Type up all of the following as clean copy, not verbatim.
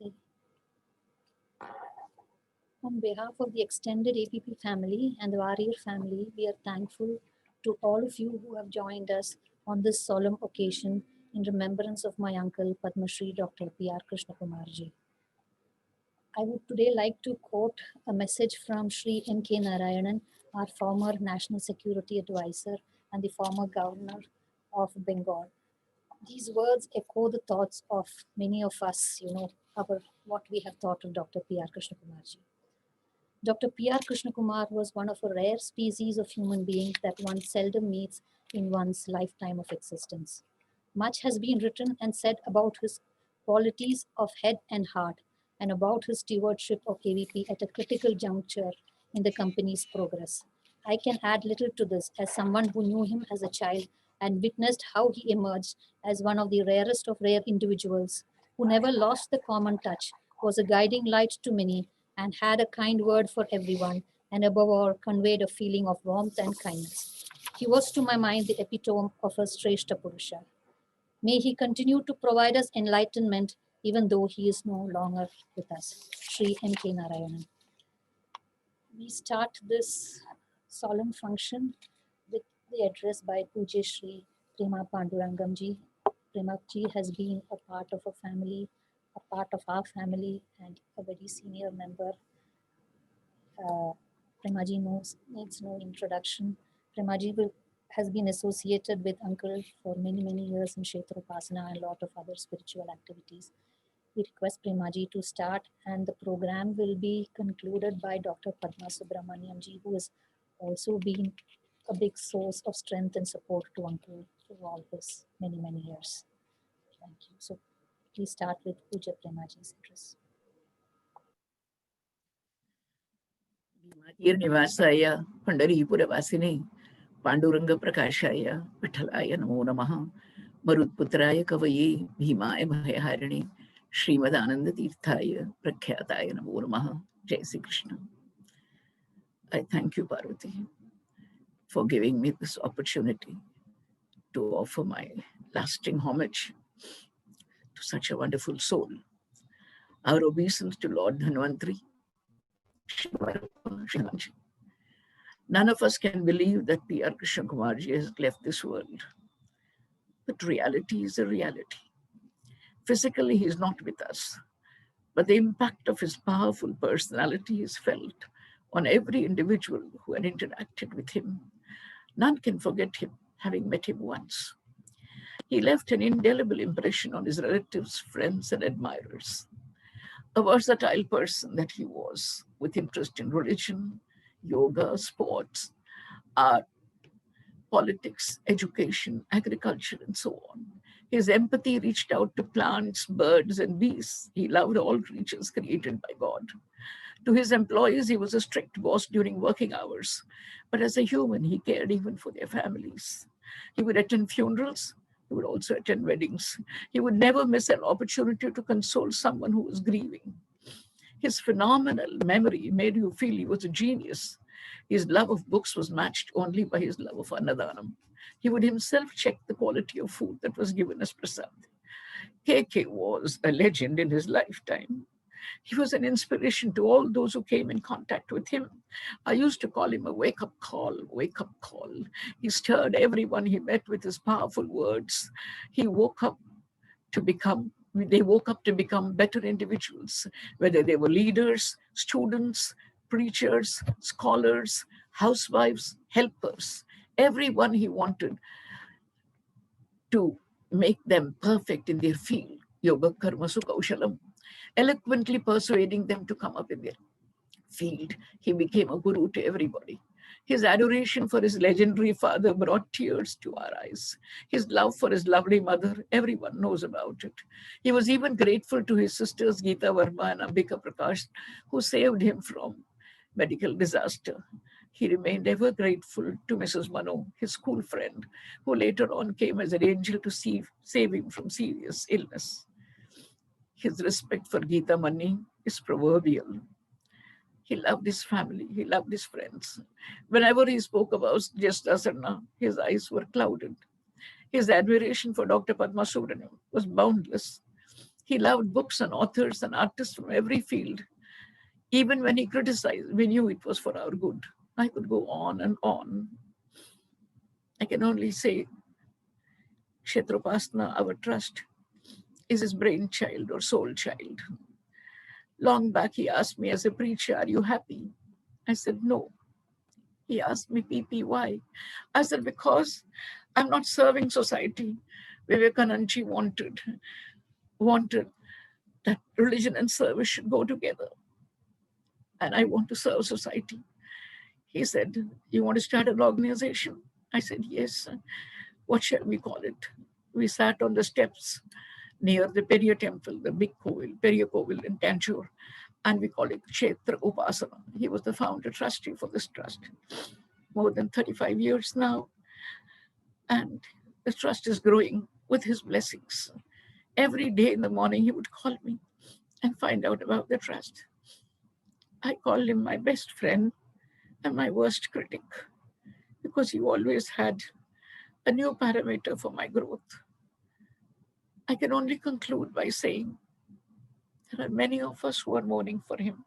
Namaste. On behalf of the extended APP family and the Warrior family, we are thankful to all of you who have joined us on this solemn occasion in remembrance of my uncle Padma Shri Dr. P.R. Krishnakumar ji. I would today like to quote a message from Shri N.K. Narayanan, our former National Security Advisor and the former Governor of Bengal. These words echo the thoughts of many of us, what we have thought of Dr. P.R. Krishnakumar ji. Dr. P.R. Krishnakumar was one of a rare species of human being that one seldom meets in one's lifetime of existence. Much has been written and said about his qualities of head and heart and about his stewardship of AVP at a critical juncture in the company's progress. I can add little to this as someone who knew him as a child and witnessed how he emerged as one of the rarest of rare individuals who never lost the common touch, was a guiding light to many, and had a kind word for everyone, and above all conveyed a feeling of warmth and kindness. He was to my mind the epitome of a Shrestha Purusha. May he continue to provide us enlightenment even though he is no longer with us. Shri N.K. Narayanan. We start this solemn function with the address by Pujya Shri Prema Pandurangamji. Premapji has been a part of a family, a part of our family, and a very senior member. Premaji needs no introduction. Premaji has been associated with Uncle for many, many years in Kshetrapasana and a lot of other spiritual activities. We request Premaji to start, and the program will be concluded by Dr. Padma Subramaniamji, who has also been a big source of strength and support to Uncle through all this many, many years. Thank you. So please start with Puja Premaji's address. निवासाय पंढरीपुरवासिने Pandurang प्रकाशाय विठ्ठलाय नमो नमः. मरुत्पुत्राय कवये भीमाय भयहारिणे श्रीमदानंद तीर्थाय प्रख्याताय नमो नमः. Jai Sri Krishna. I thank you, Parvati, for giving me this opportunity to offer my lasting homage to such a wonderful soul. Our obeisance to Lord Dhanvantri. None of us can believe that P.R. Krishnakumarji has left this world. But reality is a reality. Physically, he is not with us, but the impact of his powerful personality is felt on every individual who had interacted with him. None can forget him, having met him once. He left an indelible impression on his relatives, friends, and admirers. A versatile person that he was, with interest in religion, yoga, sports, art, politics, education, agriculture, and so on. His empathy reached out to plants, birds, and beasts. He loved all creatures created by God. To his employees, he was a strict boss during working hours. But as a human, he cared even for their families. He would attend funerals. He would also attend weddings. He would never miss an opportunity to console someone who was grieving. His phenomenal memory made you feel he was a genius. His love of books was matched only by his love of Annadanam. He would himself check the quality of food that was given as prasad. KK was a legend in his lifetime. He was an inspiration to all those who came in contact with him. I used to call him a wake-up call, wake-up call. He stirred everyone he met with his powerful words. They woke up to become better individuals, whether they were leaders, students, preachers, scholars, housewives, helpers. Everyone he wanted to make them perfect in their field, yoga, karma, sukhaushalam, eloquently persuading them to come up in their field. He became a guru to everybody. His adoration for his legendary father brought tears to our eyes. His love for his lovely mother, everyone knows about it. He was even grateful to his sisters Geeta Verma and Ambika Prakash, who saved him from medical disaster. He remained ever grateful to Mrs. Mano, his school friend, who later on came as an angel to save him from serious illness. His respect for Geeta Mani is proverbial. He loved his family. He loved his friends. Whenever he spoke about Jyeshta Sarna, his eyes were clouded. His admiration for Dr. Padma Subramaniam was boundless. He loved books and authors and artists from every field. Even when he criticized, we knew it was for our good. I could go on and on. I can only say Kshetrapasana, our trust, is his brainchild or soul child. Long back, he asked me as a preacher, "Are you happy?" I said, "No." He asked me, "PP, why?" I said, "Because I'm not serving society." Vivekanandaji wanted that religion and service should go together. And I want to serve society. He said, "You want to start an organization?" I said, "Yes." "What shall we call it?" We sat on the steps near the Periya temple, the big Kovil, Periya Kovil in Tanjore, and we call it Kshetra Upasana. He was the founder trustee for this trust. More than 35 years now. And the trust is growing with his blessings. Every day in the morning, he would call me and find out about the trust. I call him my best friend and my worst critic because he always had a new parameter for my growth. I can only conclude by saying there are many of us who are mourning for him,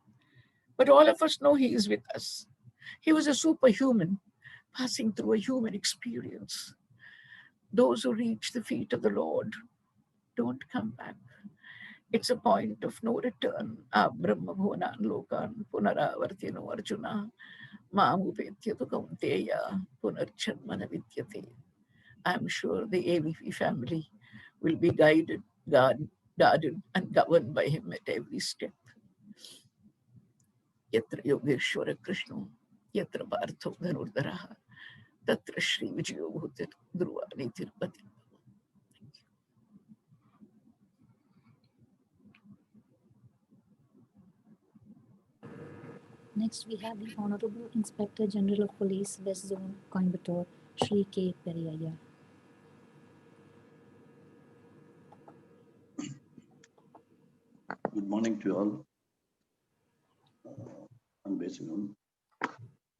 but all of us know he is with us. He was a superhuman passing through a human experience. Those who reach the feet of the Lord don't come back. It's a point of no return. Brahma bhuvanan lokan punaravartino arjuna mamupetyatu kaunteya punarchanmana vidyate. I'm sure the AVP family will be guarded and governed by him at every step. Yatra Yogeshwara Krishna, Yatra Partho Dhanurdharaha, Tatra Shri Vijayo Bhutir Dhruvani Tirupati. Next, we have the Honorable Inspector General of Police, West Zone, Coimbatore, Shri K. Periyaya. Good morning to you all. I'm basing on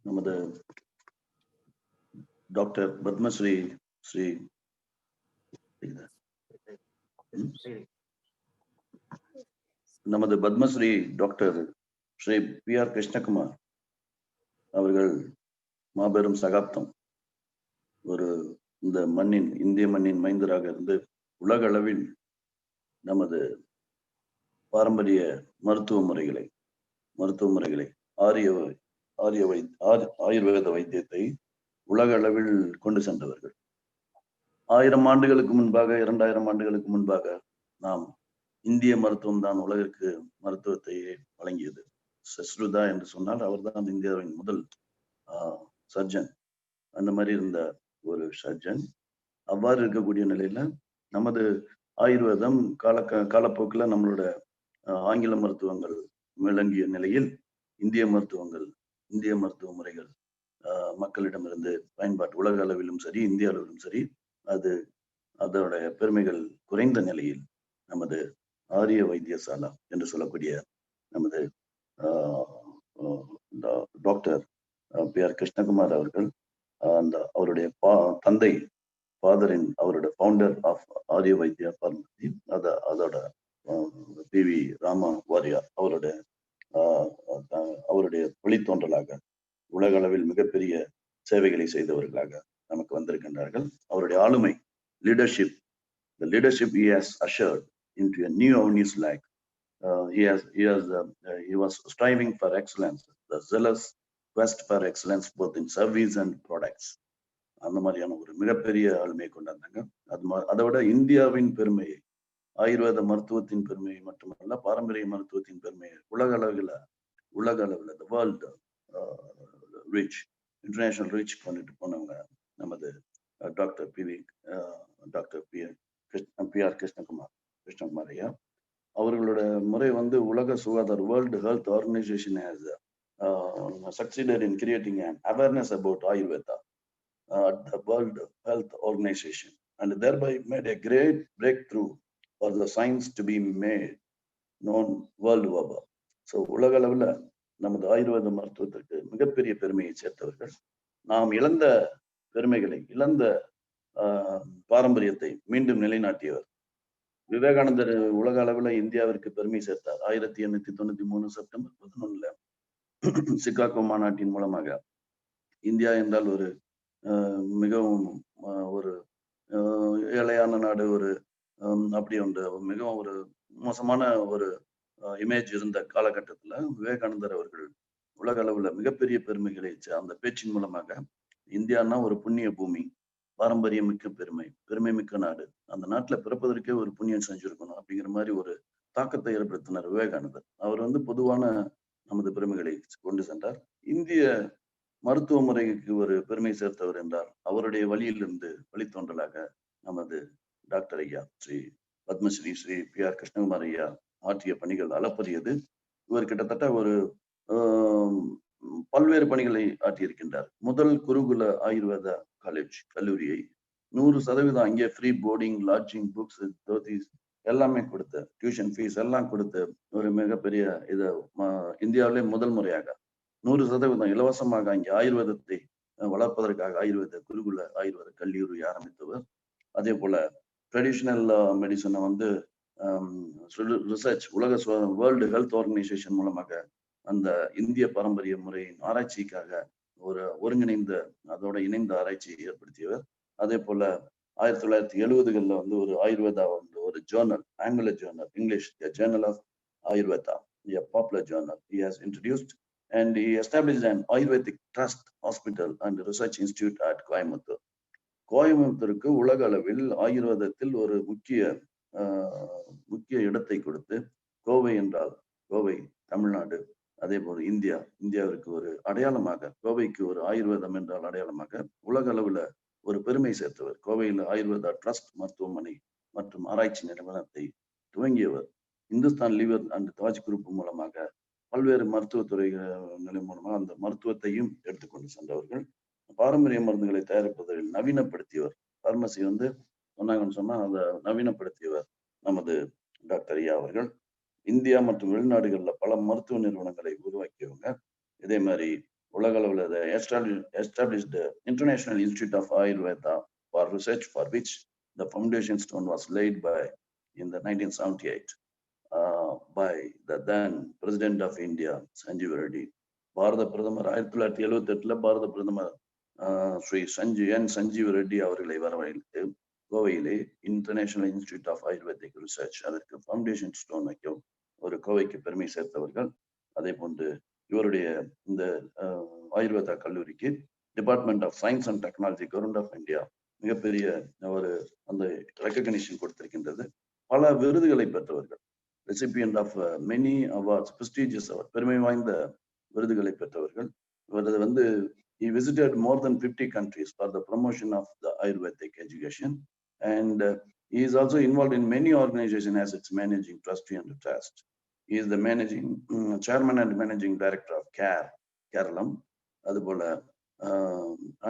Namada Dr. Padmasri Sri. Namada Padmasri Dr. Sri P.R. Krishnakumar. அவர்கள் மாபெரும் சகாப்தம் ஒரு இந்த மண்ணின் இந்திய மண்ணின் மைந்தராக இருந்து உலக அளவில் நமது பாரம்பரிய மருத்துவ முறைகளை ஆயுர்வேத வைத்தியத்தை உலக அளவில் கொண்டு சென்றவர்கள். 1000 ஆண்டுகளுக்கு முன்பாக 2000 ஆண்டுகளுக்கு முன்பாக நாம் இந்திய மருத்துவம் தான் உலகிற்கு மருத்துவத்தை வழங்கியது. சஸ்ருதா என்று சொன்னால் அவர் தான் இந்தியாவின் முதல் சர்ஜன். அந்த மாதிரி இருந்த ஒரு சர்ஜன். அவ்வாறு இருக்கக்கூடிய நிலையில நமது ஆயுர்வேதம் காலப்போக்கில் நம்மளோட ஆங்கில மருத்துவங்கள் விளங்கிய நிலையில் இந்திய மருத்துவ முறைகள் மக்களிடமிருந்து பயன்பாட்டு உலக அளவிலும் சரி இந்திய அளவிலும் சரி அதோட பெருமைகள் குறைந்த நிலையில் நமது ஆரிய வைத்தியசாலா என்று சொல்லக்கூடிய நமது டாக்டர் P.R. கிருஷ்ணகுமார் அவர்கள் அவருடைய தந்தை அவருடைய ஃபவுண்டர் ஆஃப் ஆரிய வைத்தியா பார்மசி அதோட PV ராமா வாரியார் அவருடைய வழித்தோன்றலாக உலக அளவில் மிகப்பெரிய சேவைகளை செய்தவர்களாக நமக்கு வந்திருக்கின்றார்கள். அவருடைய ஆளுமை leadership he has ushered into a new Avni's life. He was striving for excellence, the zealous quest for excellence both in service and products. அந்த மாதிரியான ஒரு மிகப்பெரிய ஆளுமையை கொண்டாந்தாங்க. அதை விட இந்தியாவின் பெருமையை, ஆயுர்வேத மருத்துவத்தின் பெருமையை மட்டுமல்ல, பாரம்பரிய மருத்துவத்தின் பெருமையை உலக அளவில் the world reach, international reach கொண்டுட்டு போனவங்க நமது டாக்டர் P.R. கிருஷ்ணகுமார் ஐயா. அவர்களோட முறை உலக சுகாதார world health organisation has succeeded in creating an awareness about Ayurveda at the World Health Organization and thereby made a great breakthrough for the science to be made known world over. So உலக அளவில் நமது ஆயுர்வேத மருத்துவத்திற்கு மிகப்பெரிய பெருமையை சேர்த்தவர்கள். நாம் இழந்த பெருமைகளை, இழந்த பாரம்பரியத்தை மீண்டும் நிலைநாட்டியவர் விவேகானந்தர் உலக அளவுல இந்தியாவிற்கு பெருமை சேர்த்தார். 1893 செப்டம்பர் 11 சிகாகோ மாநாட்டின் மூலமாக. இந்தியா என்றால் ஒரு மிகவும் ஒரு ஏழையான நாடு, ஒரு அப்படி ஒன்று மிகவும் ஒரு மோசமான ஒரு இமேஜ் இருந்த காலகட்டத்துல விவேகானந்தர் அவர்கள் உலக அளவுல மிகப்பெரிய பெருமைகளை அந்த பேச்சின் மூலமாக இந்தியான்னா ஒரு புண்ணிய பூமி, பாரம்பரியம் மிக்க பெருமை மிக்க நாடு, அந்த நாட்டுல பிறப்பதற்கே ஒரு புண்ணியம் செஞ்சிருக்கணும் அப்படிங்கிற மாதிரி ஒரு தாக்கத்தை ஏற்படுத்தினார் விவேகானந்தர். அவர் பொதுவான நமது பெருமைகளை கொண்டு சென்றார். இந்திய மருத்துவ முறைக்கு ஒரு பெருமை சேர்த்தவர் என்றால் அவருடைய வழியிலிருந்து வழித்தோன்றலாக நமது டாக்டர் ஐயா ஸ்ரீ பத்மஸ்ரீ ஸ்ரீ பி.ஆர். கிருஷ்ணகுமார் ஐயா ஆற்றிய பணிகள் அளப்பரியது. இவர் கிட்டத்தட்ட ஒரு பல்வேறு பணிகளை ஆற்றியிருக்கின்றார். முதல் குருகுல ஆயுர்வேத கல்லூரியை 100% அங்கே free boarding, lodging, books, dhotis எல்லாமே கொடுத்த, டியூஷன் ஃபீஸ் எல்லாம் கொடுத்த ஒரு மிகப்பெரிய இதை இந்தியாவிலே முதல் முறையாக 100% இலவசமாக அங்கே ஆயுர்வேதத்தை வளர்ப்பதற்காக ஆயுர்வேத குருகுல ஆயுர்வேத கல்லூரி ஆரம்பித்தவர். அதே போல ட்ரெடிஷனல் மெடிசனை ரிசர்ச் உலக வேர்ல்டு ஹெல்த் ஆர்கனைசேஷன் மூலமாக அந்த இந்திய பாரம்பரிய முறையின் ஆராய்ச்சிக்காக ஒரு ஒருங்கிணைந்த அதோட இணைந்த ஆராய்ச்சியை ஏற்படுத்தியவர். அதே போல 1970களில் ஒரு ஆயுர்வேதா ஒரு journal, angular journal, English journal of Ayurveda, a popular journal he has introduced, and he established an Ayurvedic trust hospital and research institute at Coimbatore. கோயம்புத்தூருக்கு உலக அளவில் ஆயுர்வேதத்தில் ஒரு முக்கிய இடத்தை கொடுத்து, கோவை என்றால் கோவை தமிழ்நாடு, அதே போல இந்தியாவிற்கு ஒரு அடையாளமாக, கோவைக்கு ஒரு ஆயுர்வேதம் என்றால் அடையாளமாக உலக அளவுல ஒரு பெருமை சேர்த்தவர். கோவையில் ஆயுர்வேதா ட்ரஸ்ட் மருத்துவமனை மற்றும் ஆராய்ச்சி நிறுவனத்தை துவங்கியவர். Hindustan Lever and Taj group மூலமாக பல்வேறு மருத்துவத்துறை மூலமாக அந்த மருத்துவத்தையும் எடுத்துக்கொண்டு சென்றவர்கள். பாரம்பரிய மருந்துகளை தயாரிப்பதில் நவீனப்படுத்தியவர். பார்மசி சொன்னாங்கன்னு சொன்னா அதை நவீனப்படுத்தியவர் நமது டாக்டர் ஐயா அவர்கள். இந்தியா மற்றும் வெளிநாடுகள்ல பல மருத்துவ நிறுவனங்களை உருவாக்கியவங்க. இதே மாதிரி உலக அளவில் established international institute of Ayurveda for research for which the foundation stone was laid by in the 1978 by the then President of India, Sanjeev Reddy. பாரத பிரதமர் 1978 பாரத பிரதமர் ஸ்ரீ சஞ்சீவ் ரெட்டி அவர்களை வரவழைத்து கோவையிலே international institute of Ayurvedic research அதற்கு ஃபவுண்டேஷன் ஸ்டோன் வைக்க ஒரு கோவைக்கு பெருமை சேர்த்தவர்கள். அதே போன்று இவருடைய இந்த ஆயுர்வேதா கல்லூரிக்கு department of science and technology, government of India மிகப்பெரிய ஒரு அந்த ரெக்கக்னிஷன் கொடுத்திருக்கின்றது. பல விருதுகளை பெற்றவர்கள், recipient of many awards, prestigious award, பெருமை வாய்ந்த விருதுகளை பெற்றவர்கள். இவரது he visited more than 50 countries for the promotion of the Ayurvedic education, and he is also involved in many organizations as its managing trustee and trust. He is the managing chairman and managing director of Keralam,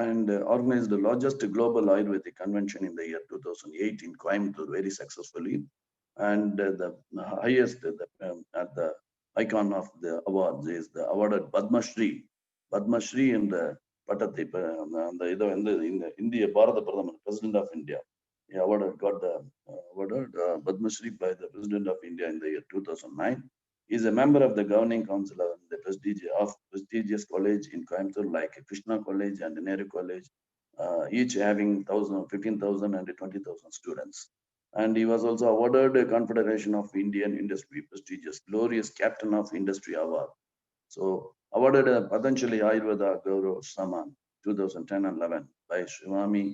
and organized the largest global Ayurvedic convention in the year 2008 in Coimbatore very successfully, and the highest at the icon of the awards is the awarded Padmashri என்ற பட்டத்தை அந்த இதை இந்த இந்திய பாரத பிரதமர், president of India, got the awarded Padma Shri by the President of India in the year 2009. He is a member of the governing council of the prestigious college in Coimbatore like Krishna College and Nehru College, each having 15,000 and 20,000 students. And he was also awarded a Confederation of Indian Industry prestigious Glorious Captain of Industry Award. So awarded a Patanjali Ayurveda Gaurav Saman 2010 and 11 by Swami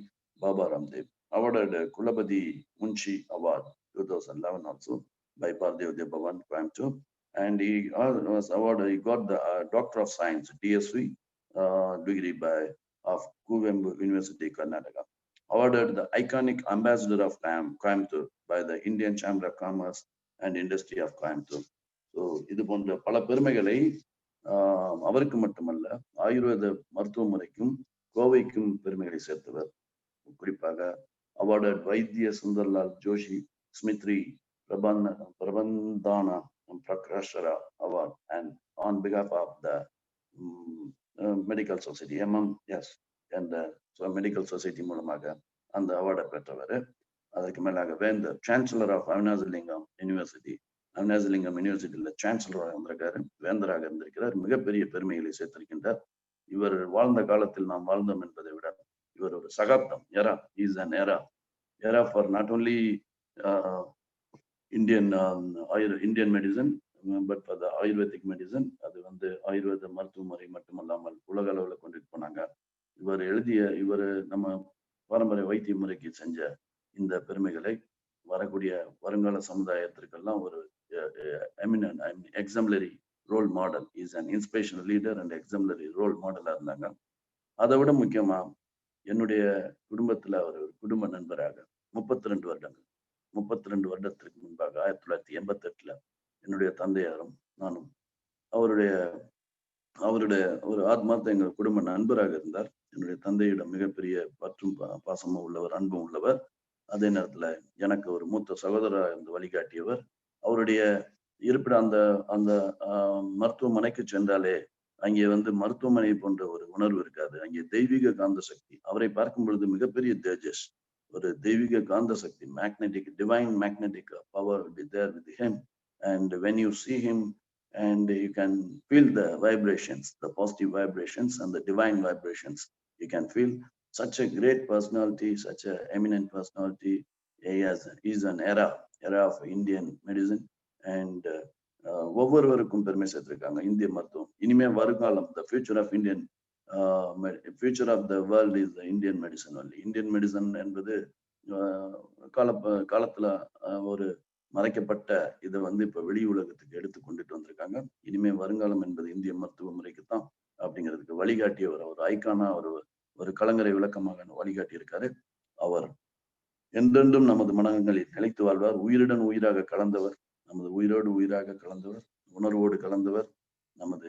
Baba Ramdev. Awarded a Kulabadi Munshi Award 2011 also by Pardev Bhavan Coimbatore. And he was awarded, he got the Doctor of Science DSV degree of Kuvempu University, Karnataka. Awarded the iconic Ambassador of Coimbatore by the Indian Chamber of Commerce and Industry of Coimbatore. So இது போன்ற பல பெருமைகளை அவருக்கு மட்டுமல்ல ஆயுர்வேத மருத்துவ முறைக்கும் கோவைக்கும் பெருமைகளை சேர்த்தவர். குறிப்பாக awarded வைத்திய Sunderlal Joshi ஸ்மித்ரி பிரபந்தானா Prakashara Award, and on behalf of the medical society and so medical society மூலமாக அந்த அவார்டை பெற்றவர். அதற்கு மேலாக வேந்தர், chancellor of Avinashilingam university, Avinashilingam யூனிவர்சிட்டியில சான்சலராக இருந்திருக்காரு, வேந்தராக இருந்திருக்கிறார். மிகப்பெரிய பெருமைகளை சேர்த்திருக்கின்றார். இவர் வாழ்ந்த காலத்தில் நாம் வாழ்ந்தோம் என்பதை விட இவர் ஒரு சகாப்தம், era, is an era for not only Indian medicine, but for the Ayurvedic medicine. அது வந்து ஆயுர்வேத மருத்துவ முறை மட்டுமல்லாமல் உலக அளவில் கொண்டுட்டு போனாங்க. இவர் நம்ம பாரம்பரிய வைத்திய முறைக்கு செஞ்ச இந்த பெருமைகளை வரக்கூடிய வருங்கால சமுதாயத்திற்கெல்லாம் ஒரு exemplary role model, is an inspirational leader and exemplary role மாடலா இருந்தாங்க. அதை விட முக்கியமா என்னுடைய குடும்பத்துல அவர் ஒரு குடும்ப நண்பராக 32 வருடங்கள், 32 வருடத்திற்கு முன்பாக 1988 என்னுடைய தந்தையாரும் நானும் அவருடைய ஒரு ஆத்மார்த்த எங்கள் குடும்ப நண்பராக இருந்தார். என்னுடைய தந்தையிடம் மிகப்பெரிய பற்றும் பாசமும் உள்ளவர், அன்பும் உள்ளவர். அதே நேரத்துல எனக்கு ஒரு மூத்த சகோதரராக இருந்து வழிகாட்டியவர். அவருடைய இருப்பிட அந்த அந்த மருத்துவமனைக்கு சென்றாலே அங்கே வந்து மருத்துவமனை போன்ற ஒரு உணர்வு இருக்காது. அங்கே தெய்வீக காந்த சக்தி, அவரை பார்க்கும் பொழுது மிகப்பெரிய தேஜஸ், ஒரு தெய்வீக காந்த சக்தி, magnetic, divine magnetic power will be there with him. And when you see him and you can feel the vibrations, the positive vibrations and the divine vibrations, you can feel such a great personality, such a eminent personality. He is an era of Indian medicine. And ஒவ்வொருவருக்கும் பெருமை சேர்த்திருக்காங்க இந்திய மருத்துவம். இனிமே வருங்காலம், the future of Indian future of the world is the Indian medicine only. Indian medicine என்பது காலத்துல ஒரு மறைக்கப்பட்ட இதை வந்து இப்ப வெளி உலகத்துக்கு எடுத்து கொண்டுட்டு வந்திருக்காங்க. இனிமே வருங்காலம் என்பது இந்திய மருத்துவ முறைக்குத்தான் அப்படிங்கிறதுக்கு வழிகாட்டியவர், ஒரு ஐக்கானா, ஒரு கலங்கரை விளக்கமாக வழிகாட்டி இருக்காரு. அவர் என்றென்றும் நமது மனங்களில் நிலைத்து வாழ்வார். உயிருடன் உயிராக கலந்தவர், நமது உயிரோடு உயிராக கலந்தவர், உணர்வோடு கலந்தவர். நமது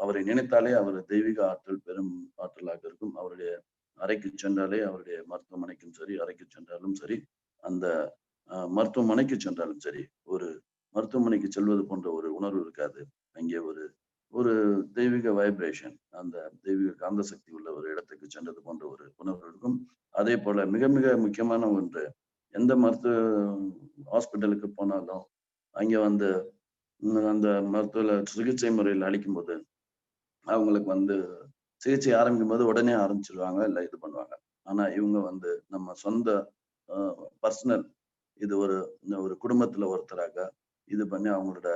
அவரை நினைத்தாலே அவர் தெய்வீக ஆற்றல், பெரும் ஆற்றலாக இருக்கும். அவருடைய அறைக்கு சென்றாலே, அவருடைய மருத்துவமனைக்கும் சரி, அறைக்கு சென்றாலும் சரி, அந்த மருத்துவமனைக்கு சென்றாலும் சரி, ஒரு மருத்துவமனைக்கு செல்வது போன்ற ஒரு உணர்வு இருக்காது. அங்கே ஒரு தெய்வீக வைப்ரேஷன், அந்த தெய்வீக காந்த சக்தி உள்ள ஒரு இடத்துக்கு சென்றது போன்ற ஒரு உணர்வு இருக்கும். அதே போல மிக மிக முக்கியமான ஒன்று, எந்த மருத்துவ ஹாஸ்பிட்டலுக்கு போனாலும் அங்க வந்து அந்த மருத்துவ சிகிச்சை முறையில் அளிக்கும் போது அவங்களுக்கு வந்து சிகிச்சை ஆரம்பிக்கும் போது உடனே ஆரம்பிச்சிருவாங்க, இல்லை இது பண்ணுவாங்க. ஆனா இவங்க வந்து நம்ம சொந்த பர்சனல், இது ஒரு குடும்பத்துல ஒருத்தராக இது பண்ணி அவங்களோட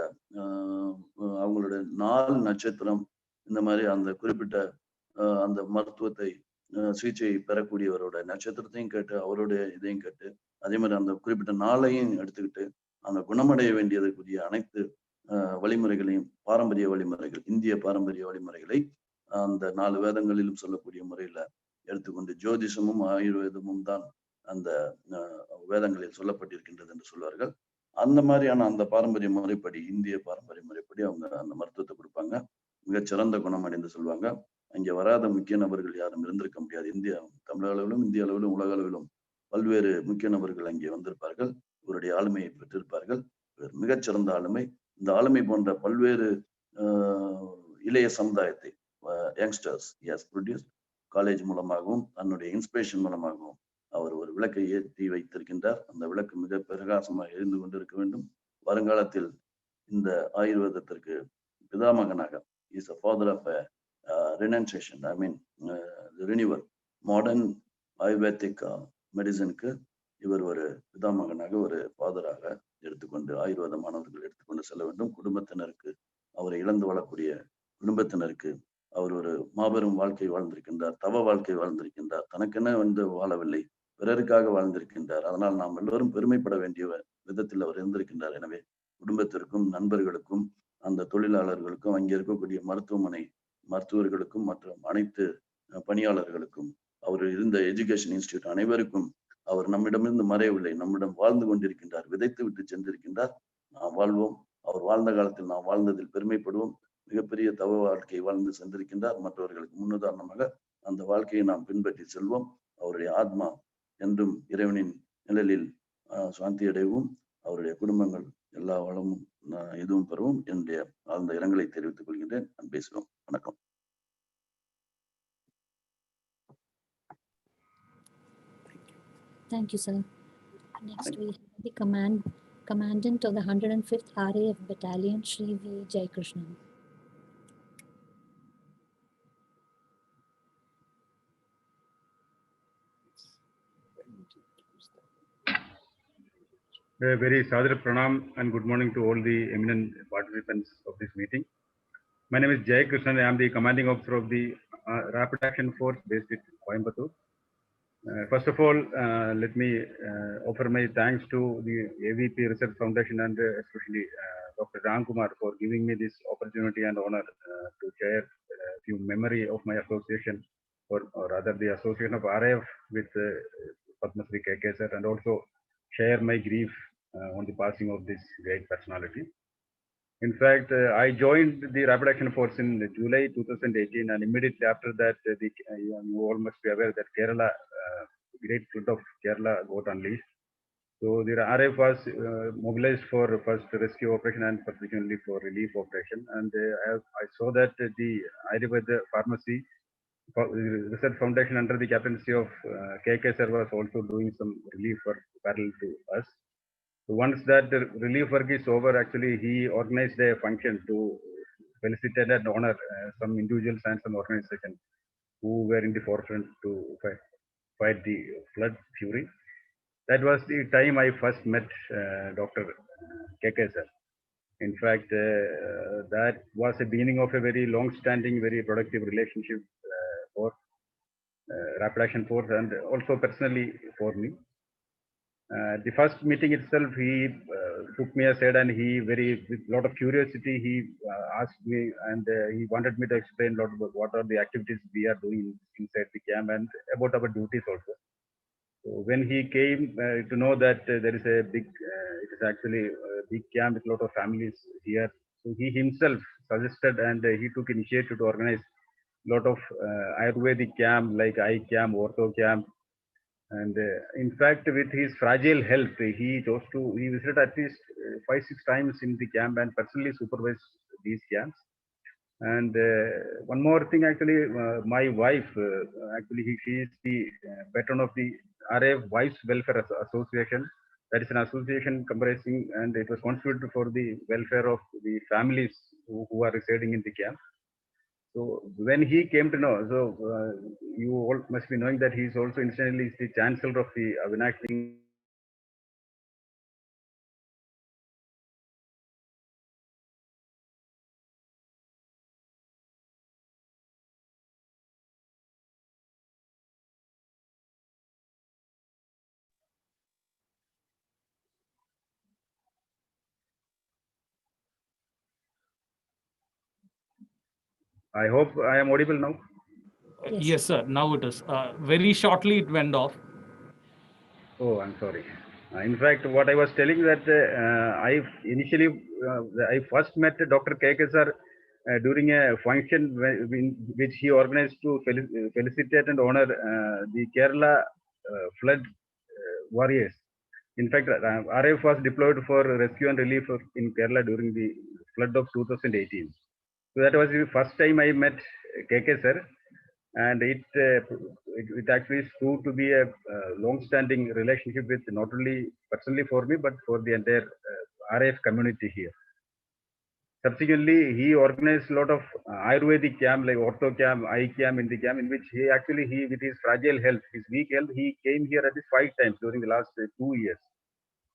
நாள் நட்சத்திரம், இந்த மாதிரி அந்த குறிப்பிட்ட அந்த மருத்துவத்தை சிகிச்சை பெறக்கூடியவரோட நட்சத்திரத்தையும் கேட்டு, அவருடைய இதையும் கேட்டு, அதே மாதிரி அந்த குறிப்பிட்ட நாளையும் எடுத்துக்கிட்டு அந்த குணமடைய வேண்டியதற்குரிய அனைத்து வழிமுறைகளையும், பாரம்பரிய வழிமுறைகள், இந்திய பாரம்பரிய வழிமுறைகளை அந்த 4 வேதங்களிலும் சொல்லக்கூடிய முறையில எடுத்துக்கொண்டு, ஜோதிஷமும் ஆயுர்வேதமும் தான் அந்த வேதங்களில் சொல்லப்பட்டிருக்கின்றது என்று சொல்வார்கள். அந்த மாதிரியான அந்த பாரம்பரிய முறைப்படி, இந்திய பாரம்பரிய முறைப்படி அவங்க அந்த மருத்துவத்தை கொடுப்பாங்க. மிகச்சிறந்த குணம் அடைந்து சொல்லுவாங்க. அங்கே வராத முக்கிய நபர்கள் யாரும் இருந்திருக்க முடியாது. தமிழக அளவிலும், இந்திய அளவிலும், உலக அளவிலும் பல்வேறு முக்கிய நபர்கள் அங்கே வந்திருப்பார்கள். இவருடைய ஆளுமையை பெற்றிருப்பார்கள். மிகச்சிறந்த ஆளுமை. இந்த ஆளுமை போன்ற பல்வேறு இளைய சமுதாயத்தை, யங்ஸ்டர்ஸ் ப்ரொடியூஸ் காலேஜ் மூலமாகவும் தன்னுடைய இன்ஸ்பிரேஷன் மூலமாகவும் அவர் ஒரு விளக்கை ஏற்றி வைத்திருக்கின்றார். அந்த விளக்கு மிக பிரகாசமாக எரிந்து கொண்டிருக்க வேண்டும். வருங்காலத்தில் இந்த ஆயுர்வேதத்திற்கு பிதாமகனாக, is a father of a renunciation, I mean renewal, modern Ayurvedic மெடிசனுக்கு இவர் ஒரு பிதாமகனாக, ஒரு ஃபாதராக எடுத்துக்கொண்டு ஆயுர்வேத மாணவர்கள் எடுத்துக்கொண்டு செல்ல வேண்டும். குடும்பத்தினருக்கு, அவரை இழந்து வாழக்கூடிய குடும்பத்தினருக்கு அவர் ஒரு மாபெரும் வாழ்க்கை வாழ்ந்திருக்கின்றார், தவ வாழ்க்கை வாழ்ந்திருக்கின்றார். தனக்கென வந்து வாழவில்லை, பிறருக்காக வாழ்ந்திருக்கின்றார். அதனால் நாம் எல்லோரும் பெருமைப்பட வேண்டிய விதத்தில் அவர் இருந்திருக்கின்றார். எனவே குடும்பத்திற்கும், நண்பர்களுக்கும், அந்த தொழிலாளர்களுக்கும், அங்கே இருக்கக்கூடிய மருத்துவர்களுக்கும் மற்றும் அனைத்து பணியாளர்களுக்கும், அவர் இருந்த எஜுகேஷன் இன்ஸ்டிடியூட் அனைவருக்கும் அவர் நம்மிடமிருந்து மறையவில்லை, நம்மிடம் வாழ்ந்து கொண்டிருக்கின்றார், விதைத்து விட்டு சென்றிருக்கின்றார். நாம் வாழ்வோம். அவர் வாழ்ந்த காலத்தில் நாம் வாழ்ந்ததில் பெருமைப்படுவோம். மிகப்பெரிய தவ வாழ்க்கை வாழ்ந்து சென்றிருக்கின்றார். மற்றவர்களுக்கு முன்னுதாரணமாக அந்த வாழ்க்கையை நாம் பின்பற்றி செல்வோம். அவருடைய ஆத்மா என்றும் இறைவனின் நிழலில் சாந்தி அடைவும், அவருடைய குடும்பங்கள் எல்லா வளமும் இதுவும் பெறவும் என்னுடைய ஆழ்ந்த இரங்கலை தெரிவித்துக் கொள்கின்றேன். நான் பேசுவோம். வணக்கம். Thank you, sir. Next, we have the Commandant of the 105th RAF Battalion, Shri V. Jaikrishnan. A very Sadhara Pranam and good morning to all the eminent participants of this meeting. My name is Jai Krishnan. I am the commanding officer of the Rapid Action Force based at Coimbatore. First of all, let me offer my thanks to the AVP Research Foundation and especially Dr. Ramkumar for giving me this opportunity and honor to share a few memory of my association, or rather the association of RAF with Padma Shri KK sir, and also share my grief on the passing of this great personality. In fact, I joined the Rapid Action Force in July 2018, and immediately after that, you all must be aware that Kerala, great flood of Kerala got unleashed. So the RAF was mobilized for first rescue operation and subsequently for relief operation. And I saw that the Ayurveda Pharmacy Research Foundation under the captaincy of KK sir was also doing some relief work parallel to us. So once that relief work is over, actually he organized a function to felicitate and honor some individuals and some organizations who were in the forefront to fight the flood fury. That was the time I first met Dr. KK sir. In fact, that was the beginning of a very long-standing, very productive relationship for Rapid Action Force and also personally for me. The first meeting itself, he took me aside and he with a lot of curiosity, he asked me and he wanted me to explain a lot about what are the activities we are doing inside the camp and about our duties also. So when he came to know that there is a big, it is actually a big camp with a lot of families here. So he himself suggested and he took initiative to organize a lot of Ayurvedic camp like eye camp, ortho camp. And in fact, with his fragile health, he visited at least 5-6 times in the camp and personally supervised these camps. And one more thing, actually, my wife, she is the patron of the RAF Wives Welfare Association. That is an association comprising, and it was constituted for the welfare of the families who are residing in the camp. So when he came to know, you all must be knowing that he is also incidentally the chancellor of the Avinash. I hope I am audible now. Yes, sir. Now it is. Very shortly it went off. Oh, I'm sorry. In fact, what I was telling that I first met Dr. KK sir during a function which he organized to felicitate and honor the Kerala flood warriors. In fact, RAF was deployed for rescue and relief in Kerala during the flood of 2018. So that was the first time I met KK sir, and it actually proved to be a long-standing relationship with not only personally for me but for the entire RAF community here. Subsequently, he organized a lot of Ayurvedic camp like ortho camp, eye camp in the camp, in which he with his fragile health, his weak health, he came here at least 5 times during the last 2 years.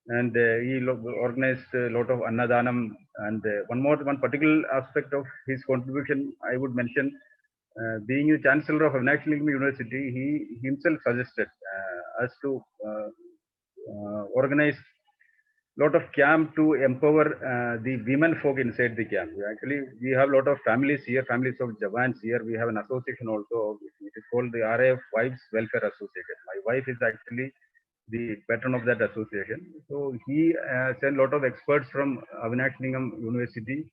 And he organized a lot of Annadanam. And one particular aspect of his contribution I would mention, being the chancellor of National University, he himself suggested us to organize a lot of camp to empower the women folk inside the camp. We have a lot of families here, families of Jawans here. We have an association also. It is called the RAF Wives Welfare Association. My wife is actually the patron of that association. So he sent a lot of experts from Avinash Lingam University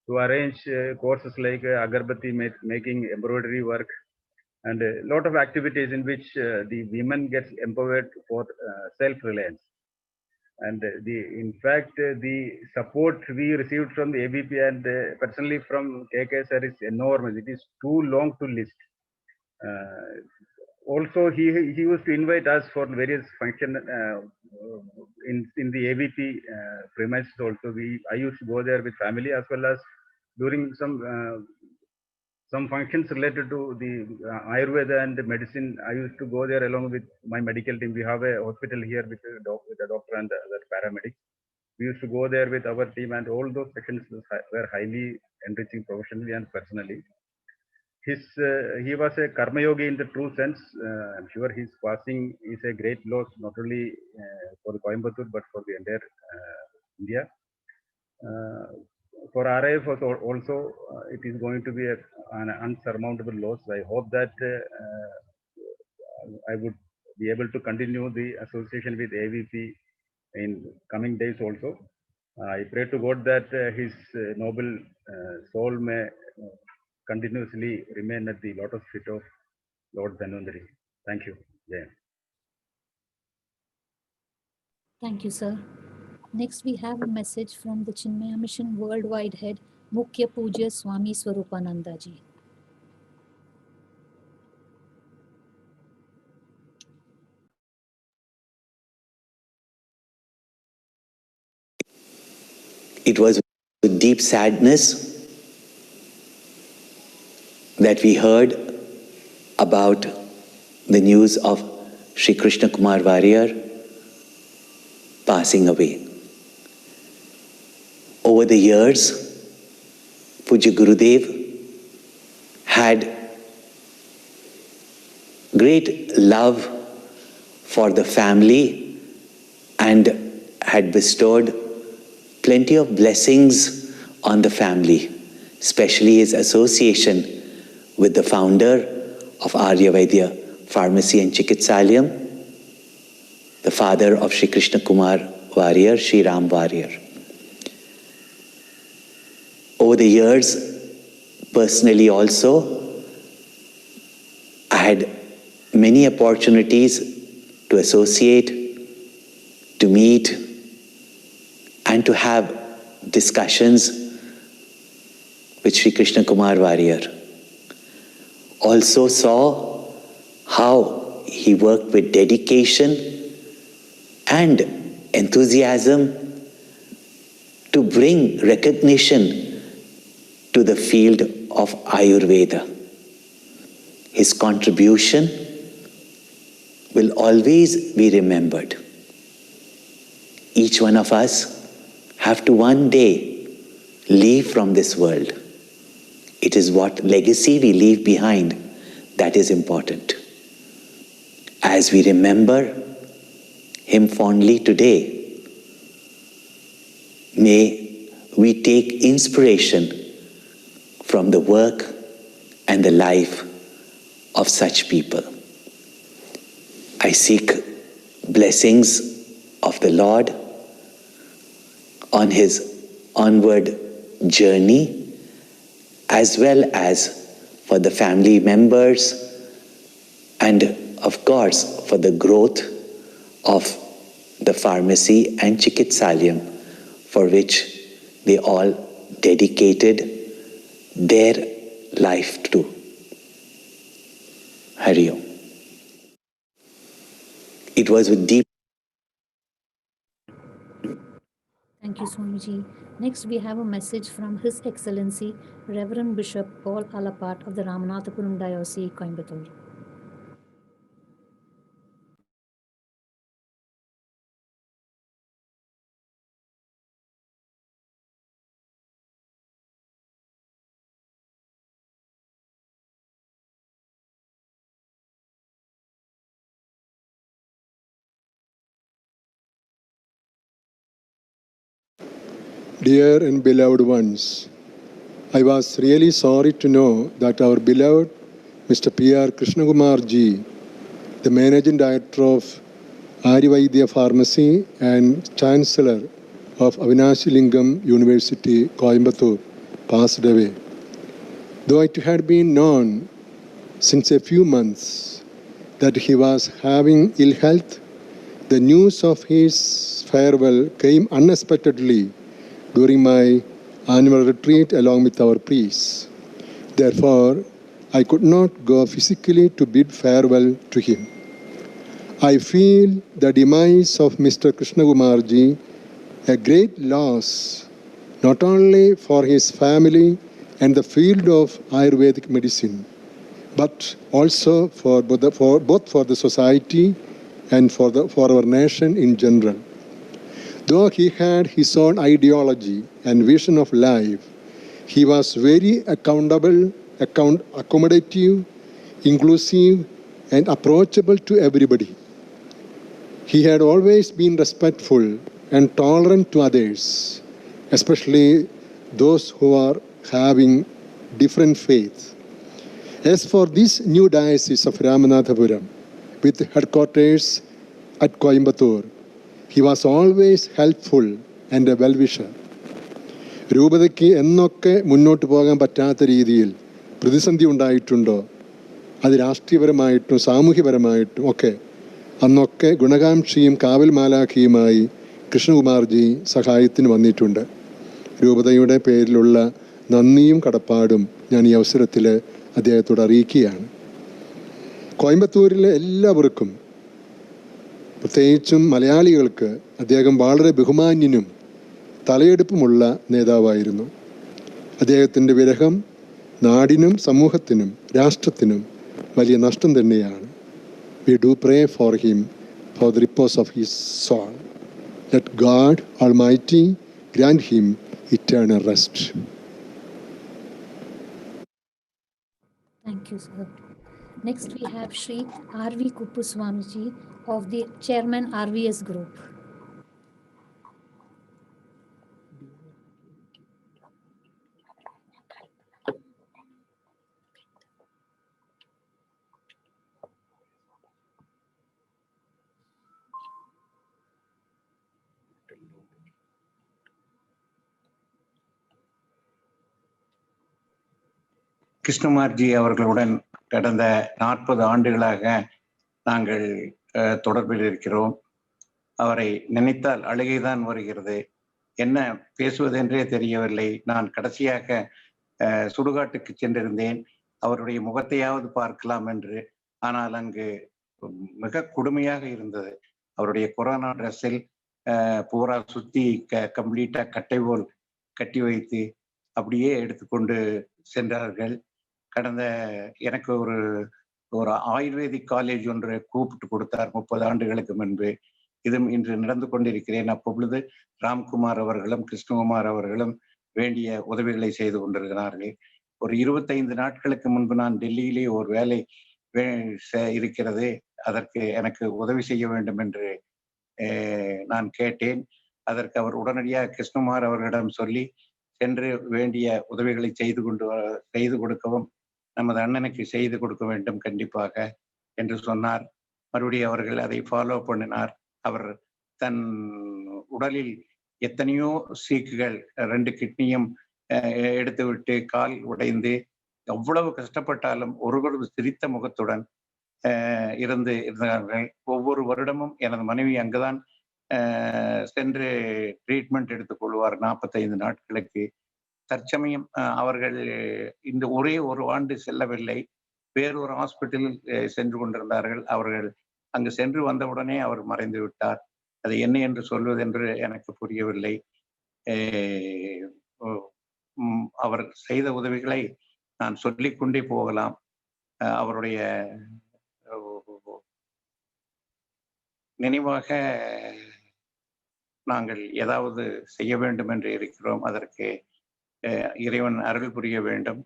to arrange courses like agarbatti making, embroidery work, and a lot of activities in which the women gets empowered for self-reliance. And in fact, the support we received from the ABP and personally from KK sir is enormous. It is too long to list. Also, he used to invite us for various function in the AVP premises also. I used to go there with family, as well as during some functions related to the Ayurveda and the medicine. I used to go there along with my medical team. We have a hospital here with a doctor and other paramedics. We used to go there with our team, and all those sessions were highly enriching professionally and personally. He was a karma yogi in the true sense. I'm sure his passing is a great loss, not only for Coimbatore, but for the entire India. For RIF also, it is going to be an unsurmountable loss. I hope that I would be able to continue the association with AVP in coming days also. I pray to God that his noble soul may continuously remain at the lotus feet of Lord Dhanvantari. Thank you. Jai. Thank you, sir. Next, we have a message from the Chinmaya Mission Worldwide Head, Mukhya Pujya Swami Swarupananda ji. It was with deep sadness that we heard about the news of Sri Krishnakumar Warrior passing away. Over the years, Pujya Gurudev had great love for the family and had bestowed plenty of blessings on the family, especially his association with the founder of Aryavaidya Pharmacy and Chikitsalayam, the father of Sri Krishnakumar Warrior, Sri Ram Warrior. Over the years, personally also, I had many opportunities to associate, to meet, and to have discussions with Sri Krishnakumar Warrior. Also saw how he worked with dedication and enthusiasm to bring recognition to the field of Ayurveda. His contribution will always be remembered. Each one of us have to one day leave from this world. It is what legacy we leave behind that is important. As we remember him fondly today, may we take inspiration from the work and the life of such people. I seek blessings of the Lord on his onward journey, as well as for the family members, and of course for the growth of the pharmacy and Chikitsalayam, for which they all dedicated their life to. Hari Om. It was with deep. Thank you, Swamiji. Next, we have a message from His Excellency Reverend Bishop Paul Alapat of the Ramanathapuram Diocese, Coimbatore. Dear and beloved ones, I was really sorry to know that our beloved Mr. P.R. Krishnakumar ji, the Managing Director of Aryavaidya Pharmacy and Chancellor of Avinashi Lingam University, Coimbatore, passed away. Though it had been known since a few months that he was having ill health, the news of his farewell came unexpectedly during my annual retreat along with our priests. Therefore, I could not go physically to bid farewell to him. I feel the demise of Mr. Krishnakumarji a great loss, not only for his family and the field of Ayurvedic medicine, but also for both the society and for our nation in general. Though he had his own ideology and vision of life, he was very accommodative, inclusive, and approachable to everybody. He had always been respectful and tolerant to others, especially those who are having different faiths. As for this new diocese of Ramanathapuram, with headquarters at Coimbatore, he was always helpful and a well-wisher. രൂപതയ്ക്ക് എന്നൊക്കെ മുന്നോട്ട് പോകാൻ പറ്റാത്ത രീതിയിൽ പ്രതിസന്ധി ഉണ്ടായിട്ടുണ്ടോ, അത് രാഷ്ട്രീയപരമായിട്ടും സാമൂഹ്യപരമായിട്ടും ഒക്കെ, അന്നൊക്കെ ഗുണകാംക്ഷിയും കാവൽ മാലാഖിയുമായി കൃഷ്ണകുമാർജി സഹായത്തിന് വന്നിട്ടുണ്ട്. രൂപതയുടെ പേരിലുള്ള നന്ദിയും കടപ്പാടും ഞാൻ ഈ അവസരത്തിൽ അദ്ദേഹത്തോട് അറിയിക്കുകയാണ്. കോയമ്പത്തൂരിലെ എല്ലാവർക്കും, പ്രത്യേകിച്ചും മലയാളികൾക്ക്, അദ്ദേഹം വളരെ ബഹുമാന്യനും തലയെടുപ്പുമുള്ള നേതാവായിരുന്നു. അദ്ദേഹത്തിൻ്റെ വിരഹം നാടിനും സമൂഹത്തിനും രാഷ്ട്രത്തിനും വലിയ നഷ്ടം തന്നെയാണ്. We do pray for him, for the repose of his soul. Let God Almighty grant him eternal rest. Thank you, sir. Next, we have Shri R.V. Kuppuswamiji of the Chairman RVS Group. கிருஷ்ணகுமார்ஜி அவர்களுடன் கடந்த 40 ஆண்டுகளாக நாங்கள் தொடர்பில் இருக்கிறோம். அவரை நினைத்தால் அழுகைதான் வருகிறது. என்ன பேசுவதென்றே தெரியவில்லை. நான் கடைசியாக சுடுகாட்டுக்கு சென்றிருந்தேன், அவருடைய முகத்தையாவது பார்க்கலாம் என்று. ஆனால் அங்கு மிக கொடுமையாக இருந்தது. அவருடைய கொரோனா ட்ரெஸ்ஸில் பூரா சுத்தி கம்ப்ளீட்டா கட்டை போல் கட்டி வைத்து அப்படியே எடுத்துக்கொண்டு சென்றார்கள். கடந்த எனக்கு ஒரு ஆயுர்வேதிக் காலேஜ் ஒன்று கூப்பிட்டு கொடுத்தார் 30 ஆண்டுகளுக்கு முன்பு. இதுவும் இன்று நடந்து கொண்டிருக்கிறேன். அப்பொழுது ராம்குமார் அவர்களும் கிருஷ்ணகுமார் அவர்களும் வேண்டிய உதவிகளை செய்து கொண்டிருக்கிறார்கள். ஒரு 25 நாட்களுக்கு முன்பு நான் டெல்லியிலே ஒரு வேலை இருக்கிறது, அதற்கு எனக்கு உதவி செய்ய வேண்டும் என்று நான் கேட்டேன். அதற்கு அவர் உடனடியாக கிருஷ்ணகுமார் அவர்களிடம் சொல்லி சென்று வேண்டிய உதவிகளை செய்து கொடுக்கவும் நமது அண்ணனுக்கு செய்து கொடுக்க வேண்டும் கண்டிப்பாக என்று சொன்னார். மறுபடியும் அவர்கள் அதை ஃபாலோ பண்ணினார். அவர் தன் உடலில் எத்தனையோ சீக்குகள், 2 கிட்னியும் எடுத்துவிட்டு கால் உடைந்து எவ்வளவு கஷ்டப்பட்டாலும் ஒருவர் சிரித்த முகத்துடன் இருந்தார்கள். ஒவ்வொரு வருடமும் எனது மனைவி அங்குதான் சென்று ட்ரீட்மெண்ட் எடுத்துக்கொள்வார் 45 நாட்களுக்கு. தற்சமயம் அவர்கள் இந்த ஒரே ஒரு ஆண்டு செல்லவில்லை, வேறொரு ஹாஸ்பிட்டலில் சென்று கொண்டிருந்தார்கள். அவர்கள் அங்கு சென்று வந்தவுடனே அவர் மறைந்து விட்டார். அது என்ன என்று சொல்வதென்று எனக்கு புரியவில்லை. அவர் செய்த உதவிகளை நான் சொல்லிக்கொண்டே போகலாம். அவருடைய நினைவாக நாங்கள் ஏதாவது செய்ய வேண்டும் என்று இருக்கிறோம். அதற்கு இறைவன் அருள் புரிய வேண்டும்.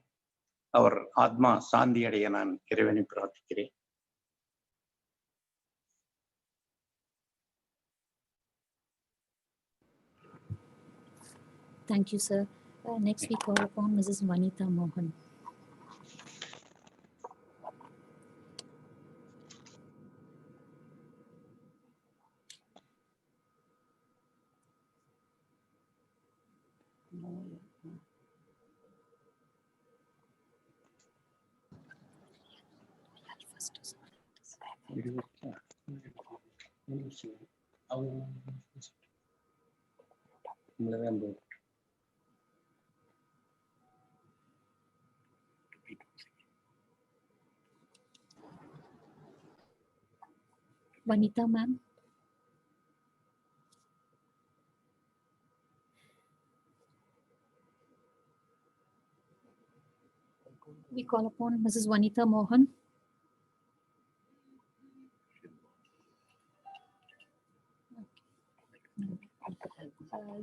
அவர் ஆத்மா சாந்தி அடைய நான் இறைவனை பிரார்த்திக்கிறேன். Thank you, sir. Next we call upon Mrs. Vanita Mohan. Vanita, ma'am. We call upon Mrs. Vanita Mohan.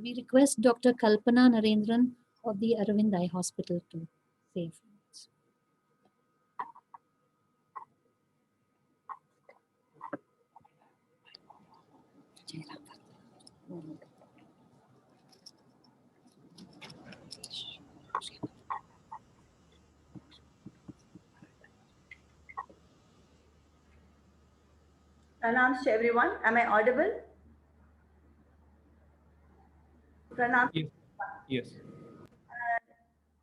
We request Dr. Kalpana Narendran of the Aravind Eye Hospital to say a few words. Pranams to everyone. Am I audible? Pranam. Yes. Yes.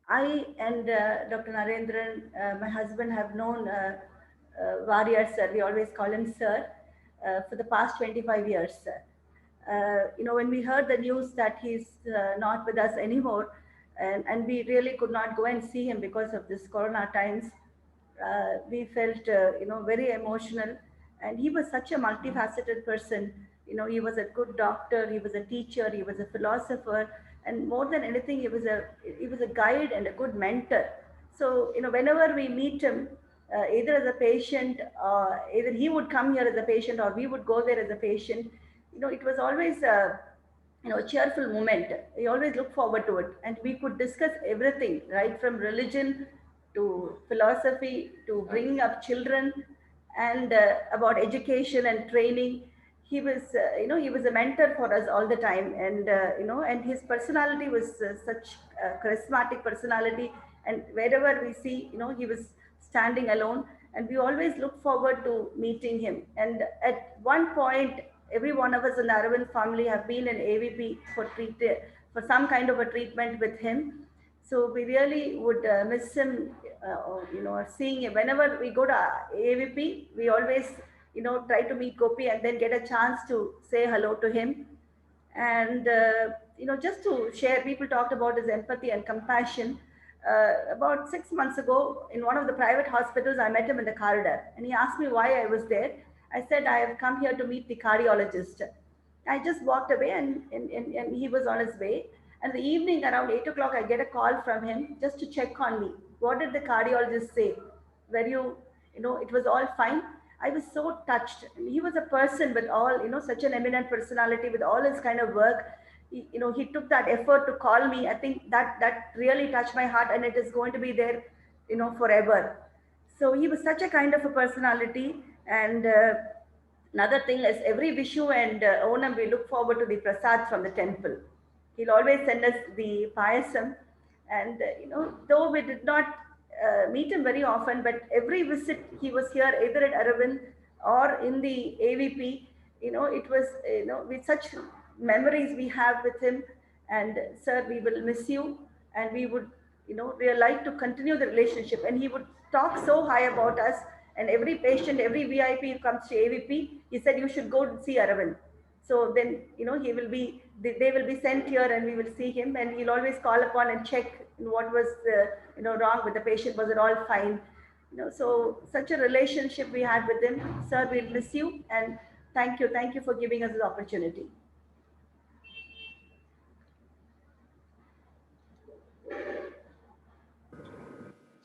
I and Dr. Narendran, my husband, have known Warrior Sir. We always call him Sir for the past 25 years. When we heard the news that he's not with us anymore, and we really could not go and see him because of this Corona times, we felt very emotional. And he was such a multifaceted person. He was a good doctor, he was a teacher, he was a philosopher, and more than anything, he was a guide and a good mentor. So whenever we meet him, either as a patient, either he would come here as a patient or we would go there as a patient, it was always a cheerful moment. We always look forward to it, and we could discuss everything, right from religion to philosophy to bringing up children, and about education and training. He was, he was a mentor for us all the time, and and his personality was such a charismatic personality. And wherever we see, he was standing alone, and we always look forward to meeting him. And at one point, every one of us in the Aravind family have been in AVP for some kind of a treatment with him. So we really would miss him, seeing him. Whenever we go to AVP, we always, try to meet Gopi and then get a chance to say hello to him. And, just to share, people talked about his empathy and compassion. About 6 months ago, in one of the private hospitals, I met him in the corridor, and he asked me why I was there. I said, I have come here to meet the cardiologist. I just walked away, and he was on his way. And the evening around 8 o'clock, I get a call from him just to check on me. What did the cardiologist say? Were you, it was all fine? I was so touched. He was a person with all, such an eminent personality with all his kind of work. He took that effort to call me. I think that really touched my heart, and it is going to be there, forever. So he was such a kind of a personality. And another thing is, every Vishu and Onam, we look forward to the prasad from the temple. He'll always send us the payasam. And, though we did not meet him very often, but every visit he was here, either at Aravind or in the AVP, it was, with such memories we have with him. And sir, we will miss you, and we would, we like to continue the relationship. And he would talk so high about us, and every patient, every VIP who comes to AVP, he said, you should go and see Aravind. So then, they will be sent here, and we will see him, and he'll always call upon and check what was, wrong with the patient. Was it all fine? So such a relationship we had with him. Sir, we'll miss you, and thank you for giving us this opportunity.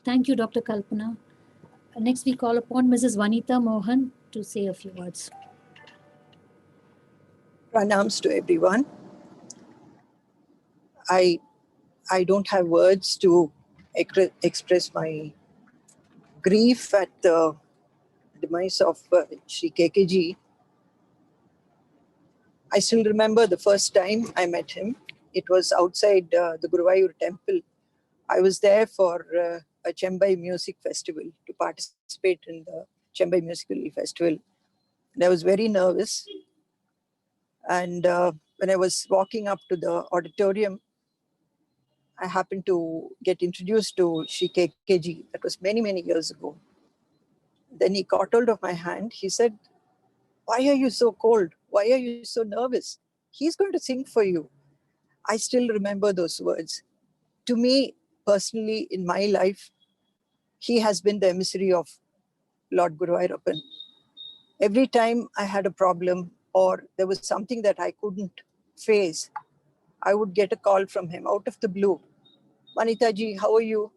Thank you, Dr. Kalpana. Next, we call upon Mrs. Vanita Mohan to say a few words. Pranams to everyone. I don't have words to express my grief at the demise of Shri KKG. I still remember the first time I met him. It was outside the Guruvayur temple. I was there for a Chembai music festival, to participate in the Chembai musical festival. And I was very nervous. And when I was walking up to the auditorium, I happened to get introduced to Shri KKG. That was many, many years ago. Then he caught hold of my hand. He said, why are you so cold? Why are you so nervous? He's going to sing for you. I still remember those words. To me, personally, in my life, he has been the emissary of Lord Guruvayurappan. Every time I had a problem or there was something that I couldn't face, I would get a call from him out of the blue. Manita ji, how are you?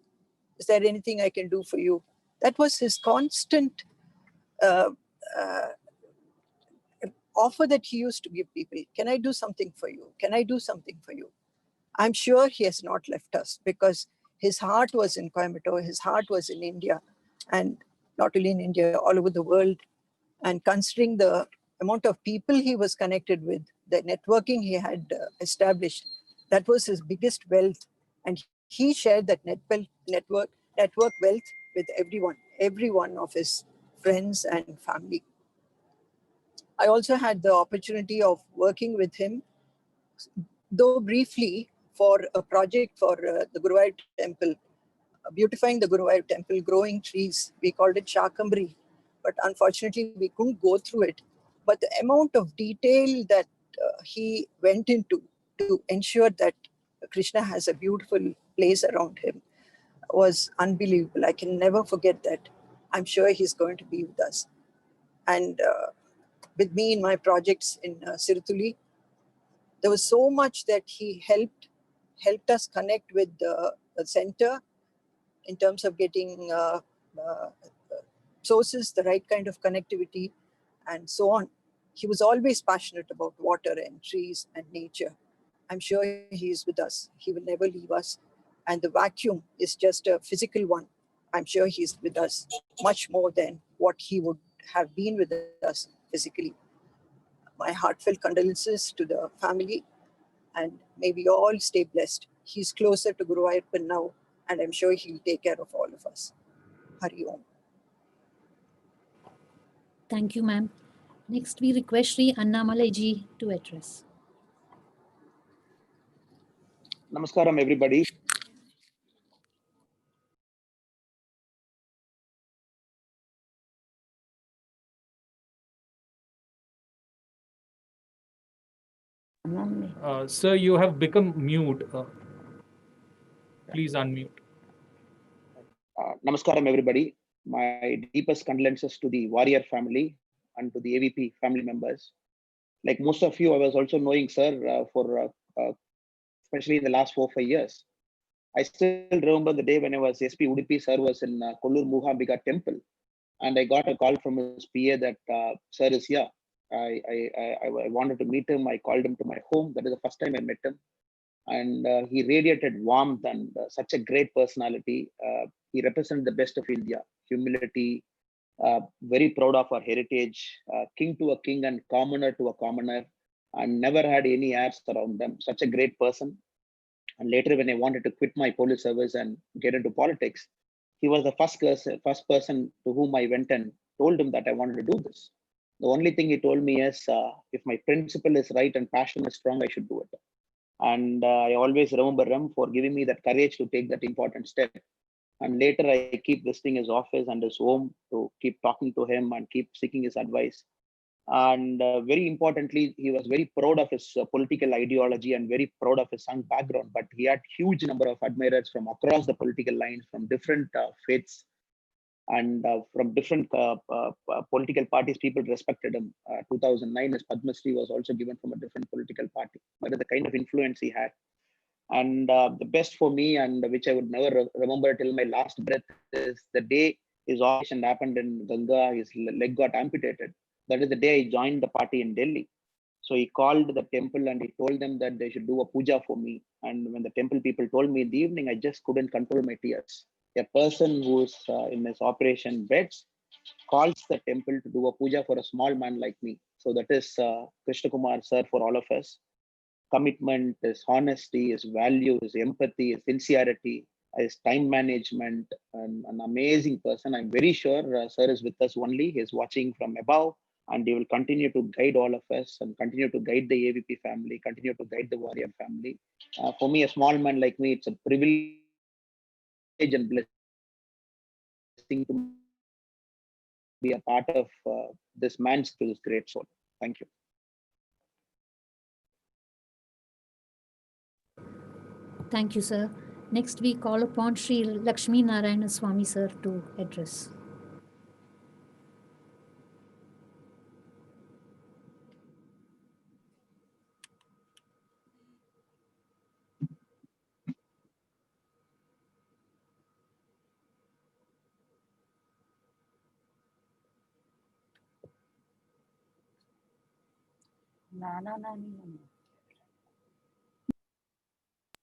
Is there anything I can do for you? That was his constant uh, uh, offer that he used to give people. Can I do something for you? Can I do something for you? I'm sure he has not left us because his heart was in Coimbatore, his heart was in India, and not only in India, all over the world. And considering the amount of people he was connected with, the networking he had established, that was his biggest wealth. And he shared that network wealth with every one of his friends and family. I also had the opportunity of working with him, though briefly, for a project for the Guruvayur temple, beautifying the Guruvayur temple, growing trees. We called it Shakambri, but unfortunately we couldn't go through it. But the amount of detail that he went into to ensure that Krishna has a beautiful place around him was unbelievable. I can never forget that. I'm sure he's going to be with us. And with me in my projects in Sirutuli, there was so much that he helped us connect with the center in terms of getting sources, the right kind of connectivity, and so on. He was always passionate about water and trees and nature. I'm sure he is with us. He will never leave us. And the vacuum is just a physical one. I'm sure he's with us much more than what he would have been with us physically. My heartfelt condolences to the family, and may we all stay blessed. He's closer to Guruvayurpan now, and I'm sure he'll take care of all of us. Hari Om. Thank you, ma'am. Next, we request Sri Annamalai ji to address. Namaskaram, everybody. Sir, you have become mute. Please unmute. Namaskaram, everybody. My deepest condolences to the Warrior family and to the AVP family members. Like most of you, I was also knowing sir for especially in the last 4 or 5 years. I still remember the day when I was SP Udupi, sir was in Kollur Mookambika temple, and I got a call from his PA that sir is here. I wanted to meet him. I called him to my home. That is the first time I met him. And he radiated warmth and such a great personality. He represented the best of India, humility, very proud of our heritage, king to a king and commoner to a commoner, and never had any airs around them. Such a great person. And later, when I wanted to quit my police service and get into politics, he was the first person to whom I went and told him that I wanted to do this. The only thing he told me is, if my principle is right and passion is strong, I should do it. And I always remember him for giving me that courage to take that important step. And later I keep visiting his office and his home to keep talking to him and keep seeking his advice. And very importantly, he was very proud of his political ideology and very proud of his sung background. But he had huge number of admirers from across the political lines, from different faiths, and from different political parties. People respected him. 2009, his Padma Shri was also given from a different political party. But the kind of influence he had. And the best for me, and which I would never remember till my last breath, is the day his operation happened in Ganga. His leg got amputated. That is the day I joined the party in Delhi. So he called the temple and he told them that they should do a puja for me. And when the temple people told me in the evening, I just couldn't control my tears. A person who's in his operation beds calls the temple to do a puja for a small man like me. So that is Krishnakumar sir for all of us. Commitment, his honesty, his value, his empathy, his sincerity, his time management, and an amazing person. I'm very sure sir is with us only. He's watching from above, and he will continue to guide all of us and continue to guide the AVP family, continue to guide the Warrior family. For me, a small man like me, it's a privilege and blessing to be a part of this man's great soul. Thank you. Thank you, sir. Next, we call upon Sri Lakshmi Narayana Swami, sir, to address.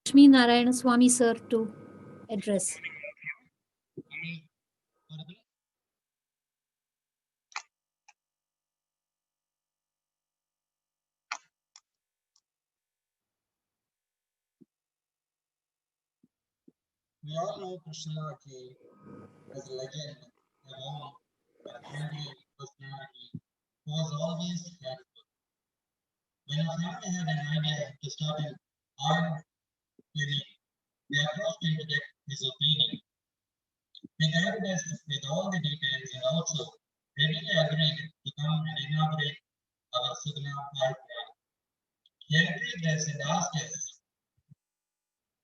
Lakshmi Narayana Swami sir to address. We all know Krishnakumar as a legend, a warm and friendly personality who was always helpful. When our family had an idea to start an art clinic, we approached him to get his opinion. He guided us with all the details and also readily agreed to come and inaugurate our Sugna Art Clinic. He encouraged us and asked us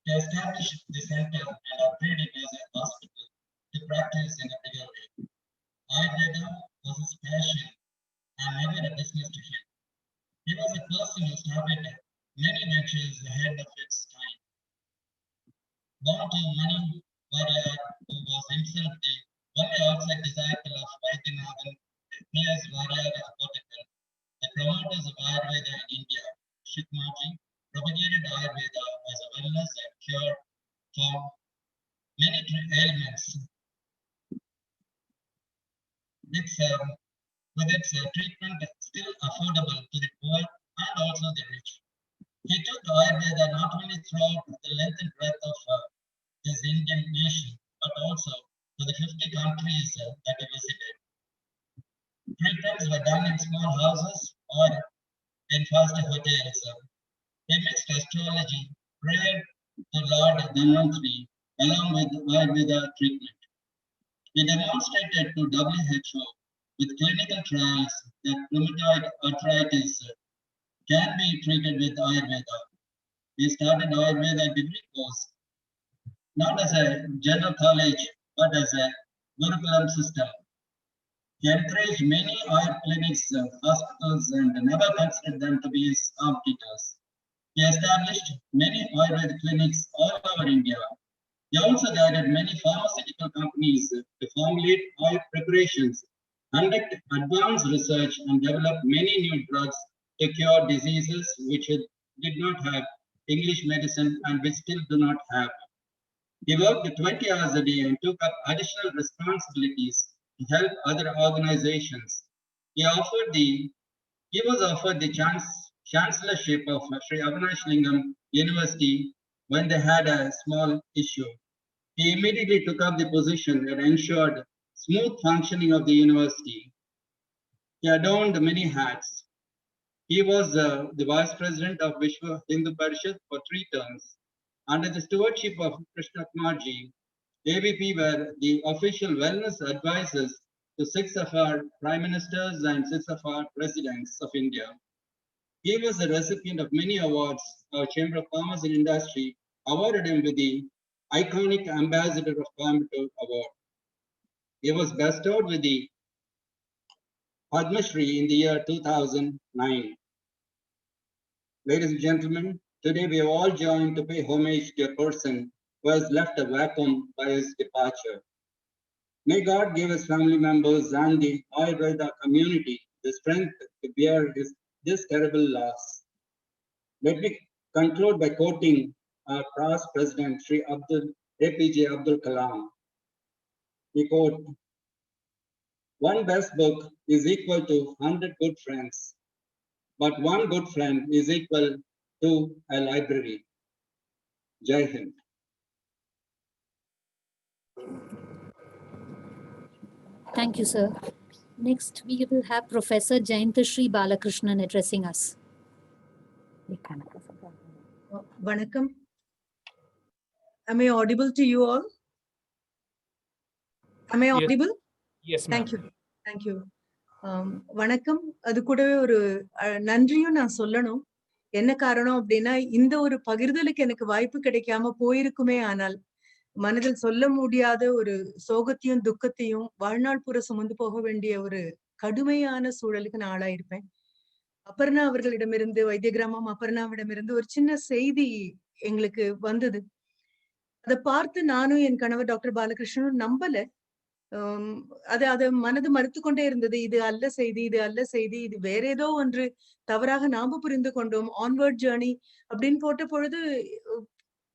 to establish the center and upgrade it as a hospital to practice in a bigger way. Ayurveda was his passion and never a business to him. He was a person who started many ventures ahead of its time. Born to Mani Varya, who was himself the only outside disciple of Vaidyanathan, P.S. Varya of Portugal, the promoters of Ayurveda in India, Krishnakumar propagated Ayurveda as a wellness and cure for many ailments. With its treatment still affordable to the poor and also the rich. He took Ayurveda not only throughout the length and breadth of this Indian nation, but also to the 50 countries that he visited. Treatments were done in small houses or in fast hotels. He mixed astrology, prayer to Lord Dhanvantri along with Ayurveda treatment. He demonstrated to WHO with clinical trials that rheumatoid arthritis can be treated with Ayurveda. He started Ayurveda degree course, not as a general college, but as a Gurukulam system. He encouraged many Ayurveda clinics, hospitals, and never considered them to be his competitors. He established many Ayurveda clinics all over India. He also guided many pharmaceutical companies to formulate oil preparations, conduct advanced research, and develop many new drugs to cure diseases which did not have English medicine and which still do not have. He worked 20 hours a day and took up additional responsibilities to help other organizations. He was offered the chancellorship of Sri Avinash Lingam University when they had a small issue. He immediately took up the position and ensured smooth functioning of the university. He adorned many hats. He was the vice president of Vishwa Hindu Parishad for 3 terms. Under the stewardship of Krishnakumar, AVP were the official wellness advisors to 6 of our prime ministers and 6 of our presidents of India. He was the recipient of many awards. Our Chamber of Commerce and Industry awarded him with the iconic Ambassador of Coimbatore Award. He was bestowed with the Padma Shri in the year 2009. Ladies and gentlemen, today we have all joined to pay homage to a person who has left a vacuum by his departure. May God give his family members and the Ayurveda community the strength to bear this terrible loss. Let me conclude by quoting our past president, Sri APJ Abdul Kalam. He quote, "One best book is equal to 100 good friends, but one good friend is equal to a library." Jai Hind. Thank you, sir. Next, we will have Professor Jayantashri Balakrishnan addressing us. Vanakkam. Am I audible to you all? Am I audible? Yes, ma'am. Thank you. Thank you. வணக்கம். அது கூடவே ஒரு நன்றியும் நான் சொல்லணும். என்ன காரணம் அப்படின்னா, இந்த ஒரு பகிர்தலுக்கு எனக்கு வாய்ப்பு கிடைக்காம போயிருக்குமே ஆனால் மனதில் சொல்ல முடியாத ஒரு சோகத்தையும் துக்கத்தையும் வாழ்நாள் பூரா சுமந்து போக வேண்டிய ஒரு கடுமையான சூழலுக்கு நான் ஆளாயிருப்பேன். அபர்ணா அவர்களிடமிருந்து, வைத்திய கிராமம் அபர்ணாவிடமிருந்து ஒரு சின்ன செய்தி எங்களுக்கு வந்தது. அதை பார்த்து நானும் என் கணவர் டாக்டர் பாலகிருஷ்ணனும் நம்பல. அது மனது மறுத்து கொண்டே இருந்தது. இது அல்ல செய்தி, இது அல்ல செய்தி, இது வேற ஏதோ ஒன்று தவறாக நாம புரிந்து கொண்டோம். ஆன்வர்ட் ஜேர்னி அப்படின்னு போட்ட பொழுது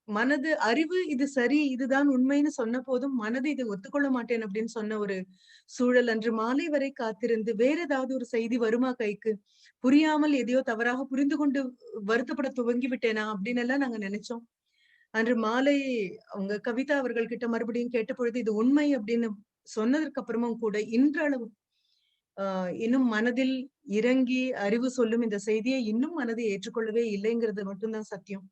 மனது அறிவு இது சரி, இதுதான் உண்மைன்னு சொன்ன போதும் மனது இதை ஒத்துக்கொள்ள மாட்டேன் அப்படின்னு சொன்ன ஒரு சூழல். அன்று மாலை வரை காத்திருந்து வேற ஏதாவது ஒரு செய்தி வருமா கைக்கு, புரியாமல் எதையோ தவறாக புரிந்து கொண்டு வருத்தப்பட துவங்கி விட்டேனா அப்படின்னு எல்லாம் நாங்க நினைச்சோம். அன்று மாலை அவங்க கவிதா அவர்கள் கிட்ட மறுபடியும் கேட்ட பொழுது இது உண்மை அப்படின்னு சொன்னதற்கு அப்புறமும் கூட இன்றளவு இன்னும் மனதில் இறங்கி அறிவு சொல்லும் இந்த செய்தியை இன்னும் மனதை ஏற்றுக்கொள்ளவே இல்லைங்கிறது மட்டும்தான் சத்தியம்.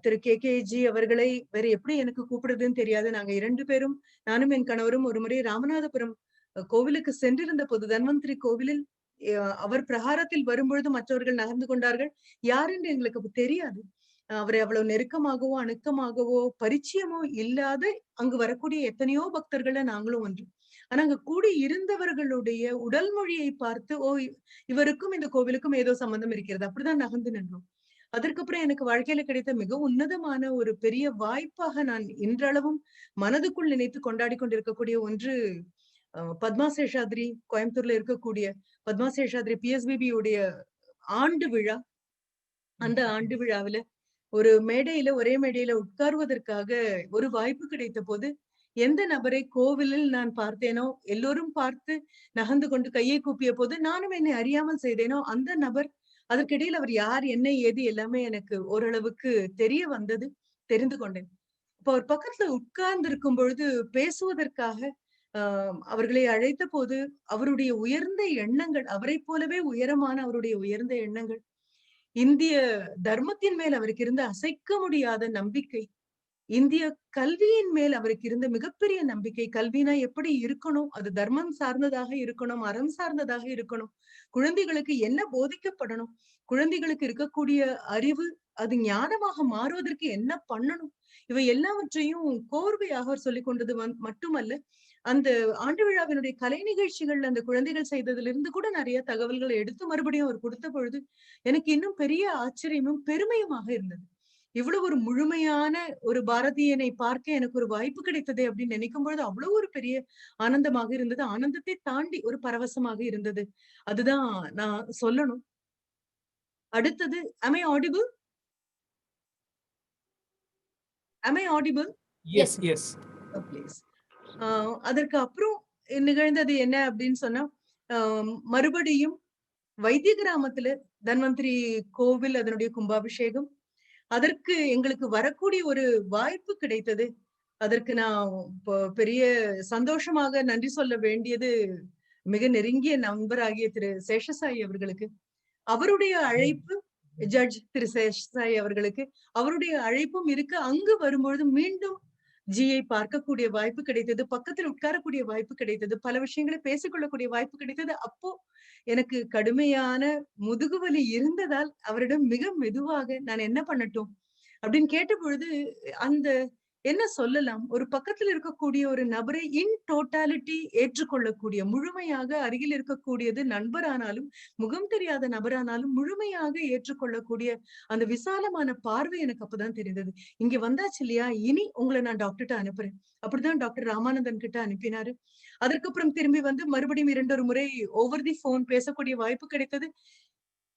திரு KKG அவர்களை வேற எப்படி எனக்கு கூப்பிடுறதுன்னு தெரியாது. நாங்க 2 பேரும், நானும் என் கணவரும் ஒரு முறை ராமநாதபுரம் கோவிலுக்கு சென்றிருந்த போது தன்வந்திரி கோவிலில் அவர் பிரகாரத்தில் வரும்பொழுது மற்றவர்கள் நகர்ந்து கொண்டார்கள். யாருன்னு எங்களுக்கு தெரியாது. அவரை அவ்வளவு நெருக்கமாகவோ அணுக்கமாகவோ பரிச்சயமோ இல்லாத அங்கு வரக்கூடிய எத்தனையோ பக்தர்கள நாங்களும் ஒன்று. ஆனா அங்க கூடி இருந்தவர்களுடைய உடல் மொழியை பார்த்து இவருக்கும் இந்த கோவிலுக்கும் ஏதோ சம்பந்தம் இருக்கிறது, அப்படிதான் நகர்ந்து நின்றோம். அதற்கப்புறம் எனக்கு வாழ்க்கையில கிடைத்த மிக உன்னதமான ஒரு பெரிய வாய்ப்பாக நான் இன்றளவும் மனதுக்குள் நினைத்து கொண்டாடி கொண்டிருக்கக்கூடிய ஒன்று பத்மா சேஷாத்ரி கோயம்புத்தூர்ல இருக்கக்கூடிய பத்மா சேஷாத்ரி PSBB உடைய ஆண்டு விழா. அந்த ஆண்டு விழாவில ஒரு மேடையில ஒரே மேடையில உட்காருவதற்காக ஒரு வாய்ப்பு கிடைத்த போது எந்த நபரை கோவிலில் நான் பார்த்தேனோ, எல்லோரும் பார்த்து நகர்ந்து கொண்டு கையை கூப்பிய போது நானும் என்னை அறியாமல் செய்தேனோ அந்த நபர், அதற்கிடையில் அவர் யார், என்ன ஏது எல்லாமே எனக்கு ஓரளவுக்கு தெரிய வந்தது, தெரிந்து கொண்டேன். இப்போ அவர் பக்கத்துல உட்கார்ந்து இருக்கும் பொழுது பேசுவதற்காக அவர்களை அழைத்த போது அவருடைய உயர்ந்த எண்ணங்கள், அவரை போலவே உயரமான அவருடைய உயர்ந்த எண்ணங்கள், இந்திய தர்மத்தின் மேல் அவருக்கு இருந்த அசைக்க முடியாத நம்பிக்கை, இந்திய கல்வியின் மேல் அவருக்கு இருந்த மிகப்பெரிய நம்பிக்கை. கல்வினா எப்படி இருக்கணும், அது தர்மம் சார்ந்ததாக இருக்கணும், அறம் சார்ந்ததாக இருக்கணும், குழந்தைகளுக்கு என்ன போதிக்கப்படணும், குழந்தைகளுக்கு இருக்கக்கூடிய அறிவு அது ஞானமாக மாறுவதற்கு என்ன பண்ணணும், இவை எல்லாவற்றையும் கோர்வையாக அவர் சொல்லிக் கொண்டது மட்டுமல்ல, அந்த ஆண்டு விழாவினுடைய கலை நிகழ்ச்சிகள் அந்த குழந்தைகள் செய்ததிலிருந்து கூட நிறைய தகவல்களை எடுத்து மறுபடியும் அவர் கொடுத்த பொழுது எனக்கு இன்னும் பெரிய ஆச்சரியமும் பெருமையுமாக இருந்தது. இவ்வளவு ஒரு முழுமையான ஒரு பாரதியனை பார்க்க எனக்கு ஒரு வாய்ப்பு கிடைத்ததே அப்படின்னு நினைக்கும் பொழுது அவ்வளவு ஒரு பெரிய ஆனந்தமாக இருந்தது. ஆனந்தத்தை தாண்டி ஒரு பரவசமாக இருந்தது. அதுதான் நான் சொல்லணும். அடுத்தது, am I audible? Am I audible? Yes, yes. Oh, please. அதற்கு அப்புறம் நிகழ்ந்தது என்ன அப்படின்னு சொன்னா, மறுபடியும் வைத்திய கிராமத்துல தன்வந்திரி கோவில் அதனுடைய கும்பாபிஷேகம், அதற்கு எங்களுக்கு வரக்கூடிய ஒரு வாய்ப்பு கிடைத்தது. அதற்கு நான் பெரிய சந்தோஷமாக நன்றி சொல்ல வேண்டியது மிக நெருங்கிய நண்பராகிய திரு சேஷசாயி அவர்களுக்கு. அவருடைய அழைப்பு, ஜட்ஜ் திரு சேஷசாயி அவர்களுக்கு அவருடைய அழைப்பும் இருக்கு. அங்கு வரும்பொழுது மீண்டும் ஜியை பார்க்கக்கூடிய வாய்ப்பு கிடைத்தது, பக்கத்தில் உட்காரக்கூடிய வாய்ப்பு கிடைத்தது, பல விஷயங்களை பேசிக்கொள்ளக்கூடிய வாய்ப்பு கிடைத்தது. அப்போ எனக்கு கடுமையான முதுகுவலி இருந்ததால் அவரிடம் மிக மெதுவாக நான் என்ன பண்ணட்டும் அப்படின்னு கேட்ட பொழுது, அந்த என்ன சொல்லலாம், ஒரு பக்கத்தில் இருக்கக்கூடிய ஒரு நபரை இன் டோட்டாலிட்டி ஏற்றுக்கொள்ளக்கூடிய, முழுமையாக அருகில் இருக்கக்கூடியது நண்பரானாலும் முகம் தெரியாத நபரானாலும் முழுமையாக ஏற்றுக்கொள்ளக்கூடிய அந்த விசாலமான பார்வை எனக்கு அப்பதான் தெரிந்தது. இங்க வந்தாச்சு இல்லையா, இனி உங்களை நான் டாக்டர்கிட்ட அனுப்புறேன். அப்படிதான் டாக்டர் ராமானந்தன் கிட்ட அனுப்பினாரு. அதற்கப்புறம் திரும்பி வந்து மறுபடியும் 2 முறை ஓவர் தி போன் பேசக்கூடிய வாய்ப்பு கிடைத்தது.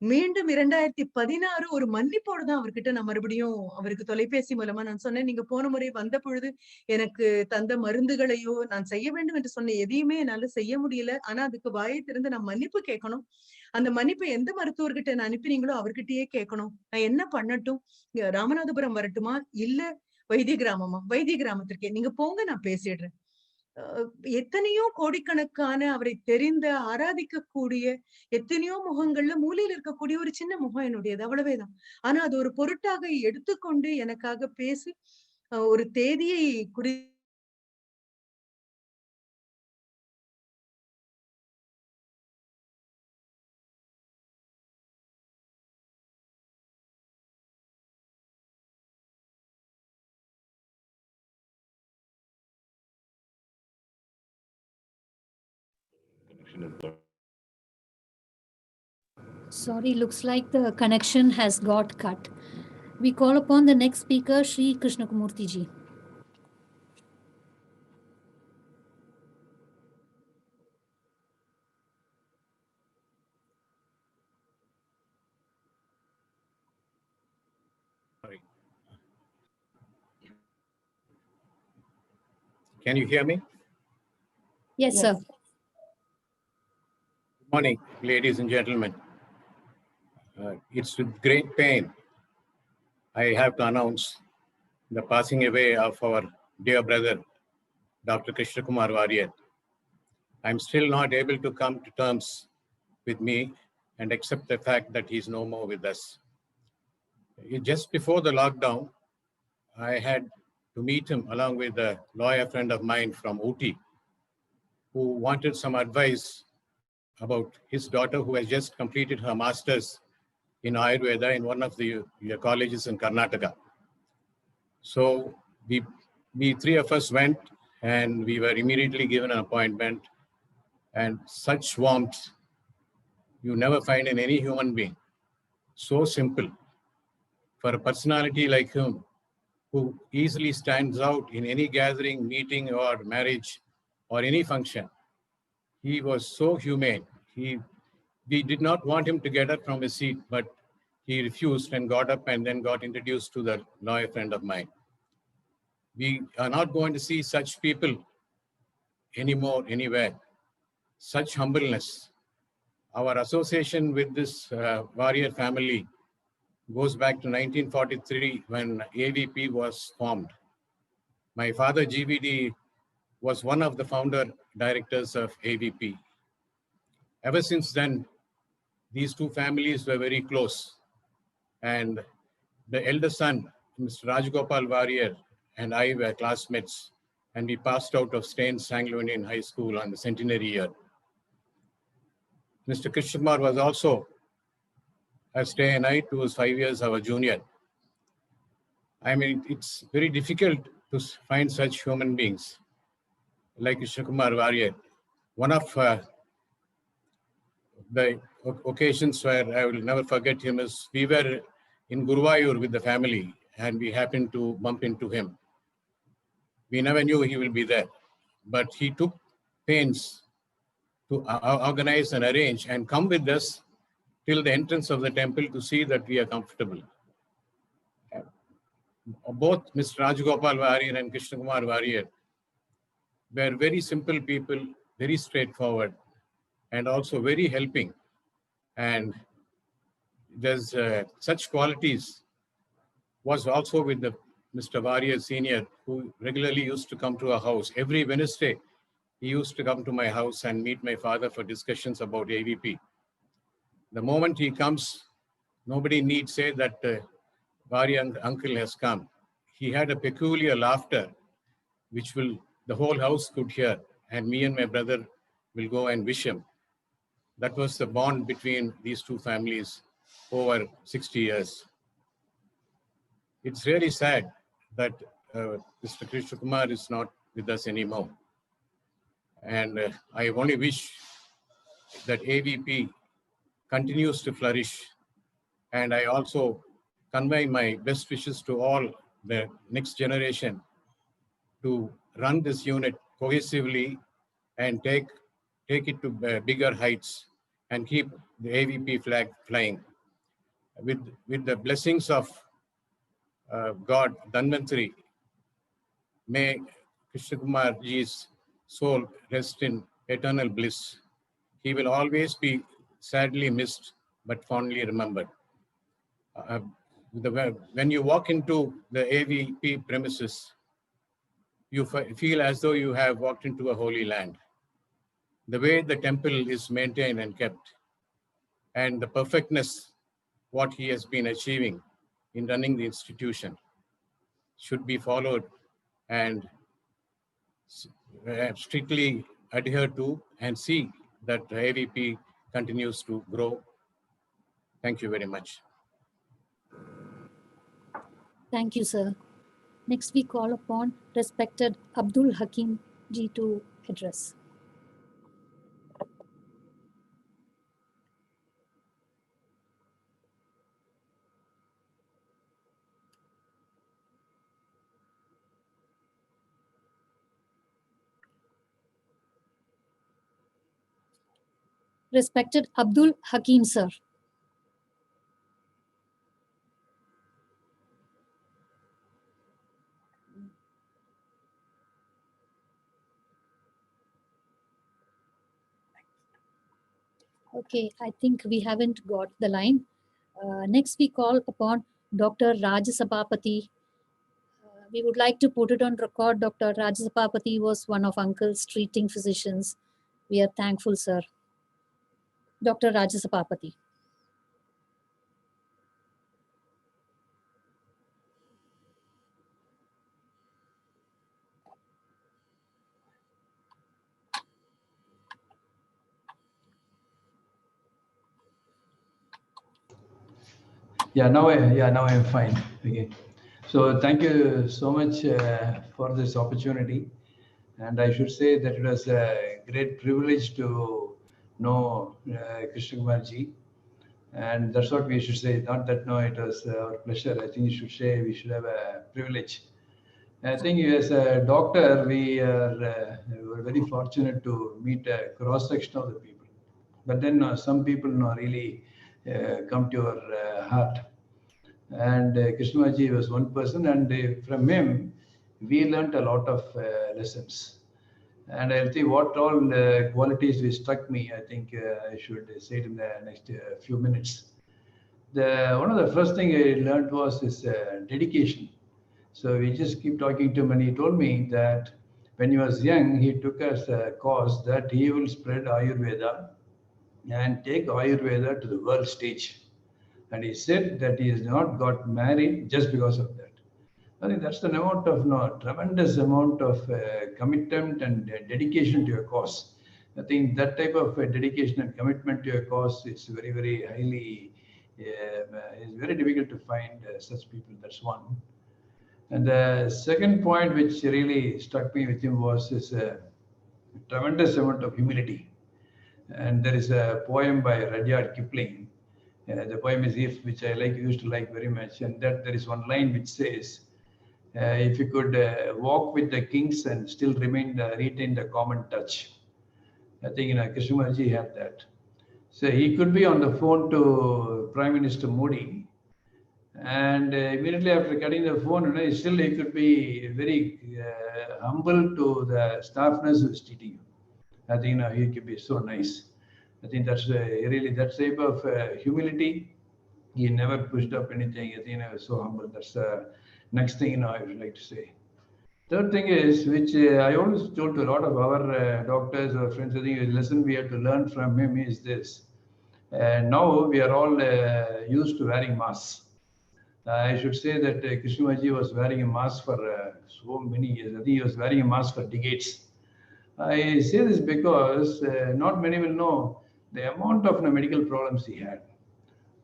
மீண்டும் 2016 ஒரு மன்னிப்போடு தான் அவர்கிட்ட நான் மறுபடியும் அவருக்கு தொலைபேசி மூலமா நான் சொன்னேன், நீங்க போன முறை வந்த பொழுது எனக்கு தந்த மருந்துகளையோ நான் செய்ய வேண்டும் என்று சொன்ன எதையுமே என்னால செய்ய முடியல. ஆனா அதுக்கு வாயை திறந்து நான் மன்னிப்பு கேட்கணும். அந்த மன்னிப்பை எந்த மருத்துவர்கிட்ட நான் அனுப்பினீங்களோ அவர்கிட்டயே கேட்கணும். நான் என்ன பண்ணட்டும், ராமநாதபுரம் வரட்டுமா இல்ல வைத்திய கிராமமா? வைத்திய கிராமத்திற்கே நீங்க போங்க, நான் பேசிடுறேன். எத்தனையோ கோடிக்கணக்கான அவரை தெரிந்த ஆராதிக்கக்கூடிய எத்தனையோ முகங்கள்ல மூலையில் இருக்கக்கூடிய ஒரு சின்ன முகம் என்னுடையது, அவ்வளவேதான். ஆனா அது ஒரு பொருட்டாக எடுத்துக்கொண்டு எனக்காக பேசி ஒரு தேதியை குறி Sorry, looks like the connection has got cut. We call upon the next speaker, Shri Krishnakumar ji. Can you hear me? Yes, sir. Good morning, ladies and gentlemen. It's with great pain I have to announce the passing away of our dear brother, Dr. Krishnakumar Warrior. I'm still not able to come to terms with me and accept the fact that he's no more with us. Just before the lockdown, I had to meet him along with a lawyer friend of mine from Ooty, who wanted some advice about his daughter who has just completed her master's in Ayurveda in one of the colleges in Karnataka. So we three of us went and we were immediately given an appointment, and such warmth you never find in any human being. So simple. For a personality like him, who easily stands out in any gathering, meeting, or marriage, or any function, he was so humane. We did not want him to get up from his seat, but he refused and got up and then got introduced to the lawyer friend of mine. We are not going to see such people anymore, anywhere. Such humbleness. Our association with this warrior family goes back to 1943 when AVP was formed. My father, GVD, was one of the founder directors of AVP. Ever since then, these two families were very close. And the elder son, Mr. Rajgopal Warrior, and I were classmates, and we passed out of Staines Anglo-Indian High School on the centenary year. Mr. Krishnakumar was also a stay a night who was 5 years our junior. I mean, it's very difficult to find such human beings like Krishnakumar Warrior. One of the occasions where I will never forget him is we were in Guruvayur with the family and we happened to bump into him. We never knew he will be there, but he took pains to organize and arrange and come with us till the entrance of the temple to see that we are comfortable. Both Mr. Rajgopal Warrior and Krishnakumar Warrior were very simple people, very straightforward, and also very helping. And there's such qualities was also with the Mr. Warrior Senior, who regularly used to come to our house. Every Wednesday, he used to come to my house and meet my father for discussions about AVP. The moment he comes, nobody need say that Warrior uncle has come. He had a peculiar laughter, which the whole house could hear, and me and my brother will go and wish him. That was the bond between these two families over 60 years. It's really sad that Mr. Krishnakumar is not with us anymore. And I only wish that AVP continues to flourish. And I also convey my best wishes to all the next generation to run this unit cohesively and take it to bigger heights and keep the AVP flag flying. With the blessings of God, Dhanvantari, may Krishnakumar ji's soul rest in eternal bliss. He will always be sadly missed, but fondly remembered. When you walk into the AVP premises, you feel as though you have walked into a holy land. The way the temple is maintained and kept, and the perfectness what he has been achieving in running the institution should be followed and strictly adhere to, and see that the AVP continues to grow. Thank you very much. Thank you, sir. Next, we call upon respected Abdul Hakim ji to address. Respected Abdul Hakim, sir. Okay, I think we haven't got the line. Next, we call upon Dr. Rajasabapati. We would like to put it on record. Dr. Rajasabapati was one of Uncle's treating physicians. We are thankful, sir. Dr. Rajasabapati. Now I'm fine again. So thank you so much for this opportunity. And I should say that it was a great privilege to know Krishnakumar ji. And that's what we should say. Not that no, it was our pleasure. I think you should say we should have a privilege. I think as a doctor, we were very fortunate to meet a cross section of the people. But then some people really come to your heart. And Krishnaji was one person, and from him, we learned a lot of lessons. And I think what all qualities which struck me, I think I should say it in the next few minutes. One of the first thing I learned was this dedication. So we just keep talking to him, and he told me that when he was young, he took as a cause that he will spread Ayurveda and take Ayurveda to the world stage. And he said that he has not got married just because of that. I think that's an amount of tremendous amount of commitment and dedication to your cause. I think that type of dedication and commitment to your cause is very, very highly, it's very difficult to find such people. That's one. And the second point which really struck me with him was his tremendous amount of humility. And there is a poem by Rudyard Kipling. The poem is If, which I used to like very much. And that there is one line which says, if you could walk with the kings and still retain the common touch. I think Krishnakumar had that. So he could be on the phone to Prime Minister Modi, and immediately after cutting the phone, still he could be very humble to the staff nurse who is treating you. I think he could be so nice. I think that's really that type of humility. He never pushed up anything. I think he was so humble. That's the next thing I would like to say. Third thing is, which I always told to a lot of our doctors or friends, I think a lesson we have to learn from him is this. Now we are all used to wearing masks. I should say that Krishnaji was wearing a mask for so many years. I think he was wearing a mask for decades. I say this because not many will know the amount of medical problems he had.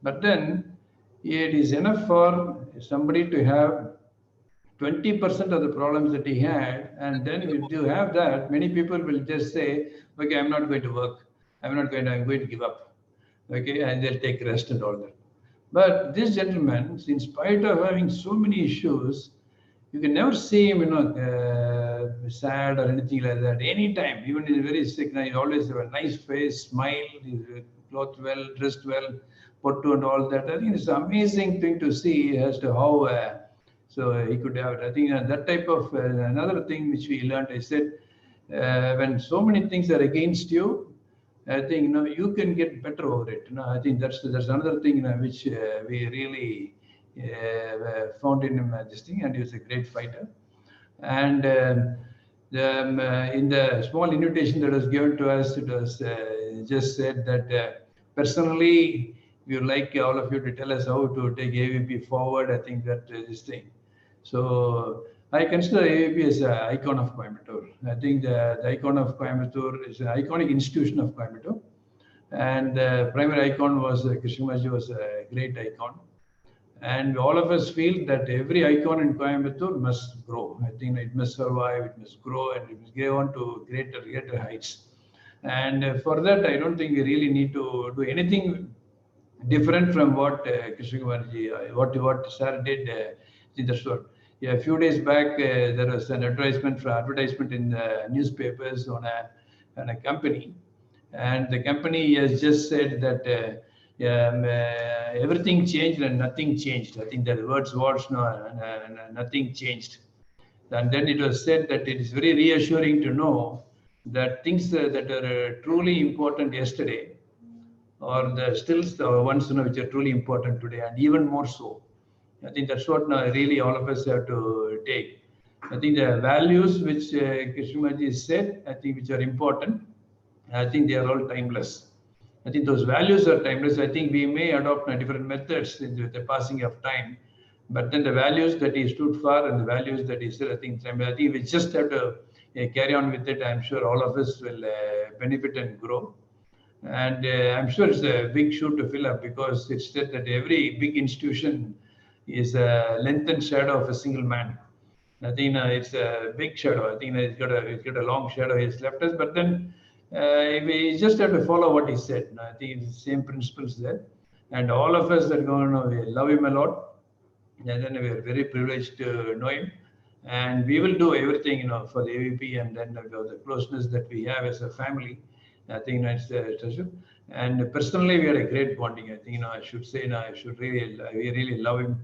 But then it is enough for somebody to have 20% of the problems that he had, and then if you have that, many people will just say, okay, I'm not going to work. I'm going to give up. Okay, and they'll take rest and all that. But this gentleman, in spite of having so many issues, you can never see him, sad or anything like that. Anytime, even if he's very sick, he always have a nice face, smile, he's clothed well, dressed well, pottu and all that. I think it's an amazing thing to see as to how so he could have it. I think that type of another thing which we learned, I said, when so many things are against you, I think you can get better over it. I think that's another thing which we really found in him this thing, and he was a great fighter. And in the small invitation that was given to us, it was just said that personally, we would like all of you to tell us how to take AVP forward. I think that this thing. So I consider AVP as an icon of Coimbatore. I think the icon of Coimbatore is an iconic institution of Coimbatore. And the primary icon was Krishnakumar was a great icon. And all of us feel that every icon in Coimbatore must grow. I think it must survive, it must grow, and it must go on to greater heights. And for that, I don't think we really need to do anything different from what Krishnakumar what Sir did in the store. Yeah, a few days back, there was an advertisement in the newspapers on a company, and the company has just said that everything changed and nothing changed. I think the words nothing changed. And then it was said that it is very reassuring to know that things that are truly important yesterday or the stills, the ones which are truly important today, and even more so. I think that's what really all of us have to take. I think the values which Krishnakumar said, I think which are important, I think they are all timeless. I think those values are timeless. I think we may adopt different methods in the passing of time, but then the values that he stood for and the values that he said, I think we just have to carry on with it. I'm sure all of us will benefit and grow. And I'm sure it's a big shoe to fill up, because it's said that every big institution is a lengthened shadow of a single man. I think it's a big shadow. I think it's got a long shadow he's left us. But then we just have to follow what he said. I think it's the same principles there. And all of us that go, we love him a lot. And then we are very privileged to know him. And we will do everything, for the AVP, and then the closeness that we have as a family. I think that's a treasure. And personally, we had a great bonding. I think, I should say, we really love him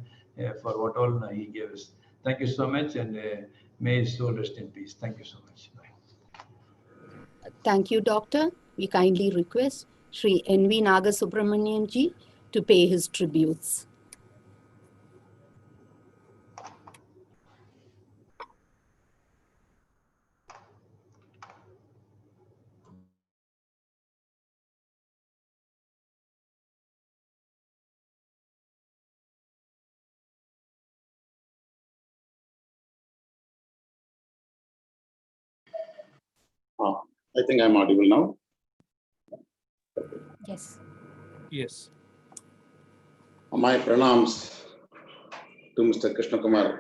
for what all he gave us. Thank you so much, and may his soul rest in peace. Thank you so much. Bye. Thank you, Doctor. We kindly request Sri N.V. Nagasubramanian ji to pay his tributes. I think I'm audible now. Yes. Yes. My pranams to Mr. Krishnakumar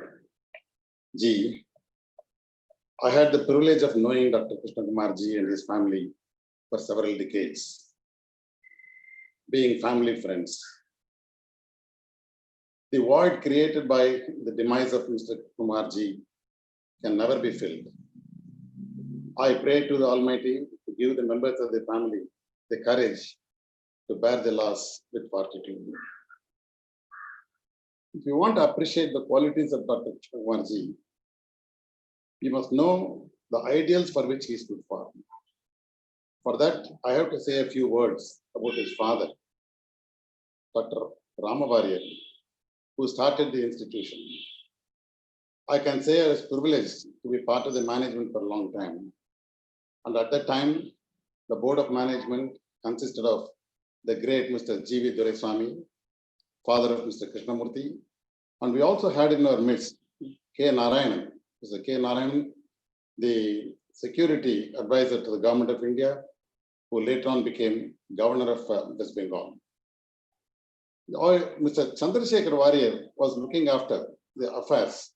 ji. I had the privilege of knowing Dr. Krishnakumar ji and his family for several decades, being family friends. The void created by the demise of Mr. Kumar ji can never be filled. I pray to the Almighty to give the members of the family the courage to bear the loss with fortitude. If you want to appreciate the qualities of Dr. Kumar ji, you must know the ideals for which he stood for. For that, I have to say a few words about his father, Dr. Ramavariyar, who started the institution. I can say I was privileged to be part of the management for a long time. And at that time, the board of management consisted of the great Mr. G.V. Doraiswamy, father of Mr. Krishnamurti, and we also had in our midst K. Narayanan, Mr. K. Narayanan, the security advisor to the government of India, who later on became governor of West Bengal. Mr. Chandrasekhar Warrior was looking after the affairs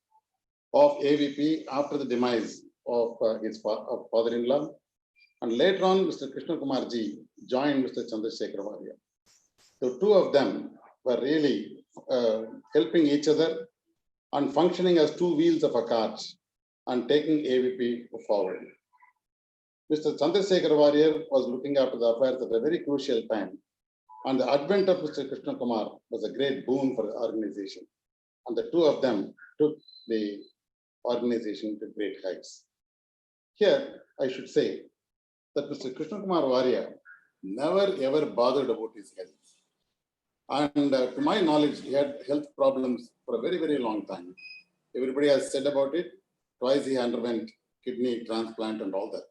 of AVP after the demise of his father-in-law. And later on, Mr. Krishnakumar ji joined Mr. Chandrasekhar Warrior. The two of them were really helping each other and functioning as two wheels of a cart and taking AVP forward. Mr. Chandrasekhar Warrior was looking after the affairs at a very crucial time. And the advent of Mr. Krishnakumar was a great boon for the organization. And the two of them took the organization to great heights. Here, I should say that Mr. Krishnakumar Warrior never ever bothered about his health. And to my knowledge, he had health problems for a very, very long time. Everybody has said about it. Twice he underwent kidney transplant and all that.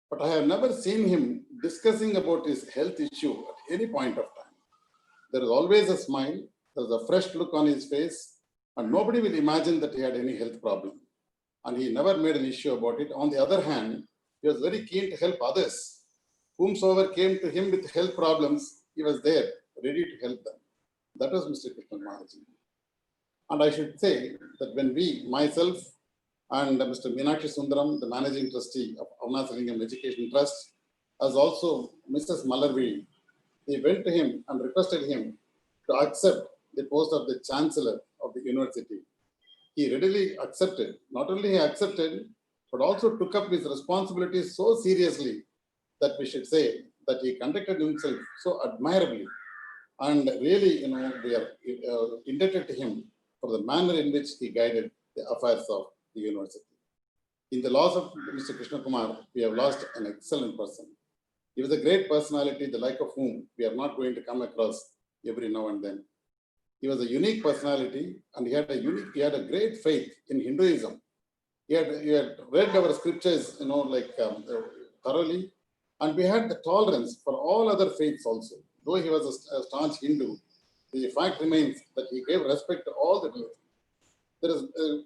But I have never seen him discussing about his health issue at any point of time. There is always a smile, there is a fresh look on his face, and nobody will imagine that he had any health problem. And he never made an issue about it. On the other hand, he was very keen to help others. Whomsoever came to him with health problems, he was there, ready to help them. That was Mr. Krishnakumar ji. And I should say that when we, myself, and Mr. Meenakshi Sundaram, the managing trustee of Avanasalingam Education Trust, as also Mrs. Malarvi, they went to him and requested him to accept the post of the Chancellor of the university. He readily accepted. Not only he accepted, but also took up his responsibilities so seriously that we should say that he conducted himself so admirably. And really, we are indebted to him for the manner in which he guided the affairs of the university. In the loss of Mr. Krishnakumar, we have lost an excellent person. He was a great personality, the like of whom we are not going to come across every now and then. He was a unique personality, and he had a great faith in Hinduism. He had read our scriptures, thoroughly, and we had the tolerance for all other faiths also. Though he was a staunch Hindu, the fact remains that he gave respect to all the faiths. There is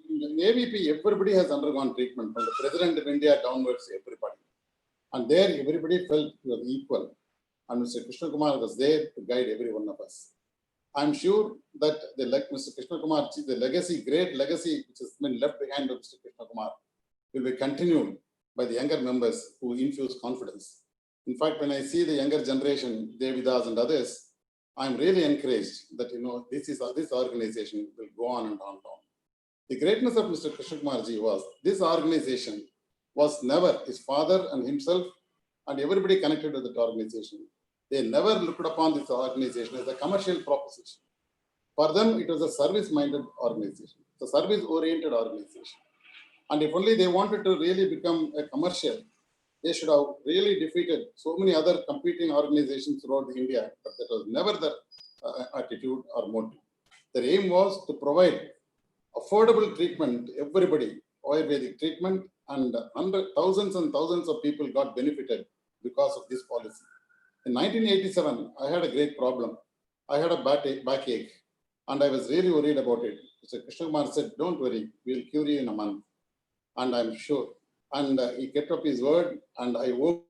in AVP, everybody has undergone treatment, from the President of India downwards, everybody. And there, everybody felt he was equal. And Mr. Krishnakumar was there to guide every one of us. I'm sure that Mr. Krishnakumar, the legacy, great legacy which has been left behind by Mr. Krishnakumar, will be continued by the younger members who infuse confidence. In fact, when I see the younger generation, Devidas and others, I'm really encouraged that this organization will go on and on and on. The greatness of Mr. Krishnakumarji was this organization was never his father and himself and everybody connected with that organization. They never looked upon this organization as a commercial proposition. For them, it was a service-minded organization, it's a service-oriented organization. And if only they wanted to really become a commercial, they should have really defeated so many other competing organizations throughout India, but that was never their attitude or motive. Their aim was to provide affordable treatment to everybody, Ayurvedic treatment, and thousands and thousands of people got benefited because of this policy. In 1987, I had a great problem. I had a backache, and I was really worried about it. Mr. Krishnakumar said, "Don't worry, we'll cure you in a month." And I'm sure. And he kept up his word, and I woke.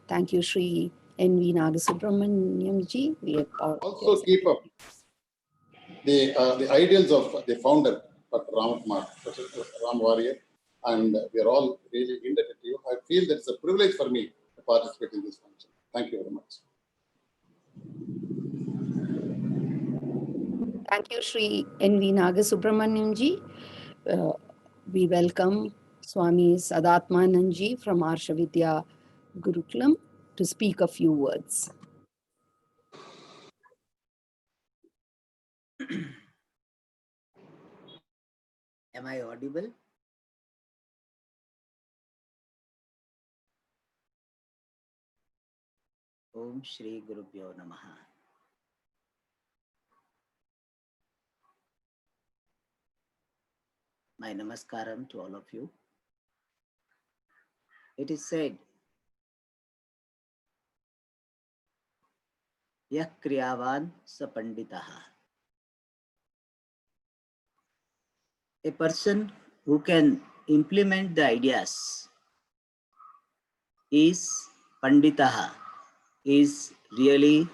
Thank you, Sri N.V. Nagasubramaniam ji. We have also keep up the ideals of the founder, Dr. Ram Warrior, and we are all really indebted to you. I feel that it's a privilege for me to participate in this function. Thank you very much. Thank you, Sri N.V. Nagasubramaniam ji. We welcome Swami Sadatmanand ji from Arsha Vidya Gurukulam to speak a few words. Am I audible? Om Shri Gurubhyo Namaha. My namaskaram to all of you. It is said, Yah kriyavan sa panditaha. A person who can implement the ideas is panditaha, is really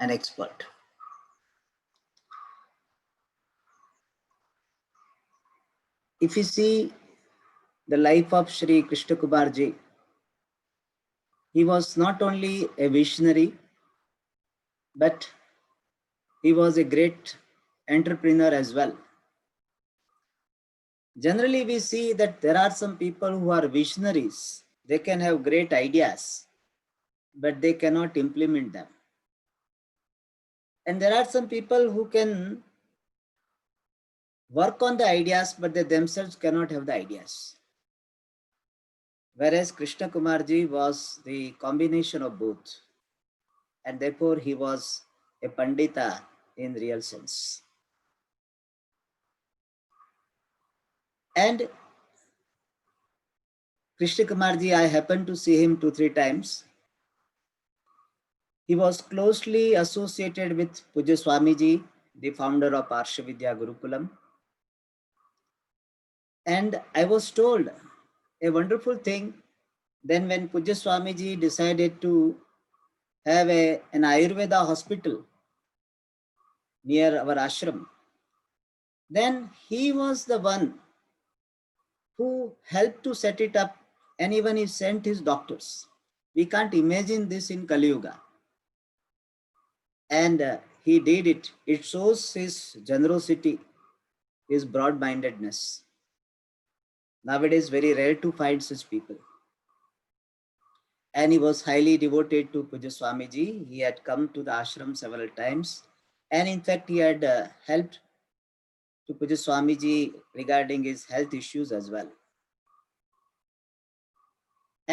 an expert. If you see the life of Sri Krishnakumar ji, he was not only a visionary, but he was a great entrepreneur as well. Generally, we see that there are some people who are visionaries. They can have great ideas, but they cannot implement them. And there are some people who can work on the ideas, but they themselves cannot have the ideas. Whereas Krishnakumarji was the combination of both. And therefore, he was a Pandita in real sense. And Krishnakumarji, I happened to see him 2-3 times. He was closely associated with Pujya Swamiji, the founder of Arsha Vidya Gurukulam. And I was told a wonderful thing. Then when Pujya Swamiji decided to have an Ayurveda hospital near our ashram, then he was the one who helped to set it up, and even he sent his doctors. We can't imagine this in Kali Yuga. And he did it. It shows his generosity, his broad-mindedness. Nowadays, very rare to find such people. and he was highly devoted to Pujya Swamiji. He had come to the ashram several times, and in fact, he had helped to Pujya Swamiji regarding his health issues as well.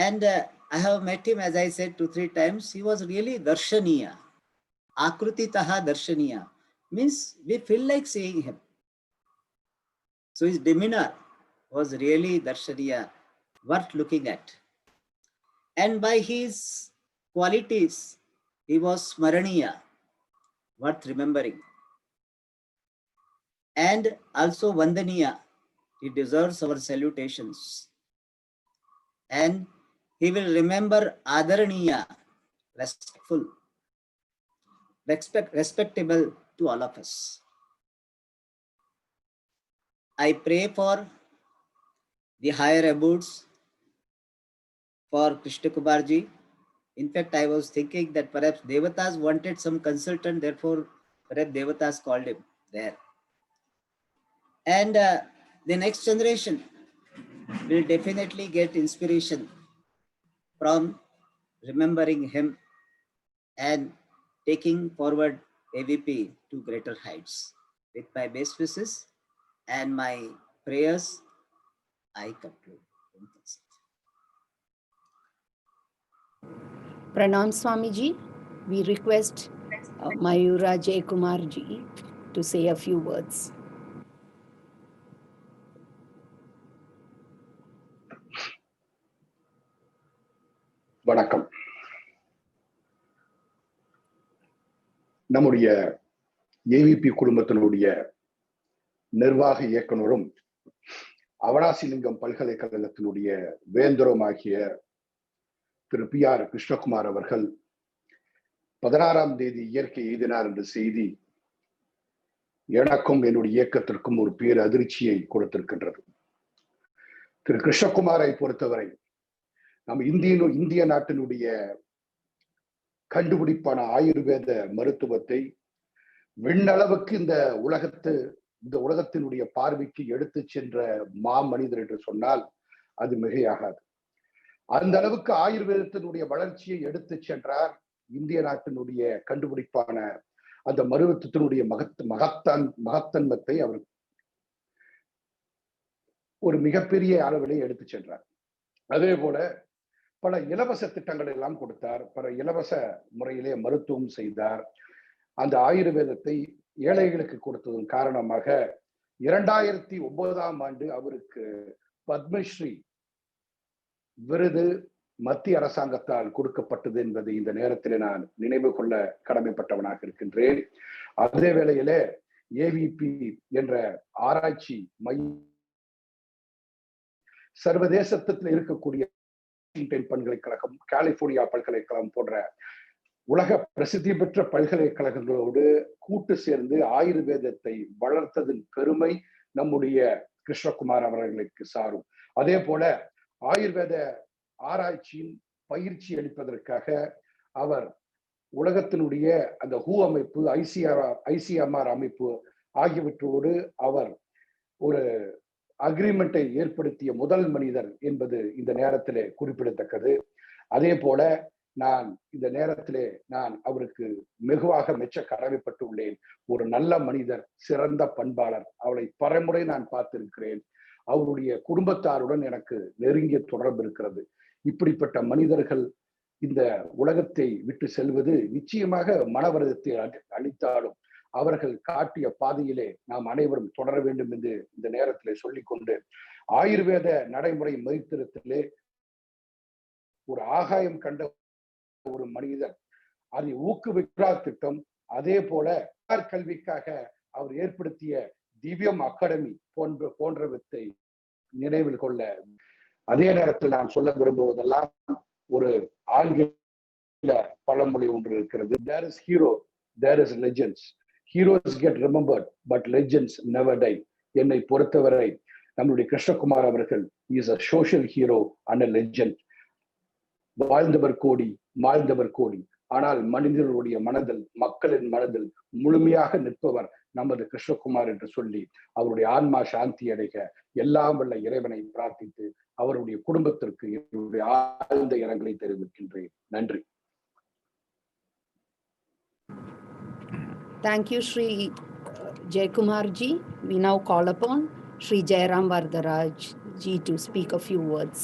And I have met him, as I said, 2-3 times. He was really darshaniya. Akruti taha darshaniya. Means we feel like seeing him. So his demeanor was really darshaniya, worth looking at. And by his qualities, he was smaraniya, worth remembering. And also vandaniya. He deserves our salutations. And he will remember adaraniya, respectful, respectable to all of us. I pray for the higher abodes for Krishnakumar ji. In fact, I was thinking that perhaps Devatas wanted some consultant, therefore perhaps Devatas called him there. And the next generation will definitely get inspiration from remembering him and taking forward AVP to greater heights. With my best wishes and my prayers, I conclude. Pranam Swamiji. We request Mayura Jayakumar ji to say a few words. வணக்கம். நம்முடைய AVP குடும்பத்தினுடைய நிர்வாக இயக்குனரும் அவனாசிலிங்கம் பல்கலைக்கழகத்தினுடைய வேந்தருமாகிய திரு PR Krishnakumar அவர்கள் 16ஆம் தேதி இயற்கை எய்தினார் என்ற செய்தி எனக்கும் என்னுடைய இயக்கத்திற்கும் ஒரு பேர் அதிர்ச்சியை கொடுத்திருக்கின்றது. திரு கிருஷ்ணகுமாரை பொறுத்தவரை நம் இந்திய நாட்டினுடைய கண்டுபிடிப்பான ஆயுர்வேத மருத்துவத்தை விண்ணளவுக்கு இந்த உலகத்தினுடைய பார்வைக்கு எடுத்து சென்ற மாமனிதர் என்று சொன்னால் அது மிகையாகாது. அந்த அளவுக்கு ஆயுர்வேதத்தினுடைய வளர்ச்சியை எடுத்து சென்றார். இந்திய நாட்டினுடைய கண்டுபிடிப்பான அந்த மருத்துவத்தினுடைய மகத்தன்மத்தை அவர் ஒரு மிகப்பெரிய அளவிலே எடுத்து சென்றார். அதே போல பல இலவச திட்டங்கள் எல்லாம் கொடுத்தார். பல இலவச முறையிலே மருத்துவம் செய்தார். அந்த ஆயுர்வேதத்தை ஏழைகளுக்கு கொடுத்ததன் காரணமாக 2009ஆம் ஆண்டு அவருக்கு பத்மஸ்ரீ விருது மத்திய அரசாங்கத்தால் கொடுக்கப்பட்டது என்பதை இந்த நேரத்தில் நான் நினைவு கொள்ள கடமைப்பட்டவனாக இருக்கின்றேன். அதே வேளையிலே AVP என்ற ஆராய்ச்சி மையம் சர்வதேசத்தில் இருக்கக்கூடிய பல்கலைக்கழகம், கலிபோர்னியா பல்கலைக்கழகம் போன்ற உலக பிரசித்தி பெற்ற பல்கலைக்கழகங்களோடு கூட்டு சேர்ந்து ஆயுர்வேதத்தை வளர்த்ததின் பெருமை நம்முடைய கிருஷ்ணகுமார் அவர்களுக்கு சாரும். அதே போல ஆயுர்வேத ஆராய்ச்சியின் பயிற்சி அளிப்பதற்காக அவர் உலகத்தினுடைய அந்த WHO அமைப்பு, ICMR அமைப்பு ஆகியவற்றோடு அவர் ஒரு அக்ரிமெண்டை ஏற்படுத்திய முதல் மனிதர் என்பது இந்த நேரத்திலே குறிப்பிடத்தக்கது. அதே போல நான் இந்த நேரத்திலே அவருக்கு வெகுவாக மெச்ச கடமைப்பட்டுள்ளேன். ஒரு நல்ல மனிதர், சிறந்த பண்பாளர். அவளை பலமுறை நான் பார்த்திருக்கிறேன். அவருடைய குடும்பத்தாருடன் எனக்கு நெருங்கிய தொடர்பு இருக்கிறது. இப்படிப்பட்ட மனிதர்கள் இந்த உலகத்தை விட்டு செல்வது நிச்சயமாக மனவருத்தத்தை அளித்தாலும் அவர்கள் காட்டிய பாதையிலே நாம் அனைவரும் தொடர வேண்டும் என்று இந்த நேரத்திலே சொல்லிக்கொண்டு, ஆயுர்வேத நடைமுறை மருத்துவத்திலே ஒரு ஆகாயம் கண்ட ஒரு மனிதர், அதை ஊக்குவிக்கிறார் திட்டம். அதே போல கல்விக்காக அவர் ஏற்படுத்திய திவ்யம் அகாடமி போன்றவற்றை நினைவில் கொள்ள, அதே நேரத்தில் நான் சொல்ல விரும்புவதெல்லாம் ஒரு ஆங்கில பழமொழி ஒன்று இருக்கிறது. There is hero, there is legends. Heroes get remembered, but legends never die. என்னை பொறுத்தவரை நம்முடைய கிருஷ்ணகுமார் அவர்கள் is a social hero and a legend. வாழ்ந்தவர் கோடி, மாழ்ந்தவர் கோடி. ஆனால் மனிதர்களுடைய மனதில், மக்களின் மனதில் முழுமையாக நிற்பவர் நமது கிருஷ்ணகுமார் என்று சொல்லி அவருடைய ஆன்மா சாந்தி அடைக எல்லாம் வல்ல இறைவனை பிரார்த்தித்து அவருடைய குடும்பத்திற்கு என்னுடைய ஆழ்ந்த இரங்கலை தெரிவிக்கின்றேன். நன்றி. Thank you, Sri Jayakumar ji. We now call upon Sri Jairam Vardharaj ji to speak a few words.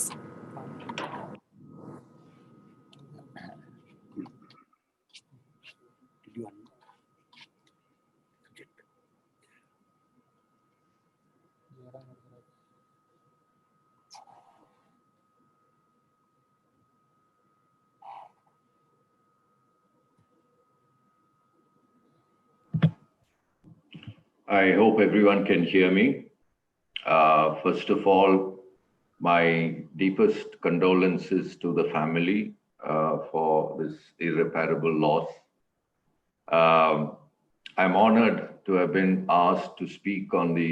I hope everyone can hear me. First of all, my deepest condolences to the family for this irreparable loss. I'm honored to have been asked to speak on the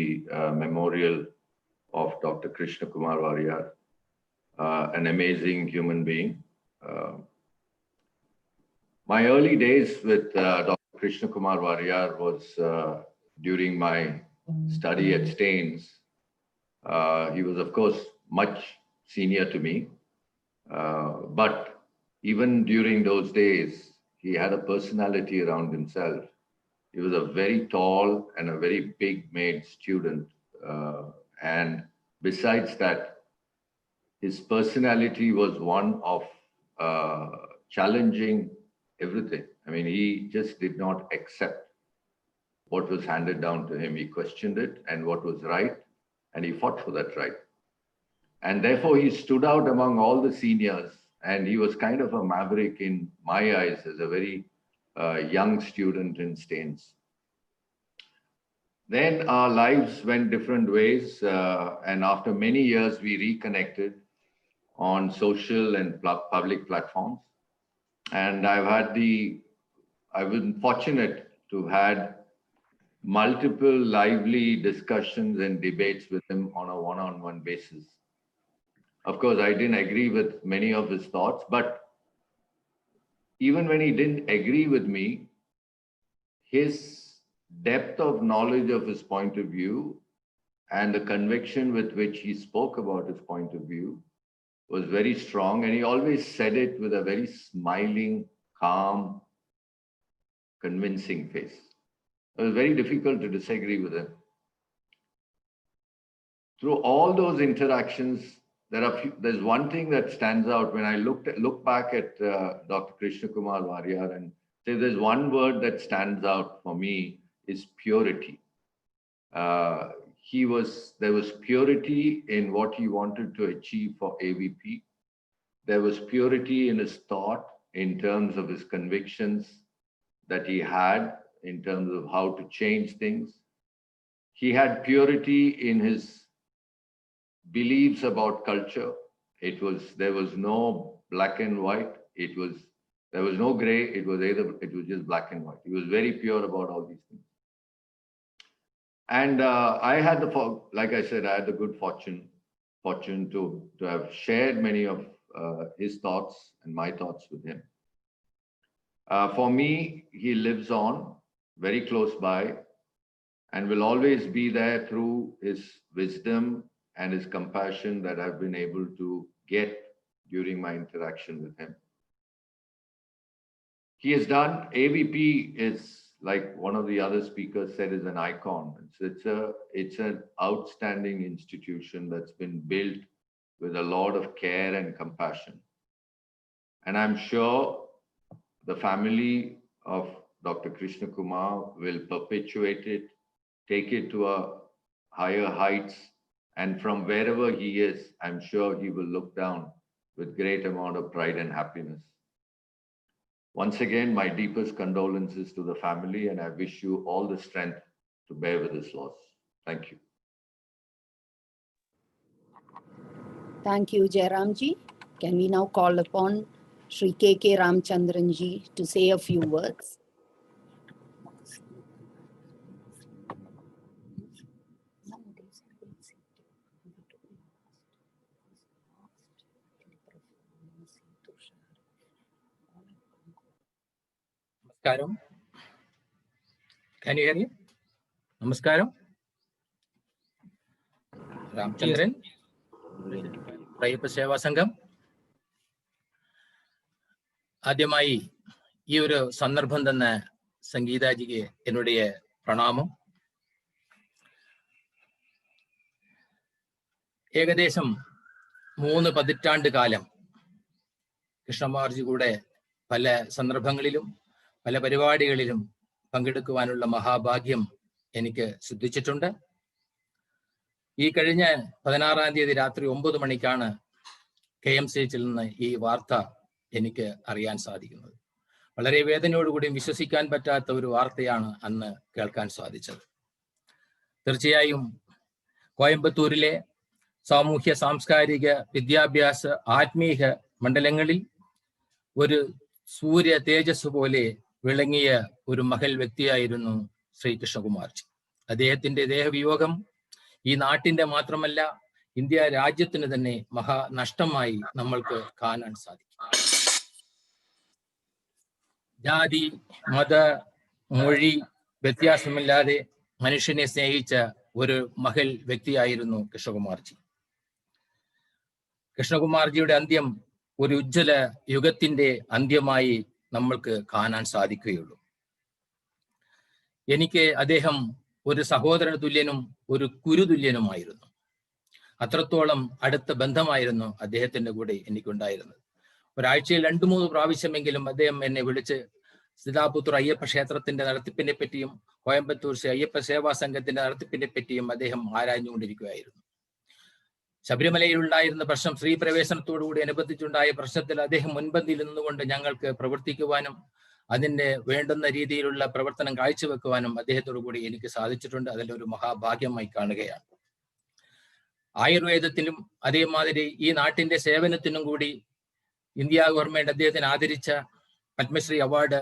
memorial of Dr. Krishnakumar Warrior, an amazing human being. My early days with Dr. Krishnakumar Warrior was during my study at Staines. He was, of course, much senior to me. But even during those days, he had a personality around himself. He was a very tall and a very big-made student. And besides that, his personality was one of challenging everything. I mean, he just did not accept what was handed down to him. He questioned it and what was right, and he fought for that right. And therefore, he stood out among all the seniors, and he was kind of a maverick in my eyes as a very young student in Staines. Then our lives went different ways, and after many years, we reconnected on social and public platforms. And I've been fortunate to have had multiple lively discussions and debates with him on a one-on-one basis. Of course, I didn't agree with many of his thoughts, but even when he didn't agree with me, his depth of knowledge of his point of view and the conviction with which he spoke about his point of view was very strong, and he always said it with a very smiling, calm, convincing face. It was very difficult to disagree with him. Through all those interactions, there's one thing that stands out when I look back at Dr. Krishnakumar Warrior, and say there's one word that stands out for me is purity. There was purity in what he wanted to achieve for AVP. There was purity in his thought in terms of his convictions that he had in terms of how to change things. He had purity in his beliefs about culture. There was no black and white. There was no gray. It was just black and white. He was very pure about all these things. And I had like I said, I had the good fortune to have shared many of his thoughts and my thoughts with him. For me, he lives on very close by and will always be there through his wisdom and his compassion that I've been able to get during my interaction with him. He has done, AVP is, like one of the other speakers said, is an icon. It's an outstanding institution that's been built with a lot of care and compassion. And I'm sure the family of Dr. Krishnakumar will perpetuate it, take it to a higher heights, and from wherever he is, I'm sure he will look down with great amount of pride and happiness. Once again, my deepest condolences to the family, and I wish you all the strength to bear with this loss. Thank you. Thank you, Jairamji. Can we now call upon Sri K.K. Ramchandranji to say a few words? Namaskaram. Can you hear me? Namaskaram. Ramchandran. Rayappa Seva Sangam. ആദ്യമായി ഈ ഒരു സന്ദർഭം തന്നെ സംഗീതാജിക്ക് എന്നുடைய പ്രണാമം. ഏകദേശം 3 പതിറ്റാണ്ട് കാലം കൃഷ്ണകുമാർജി കൂടെ പല സന്ദർഭങ്ങളിലും പല പരിപാടികളിലും പങ്കെടുക്കുവാനുള്ള മഹാഭാഗ്യം എനിക്ക് സിദ്ധിച്ചിട്ടുണ്ട്. ഈ കഴിഞ്ഞ 16-ാം തീയതി രാത്രി 9 മണിക്കാണ് KMCH-ൽ നിന്ന് ഈ വാർത്ത എനിക്ക് അറിയാൻ സാധിക്കുന്നത്. വളരെ വേദനയോടുകൂടി വിശ്വസിക്കാൻ പറ്റാത്ത ഒരു വാർത്തയാണ് അന്ന് കേൾക്കാൻ സാധിച്ചത്. തീർച്ചയായും കോയമ്പത്തൂരിലെ സാമൂഹ്യ സാംസ്കാരിക വിദ്യാഭ്യാസ ആത്മീയ മണ്ഡലങ്ങളിൽ ഒരു സൂര്യ തേജസ് പോലെ വിളങ്ങിയ ഒരു മഹൽ വ്യക്തിയായിരുന്നു ശ്രീ കൃഷ്ണകുമാർജി. അദ്ദേഹത്തിന്റെ ദേഹവിയോഗം ഈ നാട്ടിന്റെ മാത്രമല്ല ഇന്ത്യ രാജ്യത്തിന് തന്നെ മഹാനഷ്ടമായി നമ്മൾക്ക് കാണാൻ സാധിക്കും. ജാതി മത മൊഴി വ്യത്യാസമില്ലാതെ മനുഷ്യനെ സ്നേഹിച്ച ഒരു മഹൽ വ്യക്തിയായിരുന്നു കൃഷ്ണകുമാർജി. കൃഷ്ണകുമാർജിയുടെ അന്ത്യം ഒരു ഉജ്ജ്വല യുഗത്തിന്റെ അന്ത്യമായി നമ്മൾക്ക് കാണാൻ സാധിക്കുകയുള്ളൂ. എനിക്ക് അദ്ദേഹം ഒരു സഹോദര തുല്യനും ഒരു കുരുതുല്യനുമായിരുന്നു. അത്രത്തോളം അടുത്ത ബന്ധമായിരുന്നു അദ്ദേഹത്തിന്റെ കൂടെ എനിക്കുണ്ടായിരുന്നത്. ഒരാഴ്ചയിൽ 2-3 പ്രാവശ്യമെങ്കിലും അദ്ദേഹം എന്നെ വിളിച്ച് സിതാപുത്തൂർ അയ്യപ്പ ക്ഷേത്രത്തിന്റെ നടത്തിപ്പിനെ പറ്റിയും കോയമ്പത്തൂർ അയ്യപ്പ സേവാ സംഘത്തിന്റെ നടത്തിപ്പിനെ പറ്റിയും അദ്ദേഹം ആരാഞ്ഞുകൊണ്ടിരിക്കുകയായിരുന്നു. ശബരിമലയിൽ ഉണ്ടായിരുന്ന പ്രശ്നം, സ്ത്രീ പ്രവേശനത്തോടുകൂടി അനുബന്ധിച്ചുണ്ടായ പ്രശ്നത്തിൽ അദ്ദേഹം മുൻപന്തിയിൽ നിന്നുകൊണ്ട് ഞങ്ങൾക്ക് പ്രവർത്തിക്കുവാനും അതിന്റെ വേണ്ടുന്ന രീതിയിലുള്ള പ്രവർത്തനം കാഴ്ചവെക്കുവാനും അദ്ദേഹത്തോടു കൂടി എനിക്ക് സാധിച്ചിട്ടുണ്ട്. അതിലൊരു മഹാഭാഗ്യമായി കാണുകയാണ്. ആയുർവേദത്തിനും അതേമാതിരി ഈ നാട്ടിന്റെ സേവനത്തിനും കൂടി ഇന്ത്യ ഗവൺമെന്റ് അദ്ദേഹത്തിന് ആദരിച്ച പത്മശ്രീ അവാർഡ്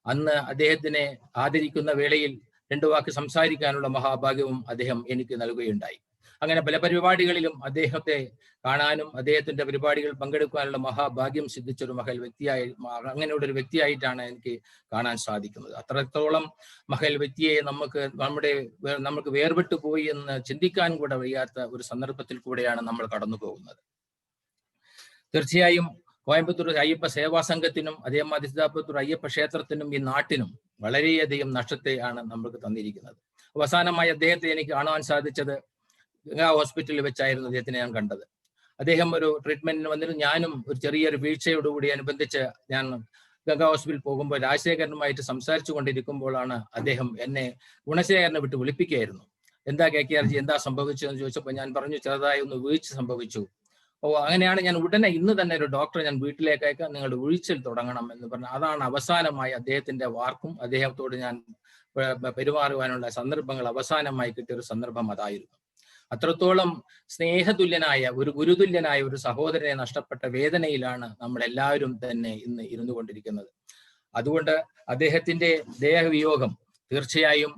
അന്ന് അദ്ദേഹത്തിനെ ആദരിക്കുന്ന വേളയിൽ 2 വാക്ക് സംസാരിക്കാനുള്ള മഹാഭാഗ്യവും അദ്ദേഹം എനിക്ക് നൽകുകയുണ്ടായി. അങ്ങനെ പല പരിപാടികളിലും അദ്ദേഹത്തെ കാണാനും അദ്ദേഹത്തിന്റെ പരിപാടികൾ പങ്കെടുക്കാനുള്ള മഹാഭാഗ്യം സിദ്ധിച്ചൊരു മഹൽ വ്യക്തിയായി, അങ്ങനെയുള്ള ഒരു വ്യക്തിയായിട്ടാണ് എനിക്ക് കാണാൻ സാധിക്കുന്നത്. അത്രത്തോളം മഹൽ വ്യക്തിയെ നമുക്ക് വേർപെട്ടു പോയി എന്ന് ചിന്തിക്കാൻ കൂടെ വയ്യാത്ത ഒരു സന്ദർഭത്തിൽ കൂടെയാണ് നമ്മൾ കടന്നു പോകുന്നത്. തീർച്ചയായും കോയമ്പത്തൂർ അയ്യപ്പ സേവാ സംഘത്തിനും അതേമാതിരി സിതാപുത്തൂർ അയ്യപ്പ ക്ഷേത്രത്തിനും ഈ നാട്ടിനും വളരെയധികം നഷ്ടത്തെയാണ് നമുക്ക് തന്നിരിക്കുന്നത്. അവസാനമായി അദ്ദേഹത്തെ എനിക്ക് കാണുവാൻ സാധിച്ചത് ഗംഗാ ഹോസ്പിറ്റലിൽ വെച്ചായിരുന്നു അദ്ദേഹത്തിനെ ഞാൻ കണ്ടത്. അദ്ദേഹം ഒരു ട്രീറ്റ്മെന്റിന് വന്നിട്ട് ഞാനും ഒരു ചെറിയൊരു വീഴ്ചയോടുകൂടി അനുബന്ധിച്ച് ഞാൻ ഗംഗാ ഹോസ്പിറ്റലിൽ പോകുമ്പോൾ രാജശേഖരനുമായിട്ട് സംസാരിച്ചു കൊണ്ടിരിക്കുമ്പോഴാണ് അദ്ദേഹം എന്നെ ഗുണശേഖരനെ വിട്ട് വിളിപ്പിക്കുകയായിരുന്നു. എന്താ KKRജി, എന്താ സംഭവിച്ചതെന്ന് ചോദിച്ചപ്പോൾ ഞാൻ പറഞ്ഞു, ചെറുതായി ഒന്ന് വീഴ്ച സംഭവിച്ചു. അങ്ങനെയാണ് ഞാൻ ഉടനെ ഇന്ന് തന്നെ ഒരു ഡോക്ടറെ ഞാൻ വീട്ടിലേക്ക് അയക്കാം, നിങ്ങളുടെ വീഴ്ചയിൽ തുടങ്ങണം എന്ന് പറഞ്ഞു. അതാണ് അവസാനമായി അദ്ദേഹത്തിന്റെ വാർക്കും അദ്ദേഹത്തോട് ഞാൻ പെരുമാറുവാനുള്ള സന്ദർഭങ്ങൾ അവസാനമായി കിട്ടിയ ഒരു സന്ദർഭം അതായിരുന്നു. അത്രത്തോളം സ്നേഹതുല്യനായ ഒരു ഗുരുതുല്യനായ ഒരു സഹോദരനെ നഷ്ടപ്പെട്ട വേദനയിലാണ് നമ്മളെല്ലാവരും തന്നെ ഇന്ന് ഇരുന്നു കൊണ്ടിരിക്കുന്നത്. അതുകൊണ്ട് അദ്ദേഹത്തിന്റെ ദേഹവിയോഗം തീർച്ചയായും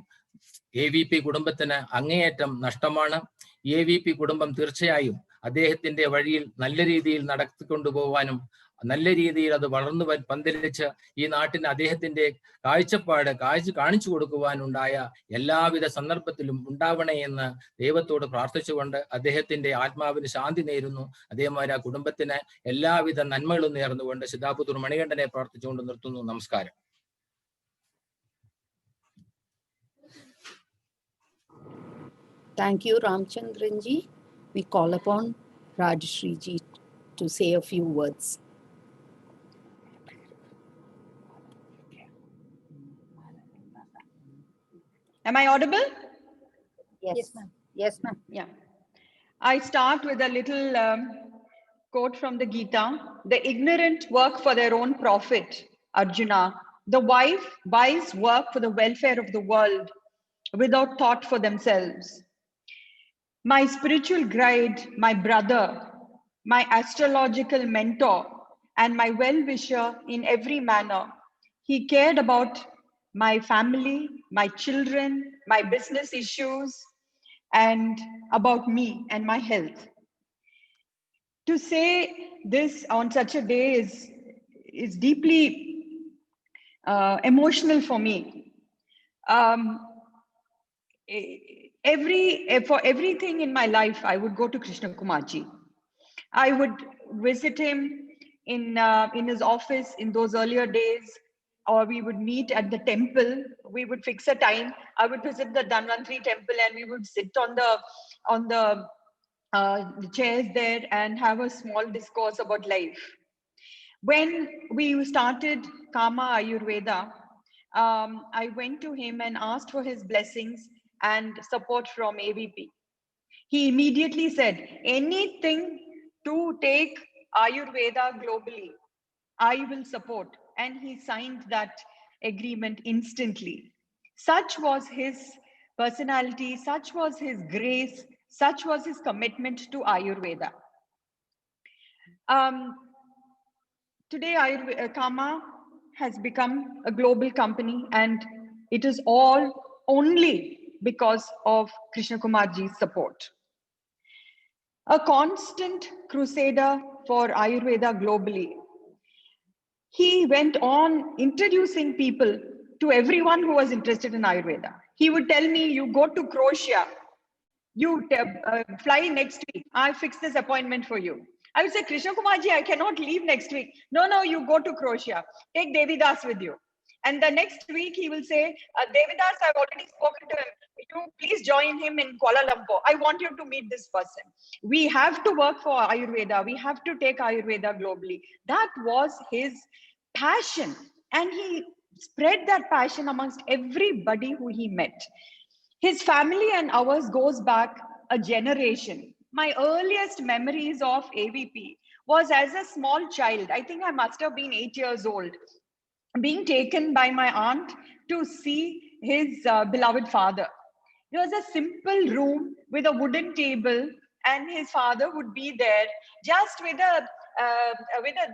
AVP കുടുംബത്തിന് അങ്ങേയറ്റം നഷ്ടമാണ്. AVP കുടുംബം തീർച്ചയായും അദ്ദേഹത്തിന്റെ വഴിയിൽ നല്ല രീതിയിൽ നടത്തിക്കൊണ്ടുപോകാനും നല്ല രീതിയിൽ അത് വളർന്നു പന്തലിച്ച് ഈ നാട്ടിന് അദ്ദേഹത്തിന്റെ കാഴ്ചപ്പാട് കാണിച്ചു കൊടുക്കുവാനുണ്ടായ എല്ലാവിധ സന്ദർഭത്തിലും ഉണ്ടാവണേ എന്ന് ദൈവത്തോട് പ്രാർത്ഥിച്ചുകൊണ്ട് അദ്ദേഹത്തിന്റെ ആത്മാവിന് ശാന്തി നേരുന്നു. അതേമാതിരി ആ കുടുംബത്തിന് എല്ലാവിധ നന്മകളും നേർന്നുകൊണ്ട് സിതാപുത്തൂർ മണികണ്ഠനെ പ്രാർത്ഥിച്ചുകൊണ്ട് നിർത്തുന്നു. നമസ്കാരം. Thank you, Ramchandranji. We call upon Rajshri to say a few words. Am I audible? Yes, ma'am. Yes, ma'am. Yeah. I start with a little quote from the Gita. The ignorant work for their own profit, Arjuna. The wise work for the welfare of the world without thought for themselves. My spiritual guide, my brother, my astrological mentor, and my well-wisher in every manner. He cared about my family, my children, my business issues, and about me and my health. To say this on such a day is deeply emotional for me. For everything in my life, I would go to Krishnakumar ji. I would visit him in his office in those earlier days, or we would meet at the temple. We would fix a time. I would visit the Dhanvantri temple, and we would sit on the chairs there and have a small discourse about life. When we started Kama Ayurveda, I went to him and asked for his blessings and support from AVP. He immediately said, anything to take Ayurveda globally, I will support. And he signed that agreement instantly. Such was his personality, such was his grace, such was his commitment to Ayurveda. Today, Kama has become a global company, and it is all only because of Krishnakumar ji's support. A constant crusader for Ayurveda globally, he went on introducing people to everyone who was interested in Ayurveda. He would tell me, you go to Croatia, you fly next week, I fixed this appointment for you. I would say, Krishnakumar ji, I cannot leave next week. No, you go to Croatia, take Devidas with you. And the next week he will say, Devidas, I've already spoken to him. You please join him in Kuala Lumpur. I want you to meet this person. We have to work for Ayurveda. We have to take Ayurveda globally. That was his passion. And he spread that passion amongst everybody who he met. His family and ours goes back a generation. My earliest memories of AVP was as a small child. I think I must have been 8 years old, being taken by my aunt to see his beloved father. It was a simple room with a wooden table, and his father would be there just with a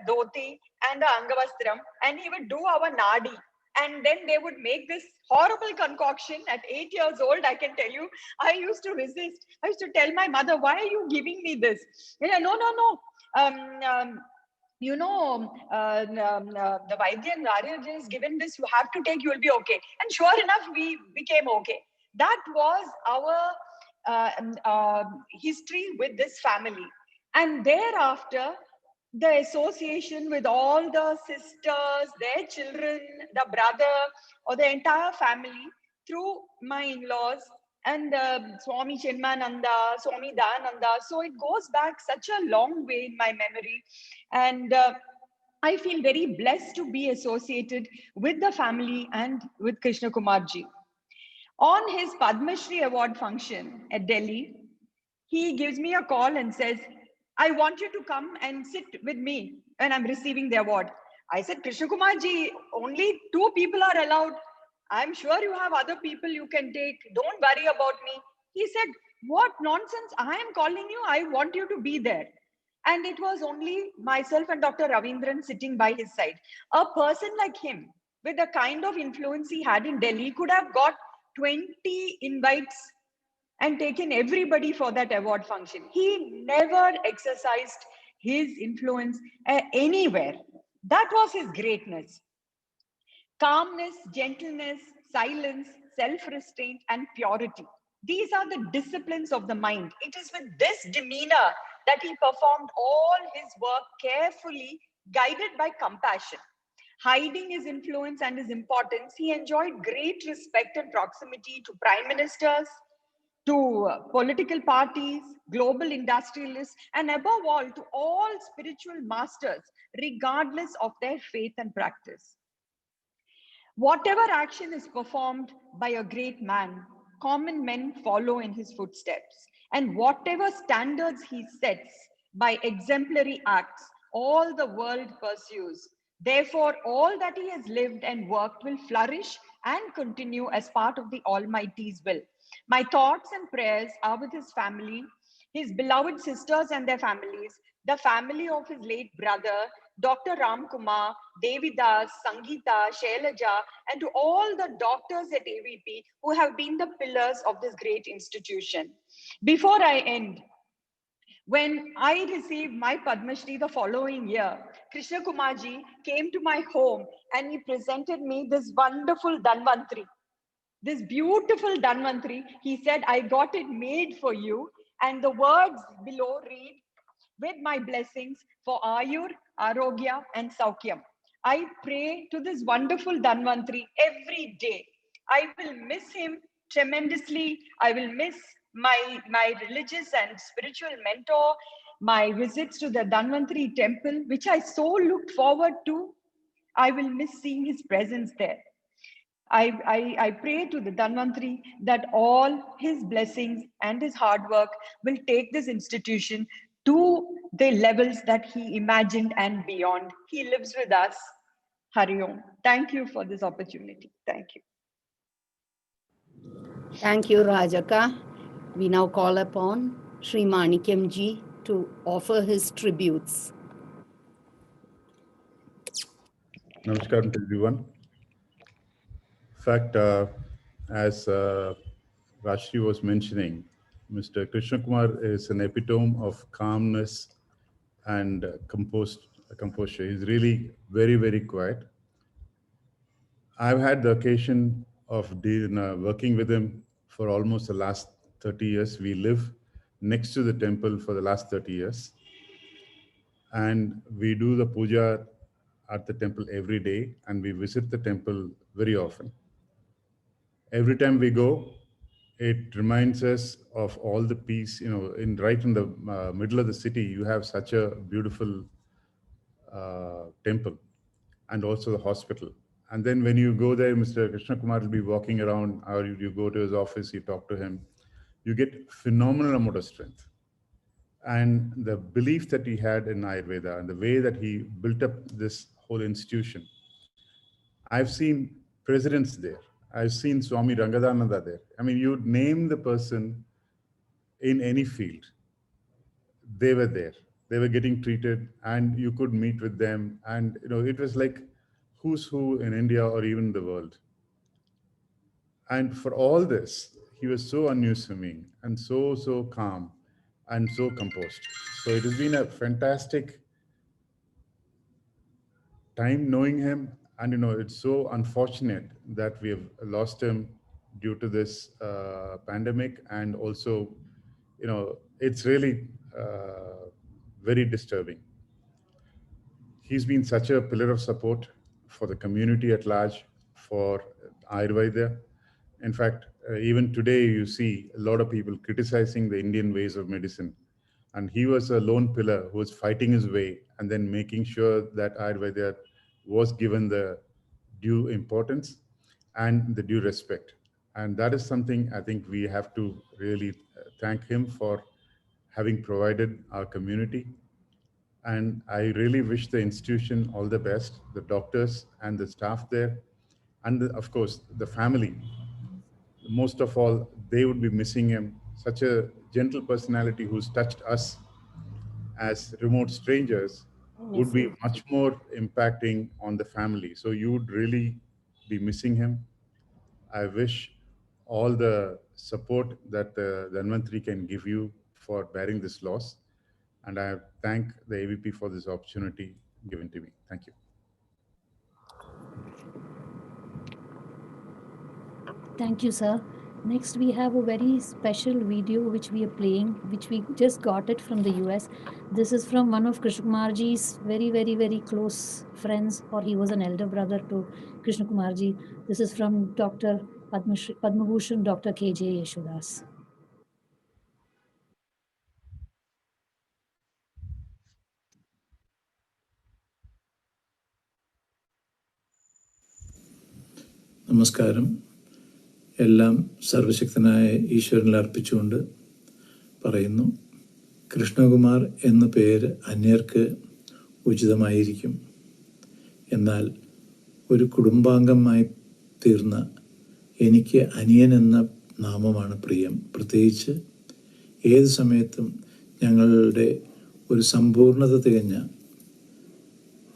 dhoti and a angavastram, and he would do our nadi. And then they would make this horrible concoction. At 8 years old, I can tell you, I used to resist. I used to tell my mother, why are you giving me this? No. The Vaidyan Arya has given this, you have to take, you will be okay. And sure enough, we became okay. That was our history with this family. And thereafter, the association with all the sisters, their children, the brother, or the entire family through my in-laws and Swami Chenmananda, Swami Dayananda. So it goes back such a long way in my memory. And I feel very blessed to be associated with the family and with Krishnakumar ji. On his Padma Shri Award function at Delhi, he gives me a call and says, I want you to come and sit with me when I'm receiving the award. I said, Krishnakumar ji, only 2 people are allowed. I'm sure you have other people you can take. Don't worry about me. He said, what nonsense. I am calling you. I want you to be there. And it was only myself and Dr. Ravindran sitting by his side. A person like him, with the kind of influence he had in Delhi, could have got 20 invites and taken everybody for that award function. He never exercised his influence anywhere. That was his greatness. Calmness, gentleness, silence, self-restraint, and purity. These are the disciplines of the mind. It is with this demeanor that he performed all his work carefully, guided by compassion. Hiding his influence and his importance, he enjoyed great respect and proximity to prime ministers, to political parties, global industrialists, and above all, to all spiritual masters, regardless of their faith and practice. Whatever action is performed by a great man, common men follow in his footsteps. And whatever standards he sets by exemplary acts, all the world pursues. Therefore, all that he has lived and worked will flourish and continue as part of the Almighty's will. My thoughts and prayers are with his family, his beloved sisters and their families, the family of his late brother, Dr. Ram Kumar, Devidas, Sangeeta, Shailaja, and to all the doctors at AVP who have been the pillars of this great institution. Before I end, When I received my Padma Shri the following year, Krishnakumar ji came to my home and he presented me this wonderful Dhanvantri. This beautiful Dhanvantri, he said, I got it made for you. And the words below read, with my blessings for Ayur, Arogya and Saukyam. I pray to this wonderful Dhanvantri every day. I will miss him tremendously. I will miss my religious and spiritual mentor, my visits to the Dhanvantri temple, which I so looked forward to. I will miss seeing his presence there. I pray to the Dhanvantri that all his blessings and his hard work will take this institution to the levels that he imagined and beyond. He lives with us. Hari Om. Thank you for this opportunity. Thank you. Thank you, Rajaka. We now call upon Sri Manikyam ji to offer his tributes. Namaskaram to everyone. In fact, as Rashri was mentioning, Mr. Krishnakumar is an epitome of calmness and composure. He's really very, very quiet. I've had the occasion of working with him for almost the last 30 years. We live next to the temple for the last 30 years. And we do the puja at the temple every day, and we visit the temple very often. Every time we go, it reminds us of all the peace, right in the middle of the city, you have such a beautiful temple and also the hospital. And then when you go there, Mr. Krishnakumar will be walking around, or you go to his office, you talk to him, you get phenomenal amount of strength. And the belief that he had in Ayurveda and the way that he built up this whole institution. I've seen presidents there. I've seen Swami Rangadananda there. I mean, you name the person in any field, they were there. They were getting treated and you could meet with them. And it was like who's who in India or even the world. And for all this, he was so unassuming and so calm and so composed. So it has been a fantastic time knowing him. And it's so unfortunate that we have lost him due to this pandemic. And also, it's really very disturbing. He's been such a pillar of support for the community at large, for Ayurveda. In fact, even today, you see a lot of people criticizing the Indian ways of medicine. And he was a lone pillar who was fighting his way and then making sure that Ayurveda was given the due importance and the due respect. And that is something I think we have to really thank him for having provided our community. And I really wish the institution all the best, the doctors and the staff there, and of course, the family. Most of all, they would be missing him. Such a gentle personality who's touched us as remote strangers would be much more impacting on the family. So you would really be missing him. I wish all the support that the Dhanvantri can give you for bearing this loss. And I thank the AVP for this opportunity given to me. Thank you. Thank you, sir. Next, we have a very special video which we are playing, which we just got it from the US. This is from one of Krishnakumarji's very, very, very close friends, or he was an elder brother to Krishnakumarji. This is from Dr. Padma Bhushan, Dr. K.J. Yeshodas. നമസ്കാരം. എല്ലാം സർവശക്തനായ ഈശ്വരനിൽ അർപ്പിച്ചുകൊണ്ട് പറയുന്നു. കൃഷ്ണകുമാർ എന്ന പേര് അന്യർക്ക് ഉചിതമായിരിക്കും. എന്നാൽ ഒരു കുടുംബാംഗമായി തീർന്ന എനിക്ക് അനിയൻ എന്ന നാമമാണ് പ്രിയം. പ്രത്യേകിച്ച് ഏത് സമയത്തും ഞങ്ങളുടെ ഒരു സമ്പൂർണത തികഞ്ഞ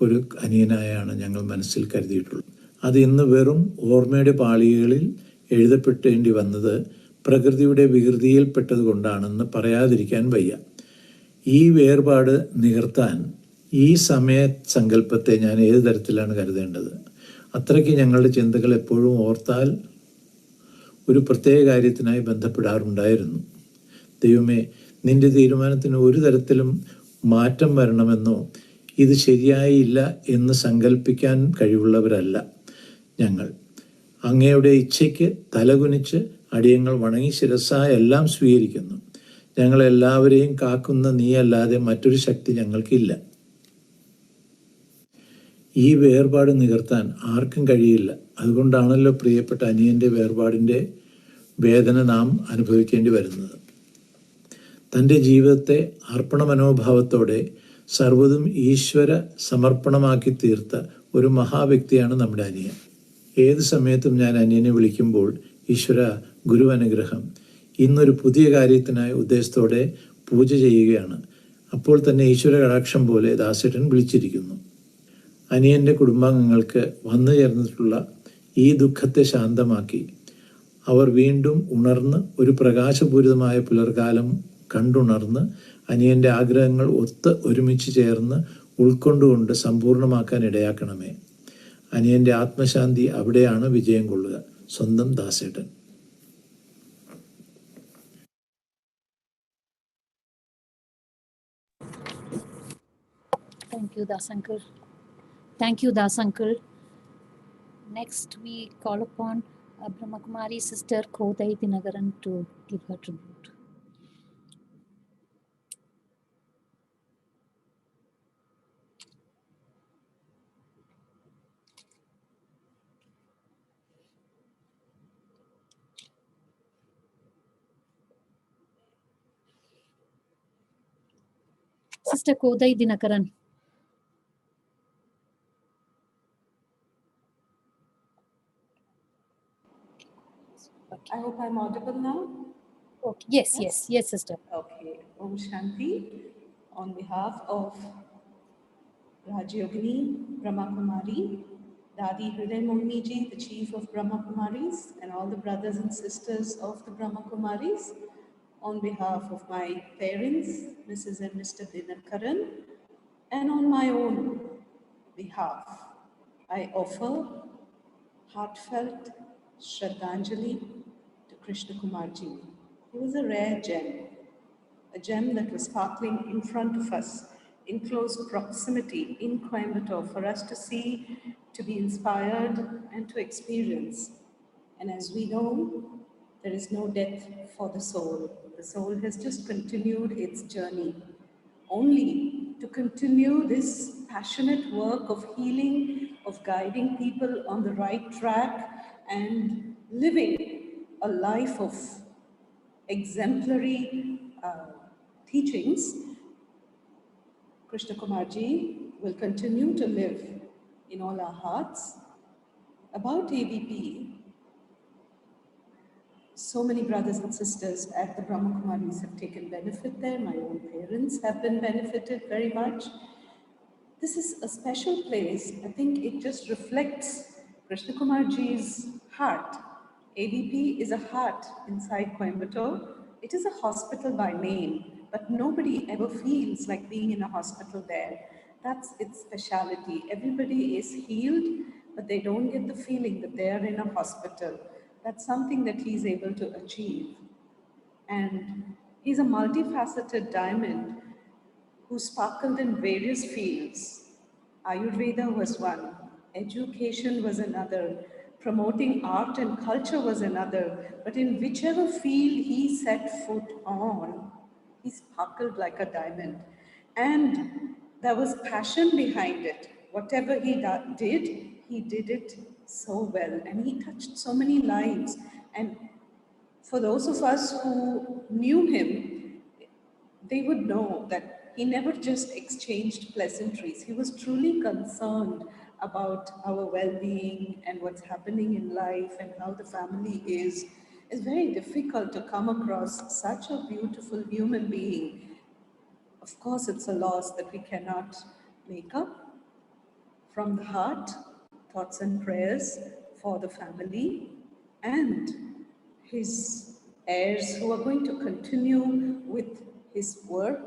ഒരു അനിയനായാണ് ഞങ്ങൾ മനസ്സിൽ കരുതിയിട്ടുള്ളത്. അത് ഇന്ന് വെറും ഓർമ്മയുടെ പാളികകളിൽ എഴുതപ്പെട്ടേണ്ടി വന്നത് പ്രകൃതിയുടെ വികൃതിയിൽപ്പെട്ടത് കൊണ്ടാണെന്ന് പറയാതിരിക്കാൻ വയ്യ. ഈ വേർപാട് നികർത്താൻ ഈ സമയ സങ്കല്പത്തെ ഞാൻ ഏത് തരത്തിലാണ് കരുതേണ്ടത്? അത്രയ്ക്ക് ഞങ്ങളുടെ ചിന്തകൾ എപ്പോഴും ഓർത്താൽ ഒരു പ്രത്യേക കാര്യത്തിനായി ബന്ധപ്പെടാറുണ്ടായിരുന്നു. ദൈവമേ, നിന്റെ തീരുമാനത്തിന് ഒരു തരത്തിലും മാറ്റം വരണമെന്നോ ഇത് ശരിയായില്ല എന്ന് സങ്കല്പിക്കാൻ കഴിവുള്ളവരല്ല ഞങ്ങൾ. അങ്ങയുടെ ഇച്ഛയ്ക്ക് തലകുനിച്ച് അടിയങ്ങൾ വണങ്ങി ശിരസ്സായ എല്ലാം സ്വീകരിക്കുന്നു. ഞങ്ങളെല്ലാവരെയും കാക്കുന്ന നീയല്ലാതെ മറ്റൊരു ശക്തി ഞങ്ങൾക്കില്ല. ഈ വേർപാട് നികർത്താൻ ആർക്കും കഴിയില്ല. അതുകൊണ്ടാണല്ലോ പ്രിയപ്പെട്ട അനിയൻ്റെ വേർപാടിൻ്റെ വേദന നാം അനുഭവിക്കേണ്ടി വരുന്നത്. തൻ്റെ ജീവിതത്തെ അർപ്പണ മനോഭാവത്തോടെ സർവ്വതും ഈശ്വര സമർപ്പണമാക്കി തീർത്ത ഒരു മഹാവ്യക്തിയാണ് നമ്മുടെ അനിയൻ. ഏത് സമയത്തും ഞാൻ അനിയനെ വിളിക്കുമ്പോൾ, ഈശ്വര, ഗുരു അനുഗ്രഹം, ഇന്നൊരു പുതിയ കാര്യത്തിനായി ഉദ്ദേശത്തോടെ പൂജ ചെയ്യുകയാണ്. അപ്പോൾ തന്നെ ഈശ്വര കടാക്ഷം പോലെ ദാസേട്ടൻ വിളിച്ചിരിക്കുന്നു. അനിയൻ്റെ കുടുംബാംഗങ്ങൾക്ക് വന്നു ചേർന്നിട്ടുള്ള ഈ ദുഃഖത്തെ ശാന്തമാക്കി അവർ വീണ്ടും ഉണർന്ന് ഒരു പ്രകാശപൂരിതമായ പുലർകാലം കണ്ടുണർന്ന് അനിയൻ്റെ ആഗ്രഹങ്ങൾ ഒരുമിച്ച് ചേർന്ന് ഉൾക്കൊണ്ടുകൊണ്ട് സമ്പൂർണ്ണമാക്കാൻ ഇടയാക്കണമേ. അനിയൻ്റെ ആത്മശാന്തി അവിടെയാണ് വിജയം കൊള്ളുക. സ്വന്തം ദാസേട്ടൻ. Thank you, Das Uncle. Thank you, Das Uncle. Next, we call upon Brahmakumari sister Kodai Dinagaran to give her tribute. Sister Kodai Dinakaran. I hope I'm audible now. Okay. Yes, sister. Okay. Om Shanti. On behalf of Rajyogini Brahmakumari, Dadi Hriday Mohini Ji, the chief of Brahmakumaris, and all the brothers and sisters of the Brahmakumaris, on behalf of my parents, Mrs. and Mr. Dinakaran, and on my own behalf, I offer heartfelt Shraddhanjali to Krishnakumar Ji. He was a rare gem that was sparkling in front of us, in close proximity in Coimbatore, for us to see, to be inspired, and to experience. And as we know, there is no death for the soul. The soul has just continued its journey, only to continue this passionate work of healing, of guiding people on the right track, and living a life of exemplary teachings. Krishnakumar Ji will continue to live in all our hearts. About AVP, so many brothers and sisters at the Brahmakumaris have taken benefit there. My own parents have been benefited very much. This is a special place. I think it just reflects Krishnakumar Ji's heart. AVP is a heart inside Coimbatore. It is a hospital by name, but nobody ever feels like being in a hospital there. That's its speciality. Everybody is healed, but they don't get the feeling that they are in a hospital. That's something that he's able to achieve. And he's a multifaceted diamond who sparkled in various fields. Ayurveda was one, education was another, promoting art and culture was another, but in whichever field he set foot on, he sparkled like a diamond. And there was passion behind it. Whatever he did it so well, and he touched so many lives. And for those of us who knew him, they would know that he never just exchanged pleasantries. He was truly concerned about our well-being and what's happening in life and how the family is. It's very difficult to come across such a beautiful human being. Of course, it's a loss that we cannot make up. From the heart, thoughts and prayers for the family and his heirs who are going to continue with his work,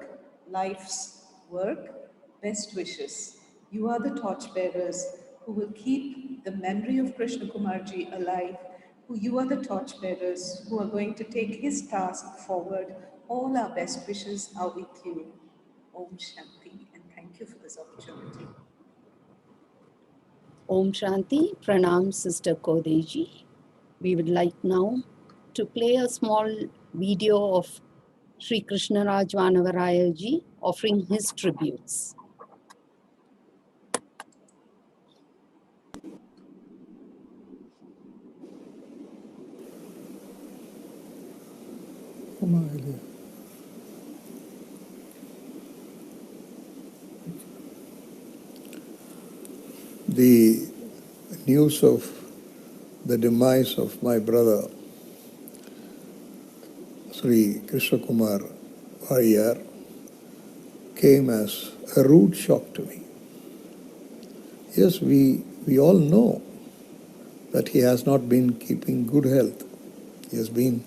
life's work. Best wishes. You are the torchbearers who will keep the memory of Krishnakumarji alive. You are the torchbearers who are going to take his task forward. All our best wishes are with you. Om Shanti, and thank you for this opportunity. Om Shanti, Pranam Sister Kodeji. We would like now to play a small video of Sri Krishnaraj Vanavaraya ji offering his tributes. The news of the demise of my brother, Sri Krishnakumar Variyar, came as a rude shock to me. Yes, we all know that he has not been keeping good health. He has been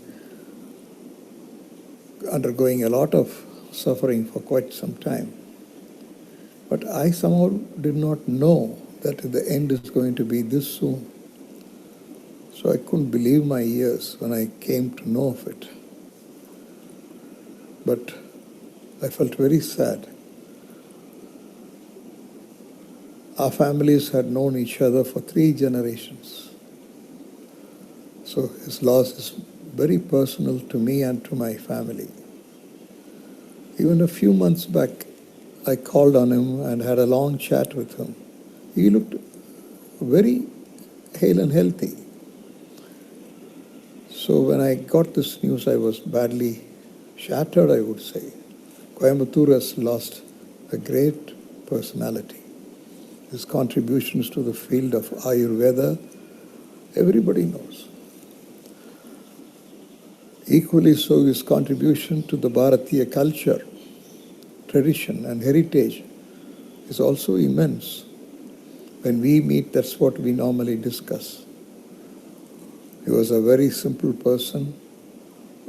undergoing a lot of suffering for quite some time. But I somehow did not know that the end is going to be this soon. So I couldn't believe my ears when I came to know of it. But I felt very sad. Our families had known each other for 3 generations. So his loss is very personal to me and to my family. Even a few months back, I called on him and had a long chat with him. He looked very hale and healthy. So when I got this news, I was badly shattered, I would say. Coimbatore has lost a great personality. His contributions to the field of Ayurveda, everybody knows. Equally so, his contribution to the Bharatiya culture, tradition and heritage is also immense. When we meet, that's what we normally discuss. He was a very simple person,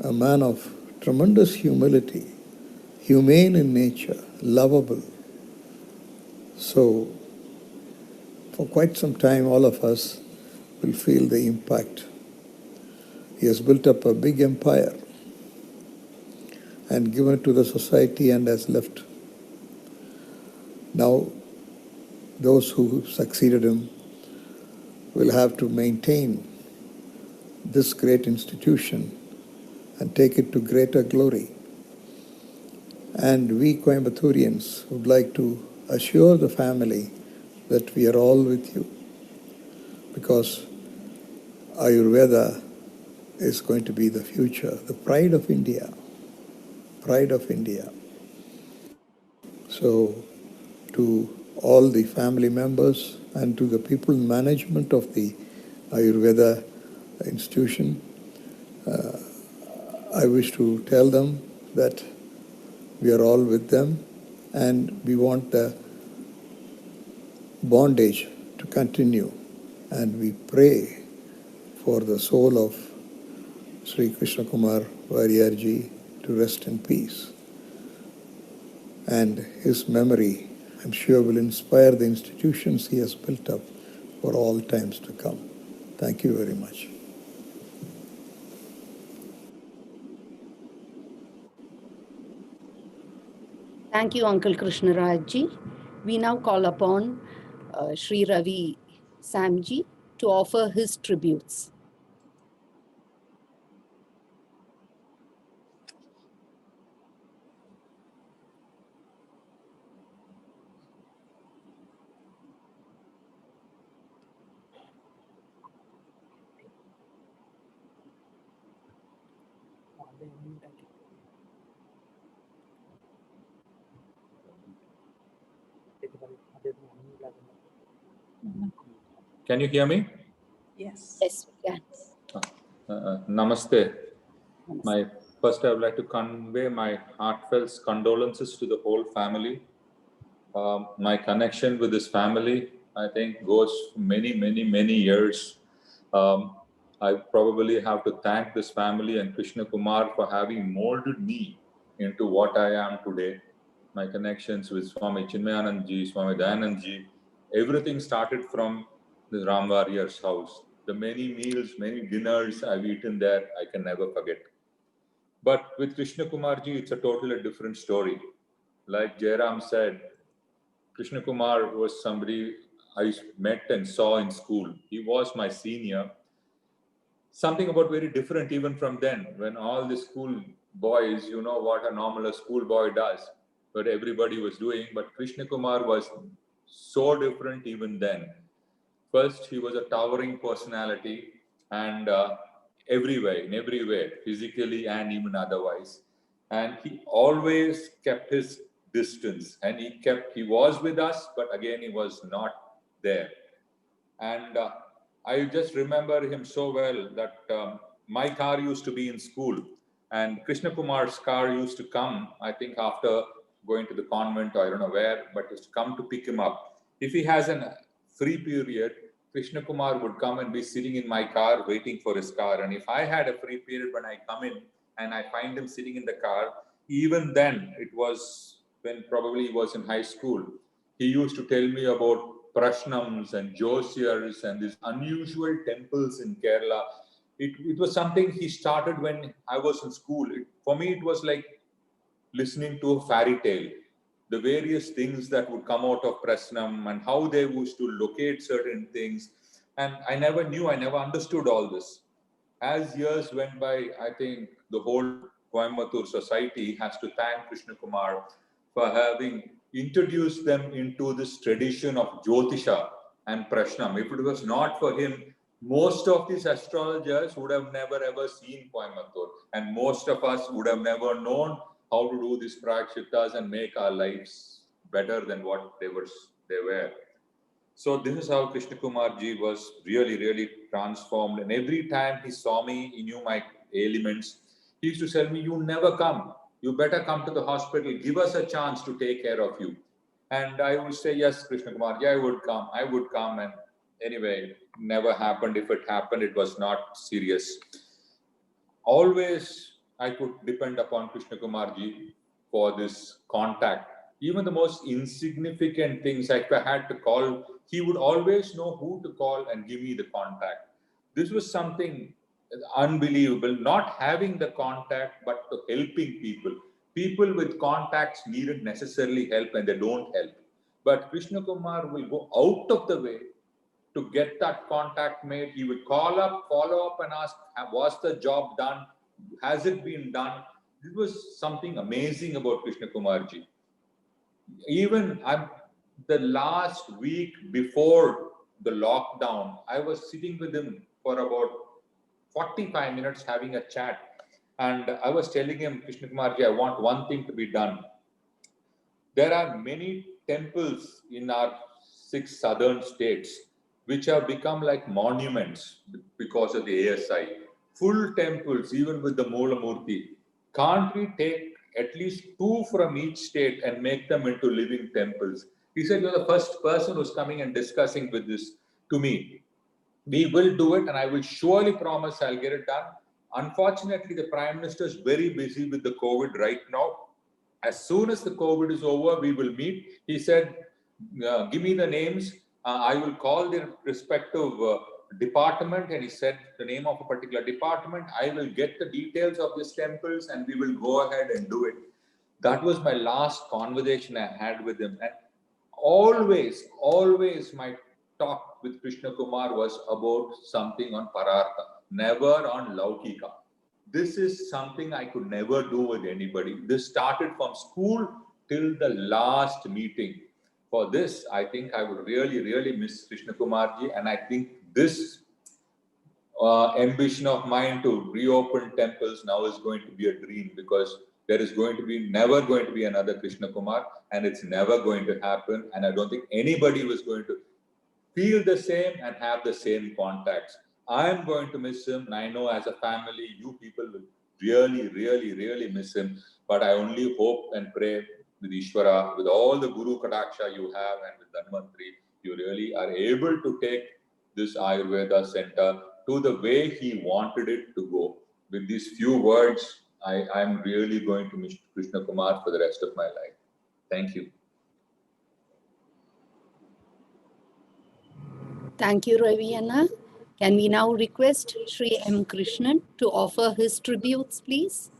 a man of tremendous humility, humane in nature, lovable. So, for quite some time, all of us will feel the impact. He has built up a big empire and given it to the society and has left. Now, those who succeeded him will have to maintain this great institution and take it to greater glory. And we Coimbaturians would like to assure the family that we are all with you, because Ayurveda is going to be the future, the pride of India, pride of India. So to all the family members and to the people in management of the Ayurveda institution, I wish to tell them that we are all with them and we want the bondage to continue, and we pray for the soul of Sri Krishnakumar Variyarji to rest in peace. And his memory, I'm sure, will inspire the institutions he has built up for all times to come. Thank you very much. Thank you, Uncle Krishnaraj ji. We now call upon Sri Ravi Samji to offer his tributes. Can you hear me? Yes. Yes, we can. Namaste. First, I would like to convey my heartfelt condolences to the whole family. My connection with this family, I think, goes many, many, many years. I probably have to thank this family and Krishna Kumar for having molded me into what I am today. my connections with Swami Chinmayanandji, Swami Dayanandji, everything started from the Ram Warrior's house. The many meals, many dinners I've eaten there, I can never forget. But with Krishnakumarji, it's a totally different story. Like Jairam said, Krishnakumar was somebody I met and saw in school. He was my senior. Something about very different even from then, when all the school boys, you know what a normal school boy does, what everybody was doing, but Krishnakumar was so different even then. First, he was a towering personality and in every way, physically and even otherwise. And he always kept his distance, and he was with us, but again, he was not there. And I just remember him so well that my car used to be in school, and Krishnakumar's car used to come, I think after going to the convent, or I don't know where, but used to come to pick him up. If he has a free period, Krishnakumar would come and be sitting in my car waiting for his car. And if I had a free period when I come in and I find him sitting in the car, even then, it was when probably he was in high school, he used to tell me about prashnams and josiers and these unusual temples in Kerala. It was something he started when I was in school. For me, it was like listening to a fairy tale. The various things that would come out of prashnam and how they used to locate certain things. And I never knew, I never understood all this. As years went by, I think the whole Coimbatore society has to thank Krishnakumar for having introduced them into this tradition of Jyotisha and Prashnam. If it was not for him, most of these astrologers would have never ever seen Coimbatore, and most of us would have never known how to do these prakshitas and make our lives better than what they were. So this is how Krishnakumarji was really, really transformed. And every time he saw me, he knew my ailments. He used to tell me, "You never come. You better come to the hospital. Give us a chance to take care of you." And I would say, "Yes, Krishnakumarji, I would come. I would come." And anyway, never happened. If it happened, it was not serious. Always I could depend upon Krishnakumarji for this contact. Even the most insignificant things, like if I had to call, he would always know who to call and give me the contact. This was something unbelievable, not having the contact, but to helping people. People with contacts needn't necessarily help, and they don't help. But Krishnakumar will go out of the way to get that contact made. He would call up, follow up and ask, was the job done? Has it been done? This was something amazing about Krishnakumarji. Even the last week before the lockdown, I was sitting with him for about 45 minutes having a chat. And I was telling him, "Krishnakumarji, I want one thing to be done. There are many temples in our 6 southern states which have become like monuments because of the ASI. Full temples, even with the Moola Murti. Can't we take at least 2 from each state and make them into living temples?" He said, "You're the first person who's coming and discussing with this to me. We will do it, and I will surely promise I'll get it done." Unfortunately, the Prime Minister is very busy with the COVID right now. As soon as the COVID is over, we will meet. He said, "Give me the names. I will call the respective department," and he said the name of a particular department. "I will get the details of these temples and we will go ahead and do it." That was my last conversation I had with him. And always my talk with Krishnakumar was about something on Parartha, never on Laukika. This is something I could never do with anybody. This started from school till the last meeting. For this, I think I would really, really miss Krishnakumarji, and I think this ambition of mine to reopen temples now is going to be a dream, because there is never going to be another Krishnakumar, and it's never going to happen. And I don't think anybody was going to feel the same and have the same contacts. I'm going to miss him, and I know as a family, you people will really, really, really miss him. But I only hope and pray with Ishvara, with all the Guru Kadaksha you have, and with Dhanvantri, you really are able to take this Ayurveda center to the way he wanted it to go. With these few words, I'm really going to miss Krishnakumar for the rest of my life. Thank you. Thank you, Ravi Anna. Can we now request Sri M. Krishnan to offer his tributes, please?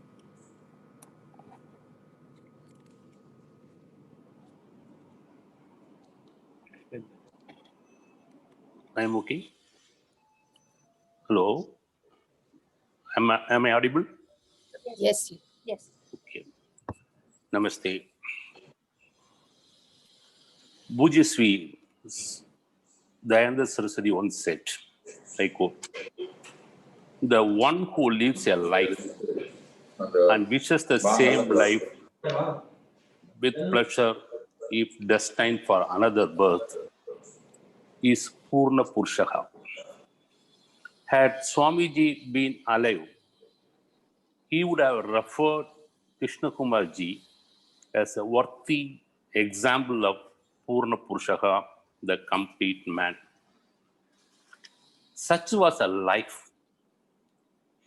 I'm okay. Hello. Am I audible? Yes. Yes. Okay. Namaste. Bhujasvi Dayanda Saraswati once said, I quote, "The one who lives a life and wishes the same life with pleasure if destined for another birth is Purna Purushaha." Had Swamiji been alive, he would have referred Krishnakumar ji as a worthy example of Purna Purushaha, the complete man. Such was a life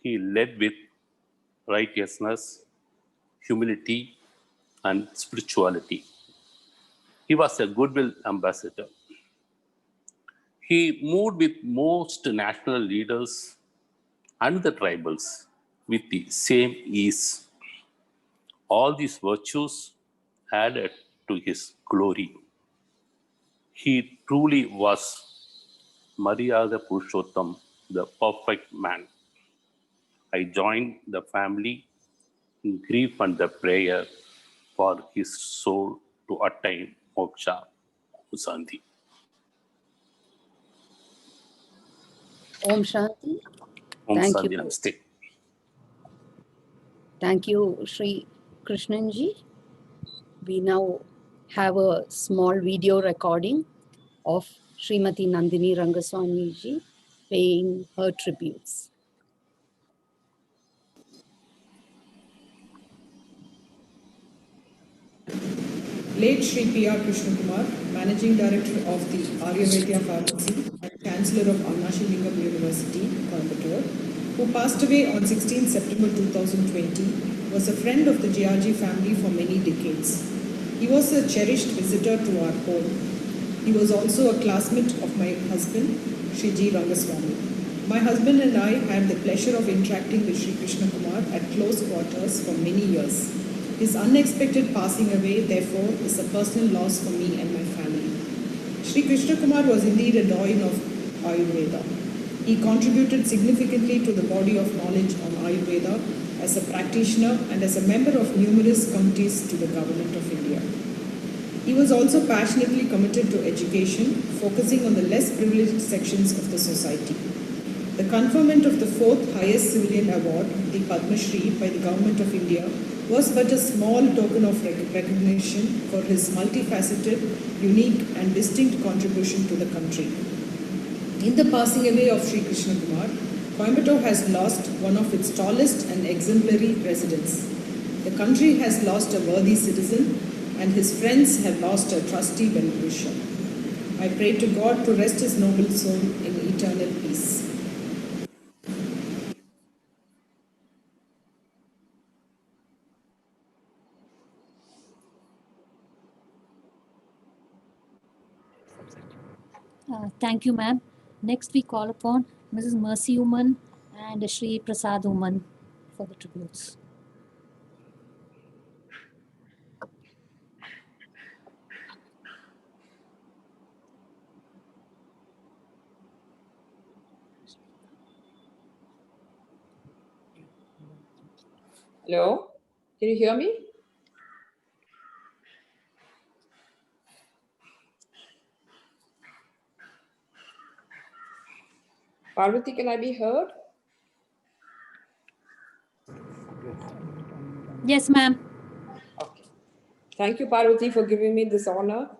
he led with righteousness, humility, and spirituality. He was a goodwill ambassador. He moved with most national leaders and the tribals with the same ease. All these virtues added to his glory. He truly was Maryada Purushottam, the perfect man. I joined the family in grief and the prayer for his soul to attain moksha, Shanti. Om Shanti. Om Thank Shanti, you. Namaste. Thank you, Sri Krishnanji. We now have a small video recording of Srimati Nandini Rangaswamy ji paying her tributes. Late Sri P.R. Krishnakumar, Managing Director of the Aryaveda Pharmacy and Chancellor of Annashilingam University, Coimbatore, who passed away on 16 September 2020, was a friend of the GRG family for many decades. He was a cherished visitor to our home. He was also a classmate of my husband, Sri G. Rangaswamy. My husband and I had the pleasure of interacting with Sri Krishnakumar at close quarters for many years. His unexpected passing away, therefore, is a personal loss for me and my family. Sri Krishnakumar was indeed a doyen of Ayurveda. He contributed significantly to the body of knowledge on Ayurveda as a practitioner and as a member of numerous committees to the Government of India. He was also passionately committed to education, focusing on the less privileged sections of the society. The conferment of the 4th highest civilian award, the Padma Shri, by the Government of India was but a small token of recognition for his multifaceted, unique and distinct contribution to the country. In the passing away of Sri Krishnakumar, Coimbatore has lost one of its tallest and exemplary residents. The country has lost a worthy citizen and his friends have lost a trusty well-wisher. I pray to God to rest his noble soul in eternal peace. Thank you, ma'am. Next, we call upon Mrs. Mercy Uman and Sri Prasad Uman for the tributes. Hello, can you hear me? Parvati, can I be heard? Yes, ma'am. Okay. Thank you, Parvati, for giving me this honor.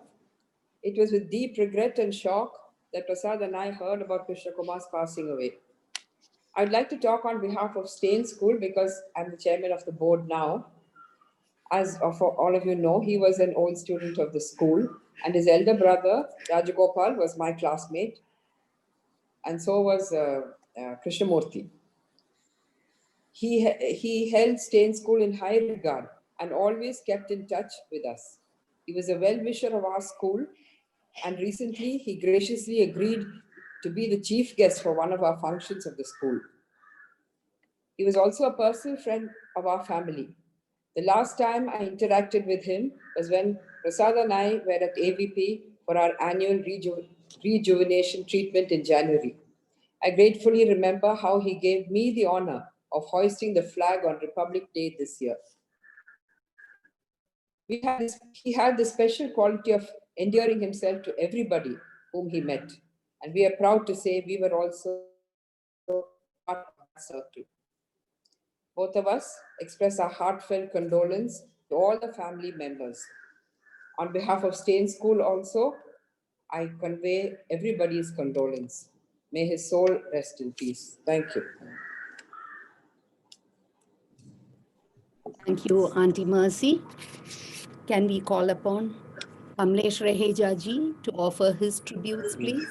It was with deep regret and shock that Prasad and I heard about Krishnakumar's passing away. I'd like to talk on behalf of Stain School because I'm the chairman of the board now. As for all of you know, he was an old student of the school, and his elder brother, Rajagopal, was my classmate, and so was Krishnamurthy. He held Stain School in high regard and always kept in touch with us. He was a well-wisher of our school, and recently he graciously agreed to be the chief guest for one of our functions of the school. He was also a personal friend of our family. The last time I interacted with him was when Prasad and I were at AVP for our annual rejuvenation treatment in January. I gratefully remember how he gave me the honor of hoisting the flag on Republic Day this year. He had the special quality of endearing himself to everybody whom he met, and we are proud to say we were also part of that circle. Both of us express our heartfelt condolence to all the family members. On behalf of Stay in School also, I convey everybody's condolence. May his soul rest in peace. Thank you. Thank you, Auntie Mercy. Can we call upon Kamlesh Raheja ji to offer his tributes, please?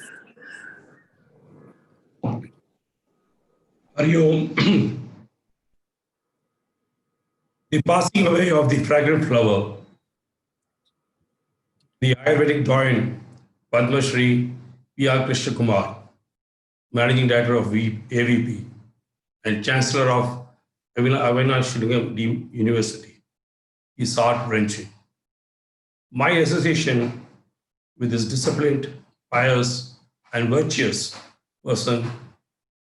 Hari Om. The passing away of the fragrant flower, the Ayurvedic doyen Padma Shri P.R. Krishnakumar, Managing Director of AVP and Chancellor of Avinash University, is heart-wrenching. My association with this disciplined, pious, and virtuous person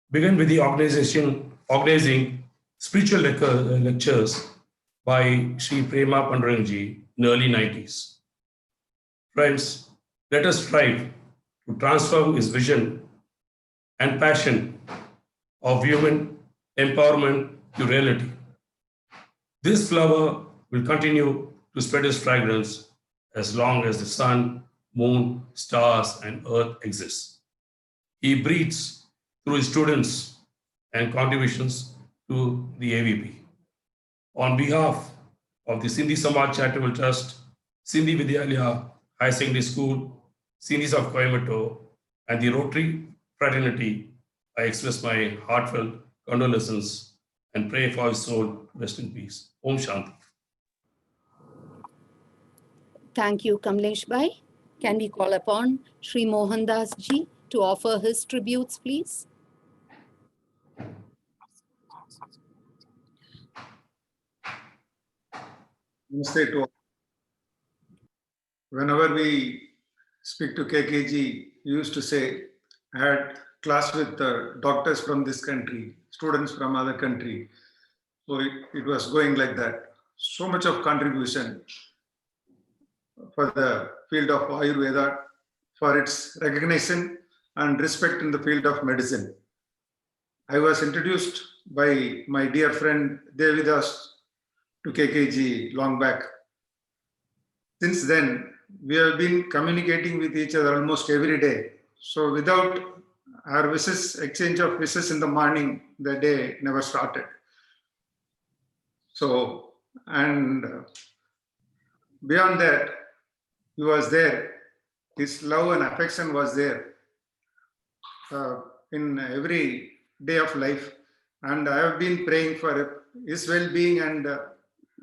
began with the organizing spiritual lectures by Sri Prema Pandurangi in the early 90s. Friends, let us strive to transform his vision and passion of human empowerment to reality. This flower will continue to spread its fragrance as long as the sun, moon, stars, and earth exist. He breathes through his students and contributions to the AVP. On behalf of the Sindhi Samaj Charitable Trust, Sindhi Vidyalaya High Secondary School, Sindhis of Coimbatore, and the Rotary Fraternity, I express my heartfelt condolences and pray for his soul to rest in peace. Om Shanti. Thank you, Kamlesh Bhai. Can we call upon Sri Mohandas ji to offer his tributes, please? Namaste to all. Whenever we speak to KKG, he used to say, I had class with doctors from this country, students from other country. So it was going like that. So much of contribution for the field of Ayurveda, for its recognition and respect in the field of medicine. I was introduced by my dear friend Devidas to KKG long back. Since then, we have been communicating with each other almost every day. So without our wishes, exchange of wishes in the morning, the day never started. So, and beyond that, he was there. His love and affection was there in every day of life. And I have been praying for his well-being, and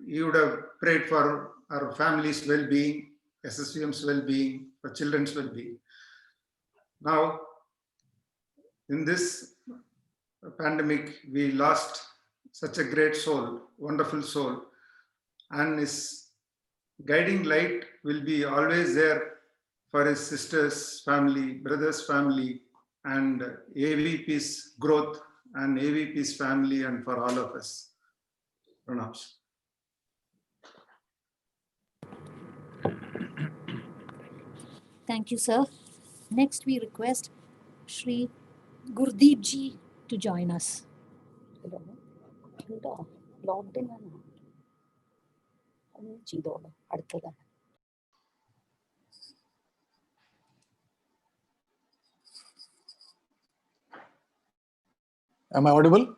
he would have prayed for our family's well-being, SSVM's well-being, for children's well-being. Now, in this pandemic, we lost such a great soul, wonderful soul, and his guiding light will be always there for his sister's family, brother's family, and AVP's growth and AVP's family, and for all of us. Pranams. Thank you, sir. Next, we request Shri Gurdeep ji to join us. Am I audible?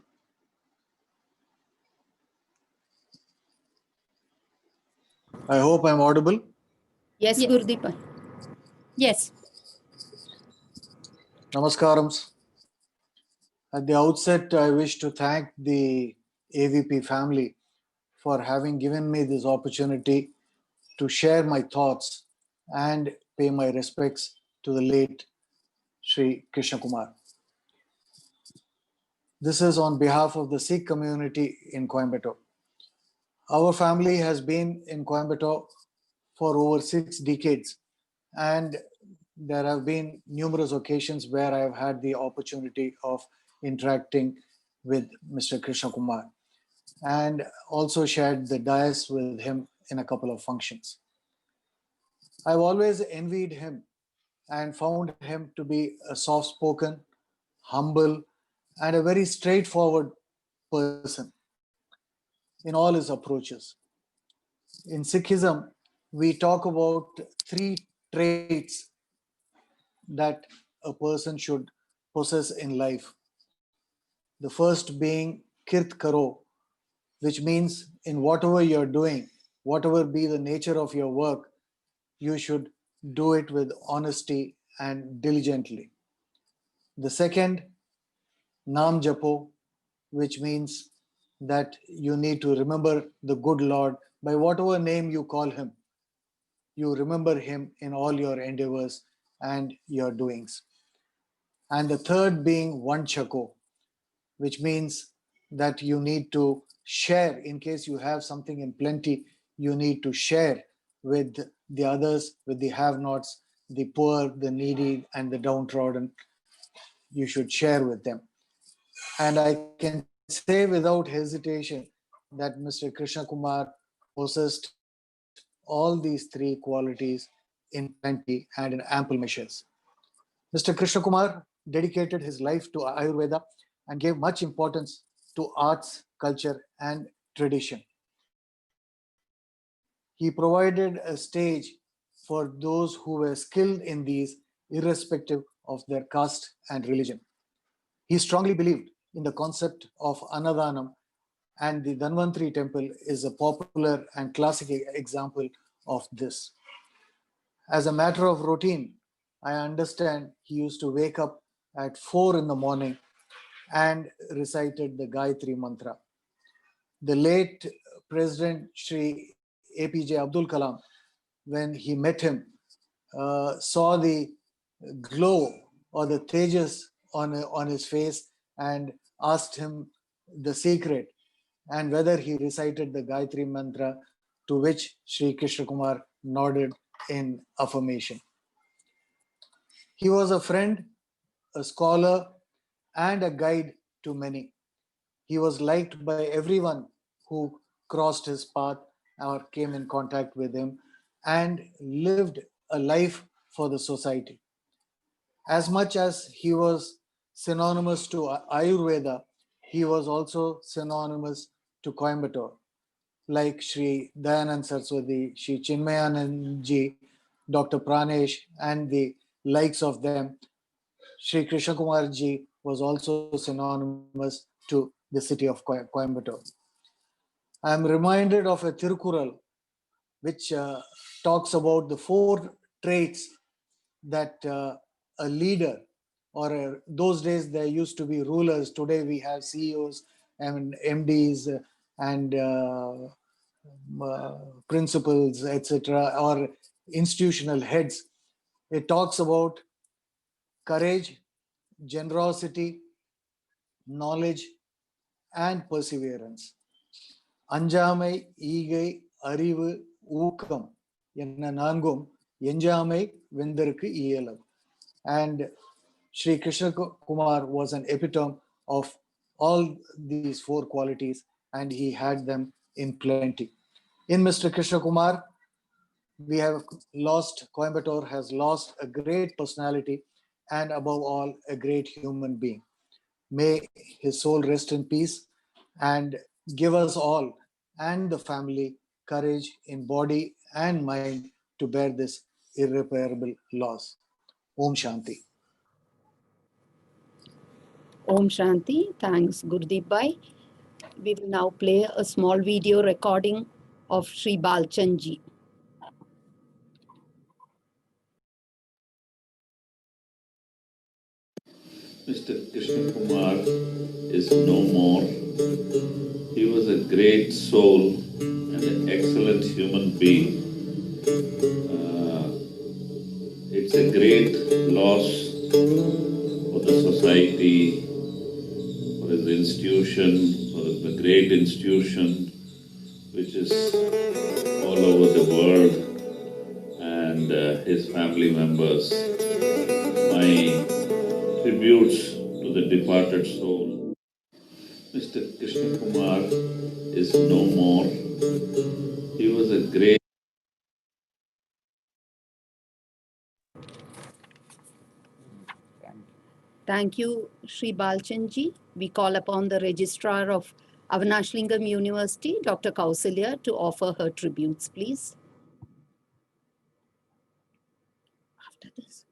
I hope I'm audible. Yes, Gurdeep. Yes. Namaskarams. At the outset, I wish to thank the AVP family for having given me this opportunity to share my thoughts and pay my respects to the late Sri Krishnakumar. This is on behalf of the Sikh community in Coimbatore. Our family has been in Coimbatore for over 6 decades, and there have been numerous occasions where I have had the opportunity of interacting with Mr. Krishnakumar and also shared the dais with him in a couple of functions. I've always envied him and found him to be a soft-spoken, humble, and a very straightforward person in all his approaches. In Sikhism, we talk about 3 traits that a person should possess in life. The first being kirt karo, which means in whatever you're doing, whatever be the nature of your work, you should do it with honesty and diligently. The second, Nam Japo, which means that you need to remember the good Lord by whatever name you call him. You remember him in all your endeavors and your doings. And the third being Vanchako, which means that you need to share. In case you have something in plenty, you need to share with the others, with the have-nots, the poor, the needy, and the downtrodden. You should share with them. And I can say without hesitation that Mr. Krishnakumar possessed all these 3 qualities in plenty and in ample measures. Mr. Krishnakumar dedicated his life to Ayurveda and gave much importance to arts, culture, and tradition. He provided a stage for those who were skilled in these, irrespective of their caste and religion. He strongly believed in the concept of Annadanam, and the Dhanvantri temple is a popular and classic example of this. As a matter of routine, I understand he used to wake up at 4 in the morning and recited the Gayatri Mantra. The late President Shri APJ Abdul Kalam, when he met him, saw the glow or the tejas on his face and asked him the secret and whether he recited the Gayatri Mantra, to which Sri Krishnakumar nodded in affirmation. He was a friend, a scholar, and a guide to many. He was liked by everyone who crossed his path or came in contact with him, and lived a life for the society. As much as he was synonymous to Ayurveda, he was also synonymous to Coimbatore, like Sri Dayanand Saraswati, Sri Chinmayanand Ji, Dr. Pranesh, and the likes of them. Sri Krishnakumar Ji was also synonymous to the city of Coimbatore. I am reminded of a Tirukural which talks about the 4 traits that a leader, or those days there used to be rulers, today we have CEOs and MDs and principals, etc., or institutional heads. It talks about courage, generosity, knowledge, and perseverance. அஞ்சாமை, ஈகை, அறிவு, ஊக்கம் என்ன 4ம் எஞ்சாமை வெந்தற்கு இயலும். And Sri Krishnakumar was an epitome of all these 4 qualities, and he had them in plenty. In Mr. Krishnakumar, we have lost, Coimbatore has lost a great personality and above all, a great human being. May his soul rest in peace and give us all and the family courage in body and mind to bear this irreparable loss. Om Shanti. Om Shanti. Thanks, Gurdeep Bhai. We will now play a small video recording of Sri Balchand Ji. Mr. Krishnakumar is no more. He was a great soul and an excellent human being. It's a great loss for the society, for his institution, for the great institution which is all over the world, and his family members. My tributes to the departed soul. Mr. Krishnakumar is no more. He was a great Thank you, Sri Balchandji. We call upon the Registrar of Avanashlingam University, Dr. Kausalya, to offer her tributes, please. After this.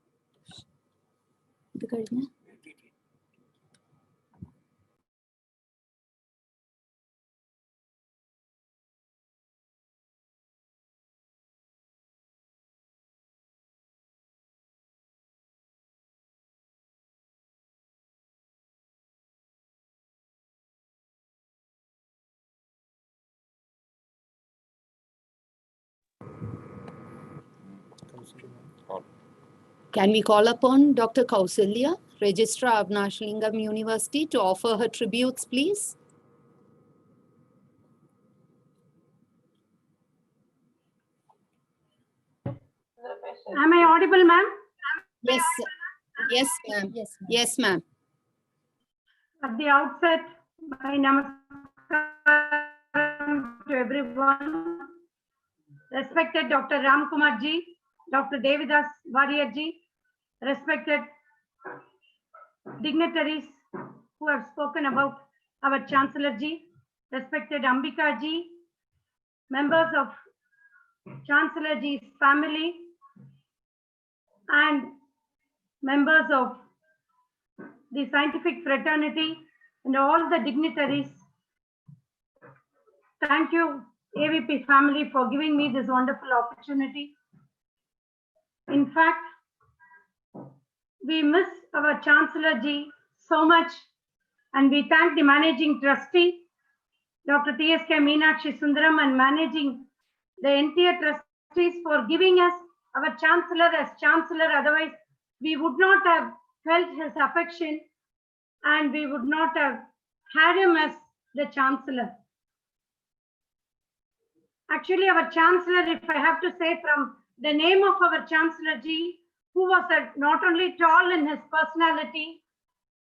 Can we call upon Dr. Kausalya, Registrar of Avanashlingam University, to offer her tributes, please? Am I audible, ma'am? Yes, yes, ma'am. Yes, ma'am. At the outset, my namaskaram to everyone. Respected Dr. Ramkumar ji, Dr. Devidas Warrior ji, respected dignitaries who have spoken about our Chancellor ji, respected Ambika ji, members of Chancellor ji's family, and members of the scientific fraternity and all the dignitaries. Thank you, AVP family, for giving me this wonderful opportunity. In fact, we miss our Chancellor ji so much, and we thank the managing trustee, Dr. T.S.K. Meenakshi Sundaram, and managing the entire trustees for giving us our Chancellor as Chancellor. Otherwise, we would not have felt his affection and we would not have had him as the Chancellor. Actually, our Chancellor, if I have to say from the name of our Chancellor ji, who was not only tall in his personality,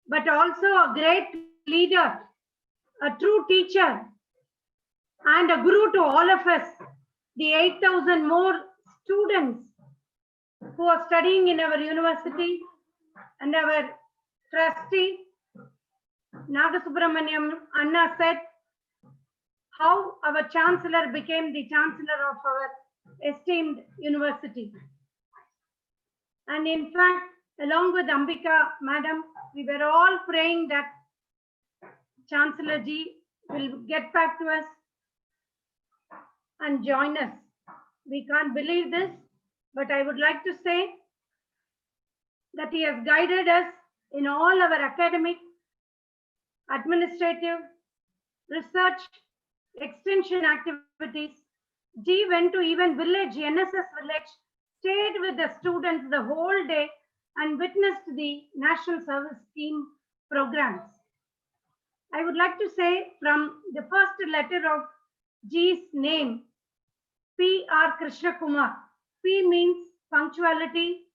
but also a great leader, a true teacher, and a guru to all of us, the 8,000 more students who are studying in our university, and our trustee, Nagasubramaniam Anna, said how our Chancellor became the Chancellor of our esteemed university. And in fact, along with Ambika Madam, we were all praying that Chancellor ji will get back to us and join us. We can't believe this, but I would like to say that he has guided us in all our academic, administrative, research, extension activities. G went to even village, NSS village, stayed with the students the whole day and witnessed the National Service Scheme programs. I would like to say from the first letter of G's name, P.R. Krishnakumar. P means punctuality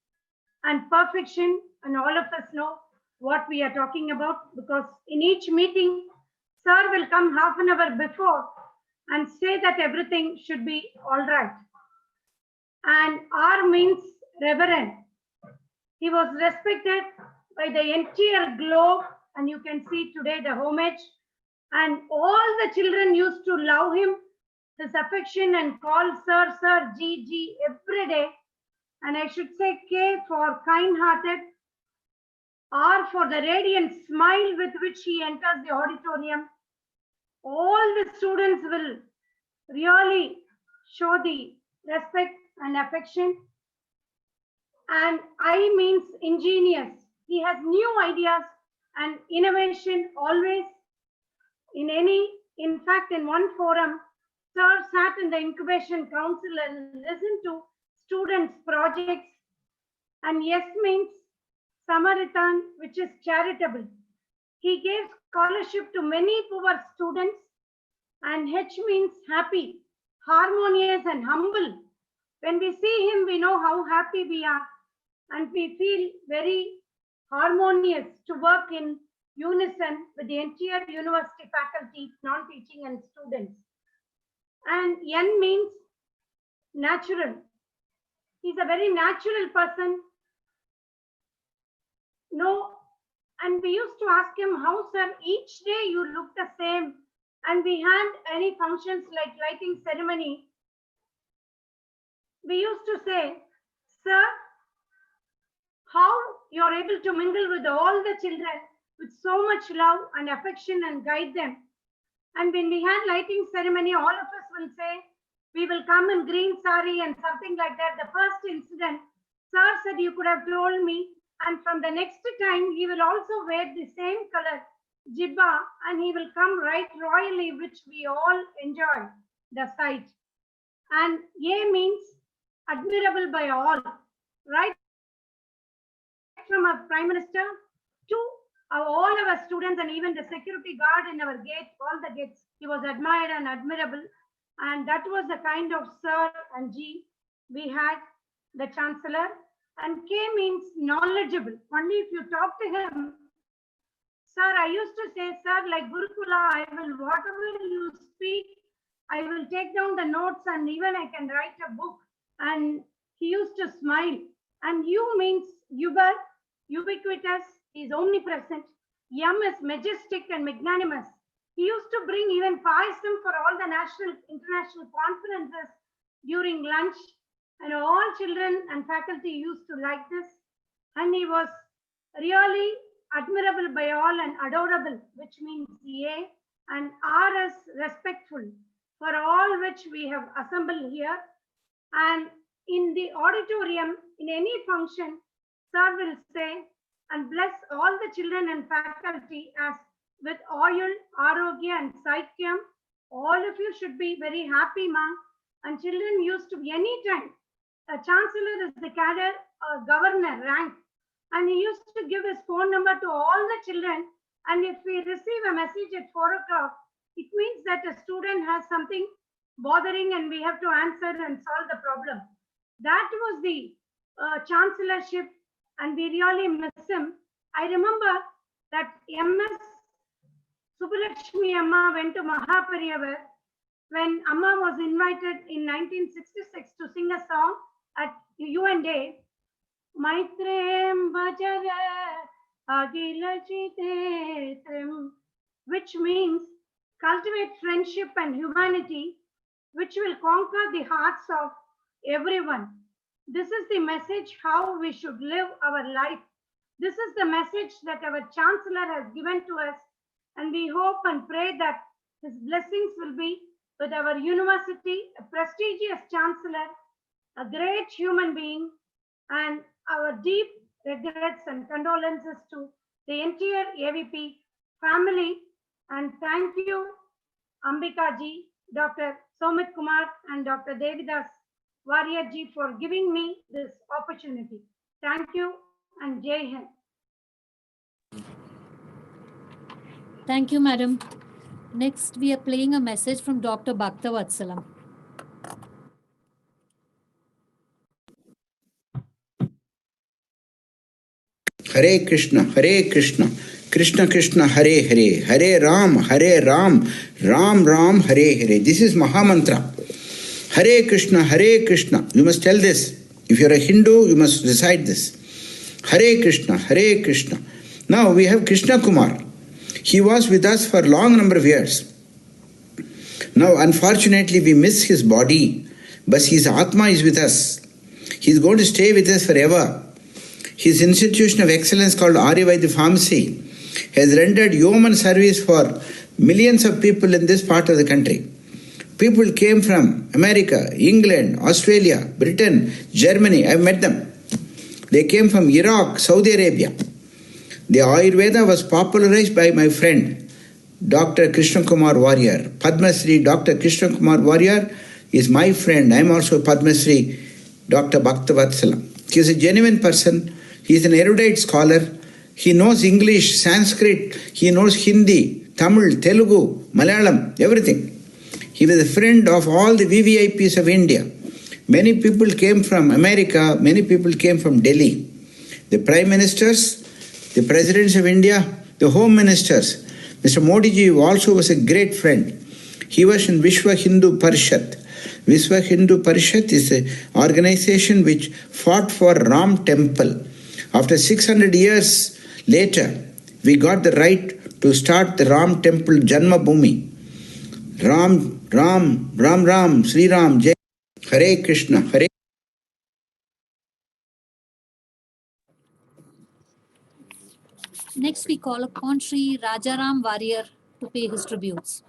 and perfection, and all of us know what we are talking about, because in each meeting, sir will come half an hour before and say that everything should be all right. And R means reverend. He was respected by the entire globe, and you can see today the homage, and all the children used to love him, his affection, and call sir, sir, G every day. And I should say K for kind-hearted, R for the radiant smile with which he enters the auditorium. All the students will really show the respect and affection. And I means ingenious. He has new ideas and innovation always in fact, in one forum, Sir sat in the incubation council and listened to students' projects. And yes means Samaritan, which is charitable. He gave scholarship to many poor students. And H means happy, harmonious and humble. When we see him, we know how happy we are. And we feel very harmonious to work in unison with the entire university faculty, non-teaching and students. And N means natural. He's a very natural person. No, and we used to ask him, how, sir, each day you look the same. And we had any functions like lighting ceremony. We used to say, sir, how you're able to mingle with all the children with so much love and affection and guide them. And when we had lighting ceremony, all of us will say, we will come in green sari and something like that. The first incident, sir said you could have told me. And from the next time, he will also wear the same color jibba and he will come right royally, which we all enjoy the sight. And A means admirable by all, right from our Prime Minister to all our students and even the security guard in our gate, all the gates. He was admired and admirable. And that was the kind of Sir and G we had, the Chancellor. And K means knowledgeable. Only if you talk to him, sir, I used to say, sir, like Gurukula, I will, whatever you speak, I will take down the notes and even I can write a book. And he used to smile. And U means ubiquitous, he is omnipresent. Yam is majestic and magnanimous. He used to bring even payasam for all the national, international conferences during lunch. And all children and faculty used to like this. And he was really admirable by all and adorable, which means A, and R is respectful for all which we have assembled here. And in the auditorium, in any function, sir will say and bless all the children and faculty as with oil, arogya and saikyam. All of you should be very happy, ma. And children used to be anytime. A chancellor is the cadre governor rank. And he used to give his phone number to all the children. And if we receive a message at 4 o'clock, it means that a student has something bothering and we have to answer and solve the problem. That was the chancellorship and we really miss him. I remember that MS Subbulakshmi Amma went to Mahaperiyar when Amma was invited in 1966 to sing a song at UN Day. Maitrem Bajara Agilajitetrem, which means cultivate friendship and humanity, which will conquer the hearts of everyone. This is the message how we should live our life. This is the message that our Chancellor has given to us, and we hope and pray that his blessings will be with our university, a prestigious Chancellor, a great human being, and our deep regrets and condolences to the entire AVP family. And thank you, Ambika ji, Dr. Somit Kumar, and Dr. Devidas Warrior ji for giving me this opportunity. Thank you and Jai Hind. Thank you, madam. Next, we are playing a message from Dr. Bhaktavatsala. Hare Krishna, Krishna Krishna, Hare Hare, Hare Ram, Ram Ram, Hare Hare. This is Mahamantra. Hare Krishna, you must tell this. If you're a Hindu, you must recite this. Hare Krishna. Now we have Krishnakumar. He was with us for a long number of years. Now unfortunately we miss his body, but his Atma is with us. He's going to stay with us forever. His institution of excellence called Aryavaidya Pharmacy has rendered yeoman service for millions of people in this part of the country. People came from America, England, Australia, Britain, Germany. I've met them. They came from Iraq, Saudi Arabia. The Ayurveda was popularized by my friend, Dr. Krishnakumar Warrior. Padma Shri Dr. Krishnakumar Warrior is my friend. I am also Padma Shri Dr. Bhaktavatsala. He is a genuine person. He is an erudite scholar. He knows English, Sanskrit, he knows Hindi, Tamil, Telugu, Malayalam, everything. He was a friend of all the VVIPs of India. Many people came from America, many people came from Delhi. The Prime Ministers, the Presidents of India, the Home Ministers. Mr. Modi ji also was a great friend. He was in Vishwa Hindu Parishad. Vishwa Hindu Parishad is an organization which fought for Ram Temple. After 600 years later, we got the right to start the Ram Temple Janma Bhumi. Ram, Ram, Ram Ram, Sri Ram, Jai, Hare Krishna, Hare. Next, we call upon Sri Rajaram Warrior to pay his tributes.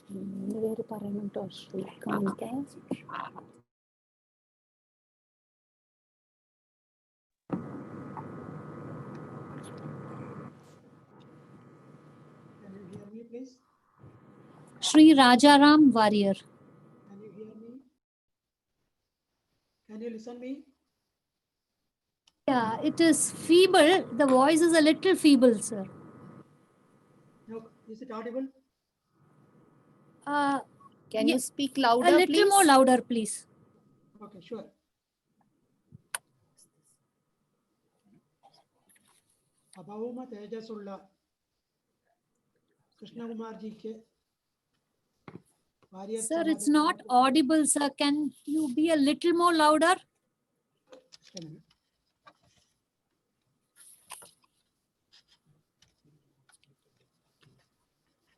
Can you hear me, please? Sri Rajaram Warrior. Can you hear me? Can you listen me? Yeah, it is feeble. The voice is a little feeble, sir. No, is it audible? Can you speak A louder, little please? more louder, please. Okay, sure. അഭൗമ തേജസ്സുള്ള കൃഷ്ണകുമാർജിക്ക് Sir, it's not audible, sir. Can you be a little more louder?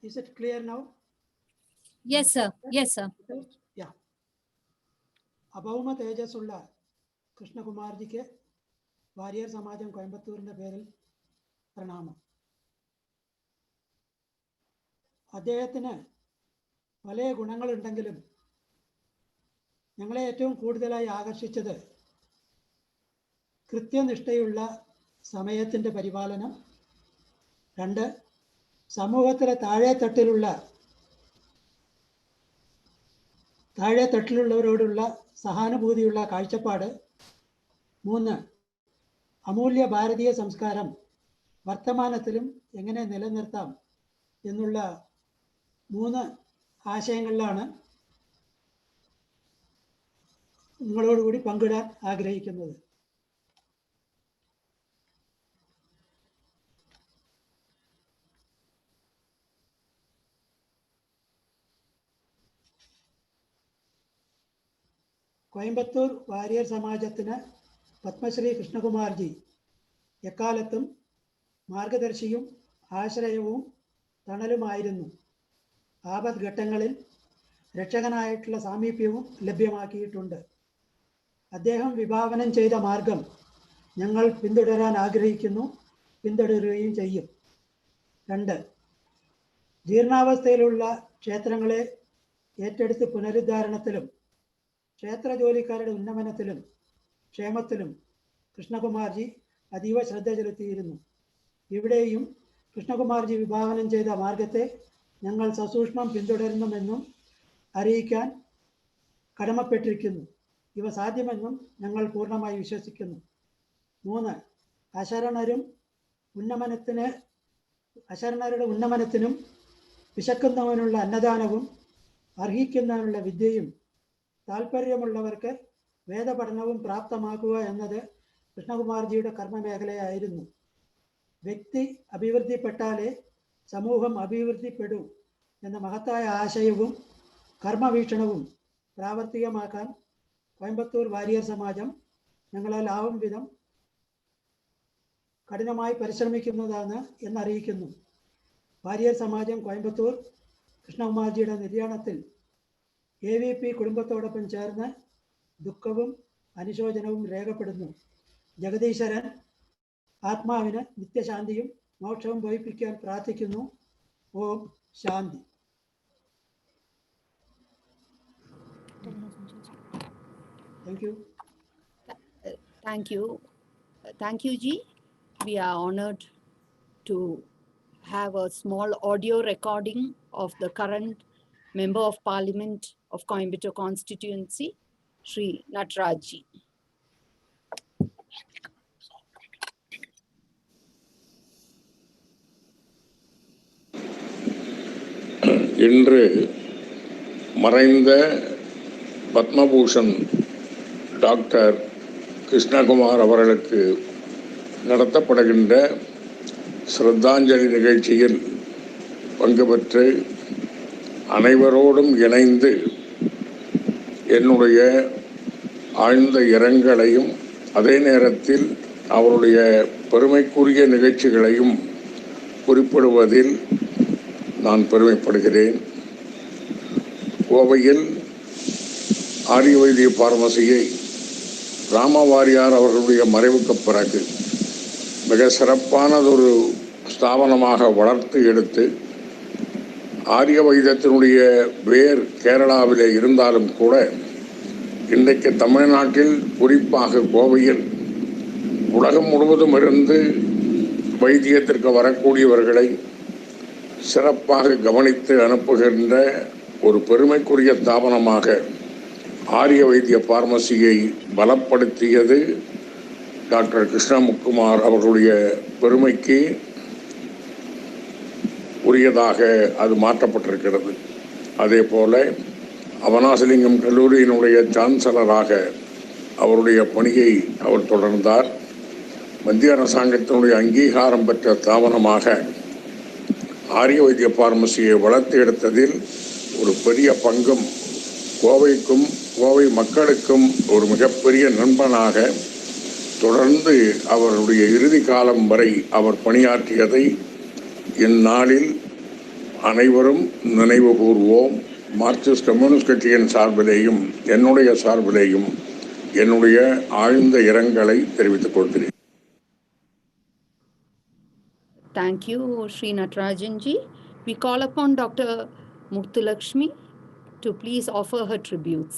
Is it clear now? Yes, sir. Yes, sir. Yeah. അഭൗമ തേജസ്സുള്ള കൃഷ്ണകുമാർജിക്ക് Warrier സമാജം കോയമ്പത്തൂരിന്റെ പേരിൽ പ്രണാമം. അദ്ദേഹത്തിന് പല ഗുണങ്ങളുണ്ടെങ്കിലും ഞങ്ങളെ ഏറ്റവും കൂടുതലായി ആകർഷിച്ചത് കൃത്യനിഷ്ഠയുള്ള സമയത്തിൻ്റെ പരിപാലനം, 2 സമൂഹത്തിലെ താഴെത്തട്ടിലുള്ളവരോടുള്ള സഹാനുഭൂതിയുള്ള കാഴ്ചപ്പാട്, 3 അമൂല്യ ഭാരതീയ സംസ്കാരം വർത്തമാനത്തിലും എങ്ങനെ നിലനിർത്താം എന്നുള്ള 3 ആശയങ്ങളിലാണ് നിങ്ങളോടുകൂടി പങ്കിടാൻ ആഗ്രഹിക്കുന്നത്. കോയമ്പത്തൂർ വാരിയർ സമാജത്തിന് പത്മശ്രീ കൃഷ്ണകുമാർജി എക്കാലത്തും മാർഗദർശിയും ആശ്രയവും തണലുമായിരുന്നു. ആപദ്ഘട്ടങ്ങളിൽ രക്ഷകനായിട്ടുള്ള സാമീപ്യവും ലഭ്യമാക്കിയിട്ടുണ്ട്. അദ്ദേഹം വിഭാവനം ചെയ്ത മാർഗം ഞങ്ങൾ പിന്തുടരാൻ ആഗ്രഹിക്കുന്നു, പിന്തുടരുകയും ചെയ്യും. 2 ജീർണാവസ്ഥയിലുള്ള ക്ഷേത്രങ്ങളെ ഏറ്റെടുത്ത് പുനരുദ്ധാരണത്തിലും ക്ഷേത്ര ജോലിക്കാരുടെ ഉന്നമനത്തിലും ക്ഷേമത്തിലും കൃഷ്ണകുമാർജി അതീവ ശ്രദ്ധ ചെലുത്തിയിരുന്നു. ഇവിടെയും കൃഷ്ണകുമാർജി വിഭാവനം ചെയ്ത മാർഗത്തെ ഞങ്ങൾ സസൂക്ഷ്മം പിന്തുടരുന്നുമെന്നും അറിയിക്കാൻ കടമപ്പെട്ടിരിക്കുന്നു. ഇവ സാധ്യമെന്നും ഞങ്ങൾ പൂർണ്ണമായി വിശ്വസിക്കുന്നു. 3 അശരണരുടെ ഉന്നമനത്തിനും വിശക്കുന്നവനുള്ള അന്നദാനവും അർഹിക്കുന്നതിനുള്ള വിദ്യയും താല്പര്യമുള്ളവർക്ക് വേദപഠനവും പ്രാപ്തമാക്കുക എന്നത് കൃഷ്ണകുമാർജിയുടെ കർമ്മമേഖലയായിരുന്നു. വ്യക്തി അഭിവൃദ്ധിപ്പെട്ടാലേ സമൂഹം അഭിവൃദ്ധിപ്പെടൂ എന്ന മഹത്തായ ആശയവും കർമ്മവീക്ഷണവും പ്രാവർത്തികമാക്കാൻ കോയമ്പത്തൂർ വാരിയർ സമാജം ഞങ്ങളാൽ ആവും വിധം കഠിനമായി പരിശ്രമിക്കുന്നതാണ് എന്നറിയിക്കുന്നു. വാരിയർ സമാജം കോയമ്പത്തൂർ കൃഷ്ണകുമാർജിയുടെ നിര്യാണത്തിൽ AVP കുടുംബത്തോടൊപ്പം ചേർന്ന് ദുഃഖവും അനുശോചനവും രേഖപ്പെടുന്നു. ജഗദീശ്വരൻ ആത്മാവിന് നിത്യശാന്തിയും മോക്ഷവും ഭവിപ്പിക്കാൻ പ്രാർത്ഥിക്കുന്നു. Om Shanti. Thank you. Thank you. Thank you, Ji. We are honored to have a small audio recording of the current Member of Parliament of Coimbatore constituency, Sri Natarajji. இன்று மறைந்த பத்மபூஷன் டாக்டர் கிருஷ்ணகுமார் அவர்களுக்கு நடத்தப்படுகின்ற ஸ்ரத்தாஞ்சலி நிகழ்ச்சியில் பங்கு பெற்று அனைவரோடும் இணைந்து என்னுடைய ஆழ்ந்த இரங்கலையும் அதே நேரத்தில் அவருடைய பெருமைக்குரிய நிகழ்ச்சிகளையும் குறிப்பிடுவதில் நான் பெருமைப்படுகிறேன். கோவையில் ஆரிய வைத்திய பார்மசியை ராமவாரியார் அவர்களுடைய மறைவுக்கு பிறகு மிக சிறப்பானதொரு ஸ்தாபனமாக வளர்த்து எடுத்து ஆரிய வைத்தியத்தினுடைய வேர் கேரளாவிலே இருந்தாலும் கூட இன்றைக்கு தமிழ்நாட்டில் குறிப்பாக கோவையில் உலகம் முழுவதும் இருந்து வைத்தியத்திற்கு வரக்கூடியவர்களை சிறப்பாக கவனித்து அனுப்புகின்ற ஒரு பெருமைக்குரிய ஸ்தாபனமாக ஆரிய வைத்திய பார்மசியை பலப்படுத்தியது டாக்டர் கிருஷ்ணகுமார் அவர்களுடைய பெருமைக்கு உரியதாக அது மாற்றப்பட்டிருக்கிறது. அதே போல அவனாசிலிங்கம் கல்லூரியினுடைய சான்சலராக அவருடைய பணியை அவர் தொடர்ந்தார். மத்திய அரசாங்கத்தினுடைய அங்கீகாரம் பெற்ற ஸ்தாபனமாக ஆரிய வைத்திய பார்மசியை வளர்த்து எடுத்ததில் ஒரு பெரிய பங்கும் கோவைக்கும் கோவை மக்களுக்கும் ஒரு மிகப்பெரிய நண்பனாக தொடர்ந்து அவருடைய இறுதி காலம் வரை அவர் பணியாற்றியதை இந்நாளில் அனைவரும் நினைவு கூர்வோம். மார்க்சிஸ்ட் கம்யூனிஸ்ட் கட்சியின் சார்பிலேயும் என்னுடைய சார்பிலேயும் என்னுடைய ஆழ்ந்த இரங்கலை தெரிவித்துக் கொள்கிறேன். Thank you, Sri Natarajanji. We call upon Dr. Muthulakshmi to please offer her tributes.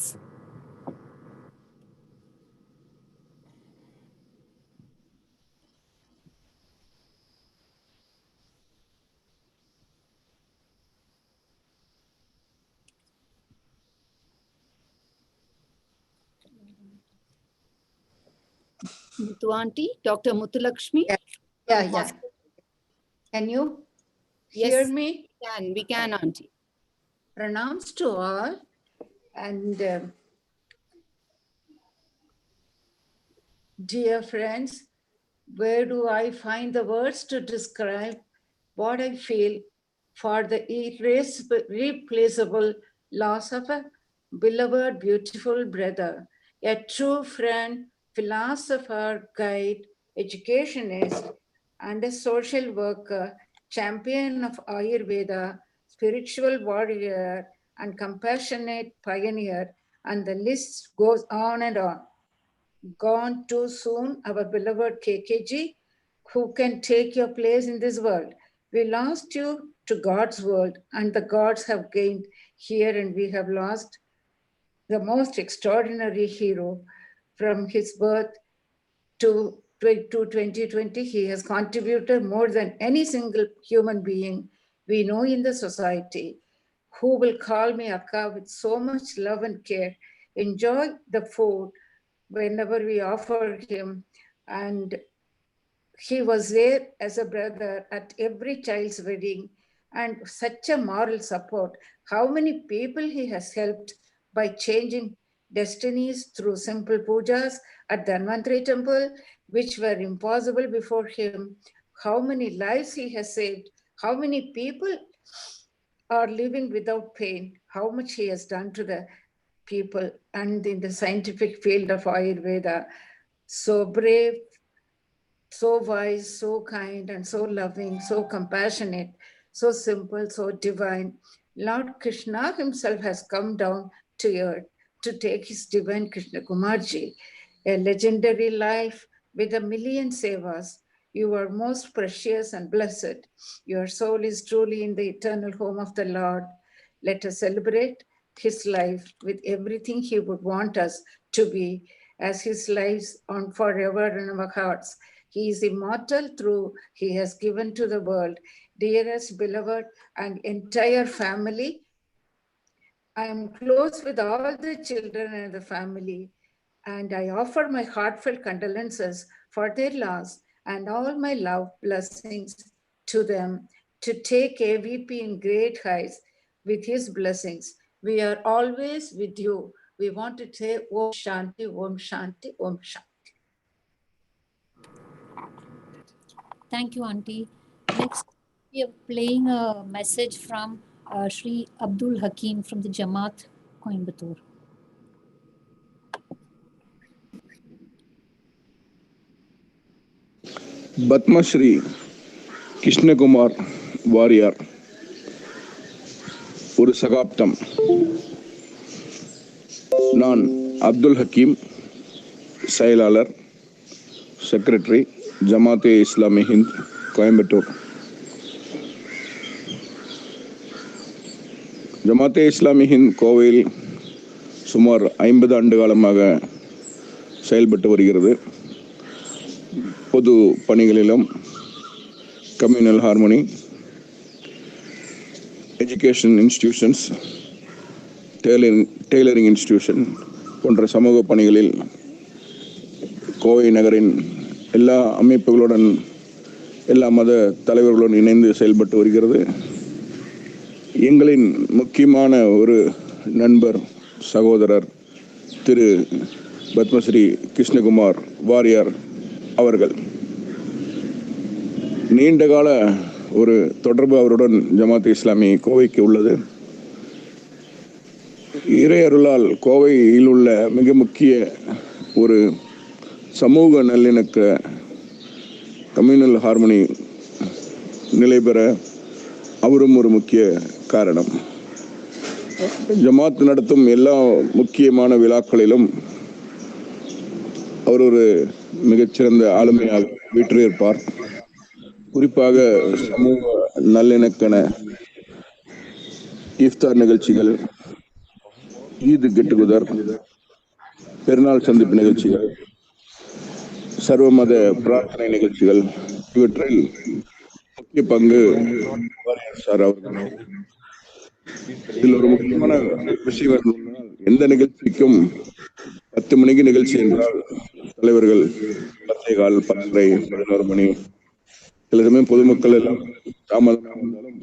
Muthu aunty, Dr. Muthulakshmi. Yeah. Can you hear me? We can, aunty. Pranams to all. And dear friends, where do I find the words to describe what I feel for the irreplaceable loss of a beloved, beautiful brother, a true friend, philosopher, guide, educationist, and a social worker, champion of Ayurveda, spiritual warrior, and compassionate pioneer, and the list goes on and on. Gone too soon, our beloved KKG, who can take your place in this world. We lost you to God's world, and the gods have gained here, and we have lost the most extraordinary hero. From his birth to 2020, he has contributed more than any single human being we know in the society, who will call me Akka with so much love and care, enjoy the food whenever we offer him, and he was there as a brother at every child's wedding, and such a moral support. How many people he has helped by changing destinies through simple pujas at the Dhanvantari temple, which were impossible before him. How many lives he has saved. How many people are living without pain. How much he has done to the people and in the scientific field of Ayurveda. So brave, so wise, so kind, and so loving, so compassionate, so simple, so divine. Lord Krishna himself has come down to earth to take his divine Krishnakumarji, a legendary life with a million sevas. You are most precious and blessed. Your soul is truly in the eternal home of the Lord. Let us celebrate his life with everything he would want us to be, as his lives on forever in our hearts. He is immortal through he has given to the world dearest, beloved, and entire family. I am close with all the children and the family, and I offer my heartfelt condolences for their loss and all my love blessings to them to take AVP in great heights with his blessings. We are always with you. We want to say Om Shanti, Om Shanti, Om Shanti. Thank you, Auntie. Next, we are playing a message from Sri Abdul Hakim from the Jamaat, Coimbatore. Padmashri Krishnakumar Variyar ஒரு சகாப்தம். நான் அப்துல் ஹக்கீம், செயலாளர், secretary, Jamathei Islami Hind, Coimbatore. Jamathei Islami Hind கோவையில் சுமார் 50 ஆண்டு காலமாக செயல்பட்டு வருகிறது. பொது பணிகளிலும் communal harmony, education institutions, tailoring institution போன்ற சமூக பணிகளில் கோவை நகரின் எல்லா அமைப்புகளுடன், எல்லா மத தலைவர்களுடன் இணைந்து செயல்பட்டு வருகிறது. எங்களின் முக்கியமான ஒரு நண்பர், சகோதரர் திரு பத்மஸ்ரீ கிருஷ்ணகுமார் வாரியார் அவர்கள். நீண்டகால ஒரு தொடர்பு அவருடன் ஜமாத் இஸ்லாமி கோவைக்கு உள்ளது. இறை அருளால் கோவையில் உள்ள மிக முக்கிய ஒரு சமூக நல்லிணக்க கம்யூனல் ஹார்மோனி நிலை பெற அவரும் ஒரு முக்கிய காரணம். ஜமாத் நடத்தும் எல்லா முக்கியமான விழாக்களிலும் அவர் ஒரு மிகச்சிறந்த ஆளுமையாக வீற்றிருப்பார். குறிப்பாக சமூக நல்லிணக்கன இஃப்தார் நிகழ்ச்சிகள், ஈத் கெட் டுகெதர், பெருநாள் சந்திப்பு நிகழ்ச்சிகள், சர்வமத பிரார்த்தனை நிகழ்ச்சிகள், இவற்றில் முக்கிய பங்கு சார் அவர்கள். இதில் ஒரு முக்கியமான விஷயம், எந்த நிகழ்ச்சிக்கும் 10 மணிக்கு நிகழ்ச்சி என்றால் தலைவர்கள் 10:15, 10:30, 11 மணி, சில சமயம் பொதுமக்கள் எல்லாம் தாமதமாக வந்தாலும்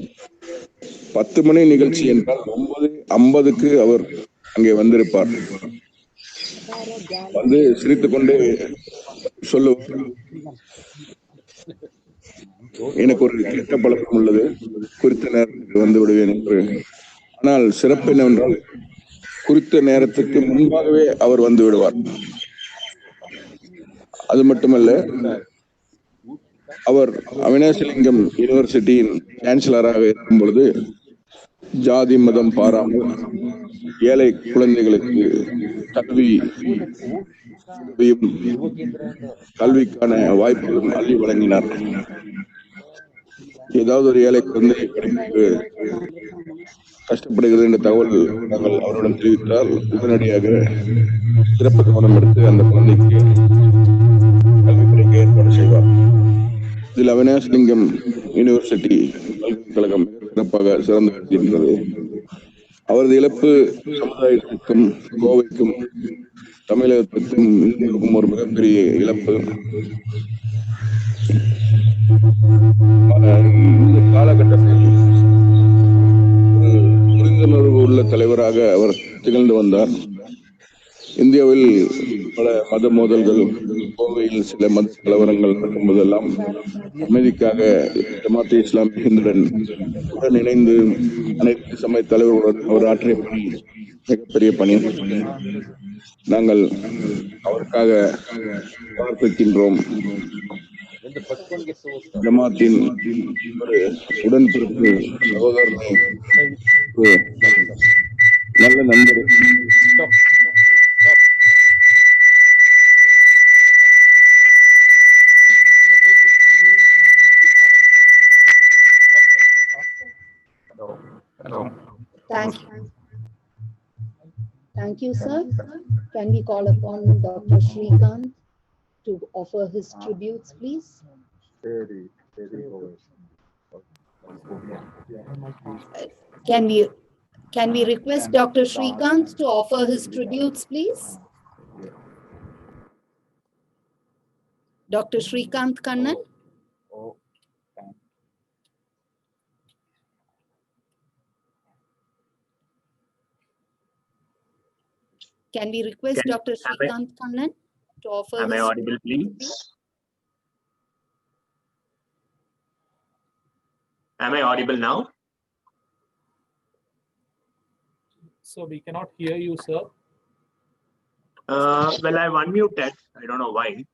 10 மணி நிகழ்ச்சி என்றால் 9:50க்கு அவர் அங்கே வந்திருப்பார். வந்து சிரித்துக் கொண்டு சொல்லுவார், எனக்கு ஒரு கெட்ட பழக்கம் உள்ளது, குறித்த நேரத்துக்கு வந்து விடுவேன் என்று. ஆனால் சிறப்பு என்னவென்றால் குறித்த நேரத்துக்கு முன்பாகவே அவர் வந்து விடுவார். அது மட்டுமல்ல, அவர் அவினாசிலிங்கம் யூனிவர்சிட்டியின் சான்சலராக இருக்கும் பொழுது ஜாதி மதம் பாராமல் ஏழை குழந்தைகளுக்கு கல்விக்கான வாய்ப்புகளும் அள்ளி வழங்கினார். ஏதாவது ஒரு ஏழை குழந்தை படிப்புக்கு கஷ்டப்படுகிறது என்ற தகவல் நாங்கள் அவரிடம் தெரிவித்தால் உடனடியாக சிறப்பு கவனம் எடுத்து அந்த குழந்தைக்கு கல்வி கிடைக்க ஏற்பாடு செய்வார். இதில் அவினாசிலிங்கம் யூனிவர்சிட்டி பல்கலைக்கழகம் சிறப்பாக சிறந்து வருகின்றது. அவரது இழப்பு சமுதாயத்திற்கும், கோவைக்கும், தமிழகத்திற்கும், இந்தியாவுக்கும் ஒரு மிகப்பெரிய இழப்பு. இந்த காலகட்டத்தில் ஒரு புரிந்துணர்வு உள்ள தலைவராக அவர் திகழ்ந்து வந்தார். இந்தியாவில் பல மத மோதல்கள், கோவையில் சில மத கலவரங்கள் நடக்கும் போதெல்லாம் அமைதிக்காக ஜமாத் இஸ்லாமி ஹிந்துடன் உடன் இணைந்து அனைத்து சமய தலைவர்களுடன் அவர் ஆற்றிய பணி மிகப்பெரிய பணி. நாங்கள் அவருக்காக பிரார்த்திக்கின்றோம். ஜமாத்தின் ஒரு உடன்பிறப்பு சகோதரனை, நல்ல நண்பர், Thank you, sir. Can we call upon Dr. Shrikant to offer his tributes, please? Can we request Dr. Srikanth to offer his tributes, please? Dr. Srikanth Kannan. Can we request Dr. Srikanth Kannan to offer his... Am I audible, please? Am I audible now? So we cannot hear you, sir. Well, I've unmuted. I don't know why.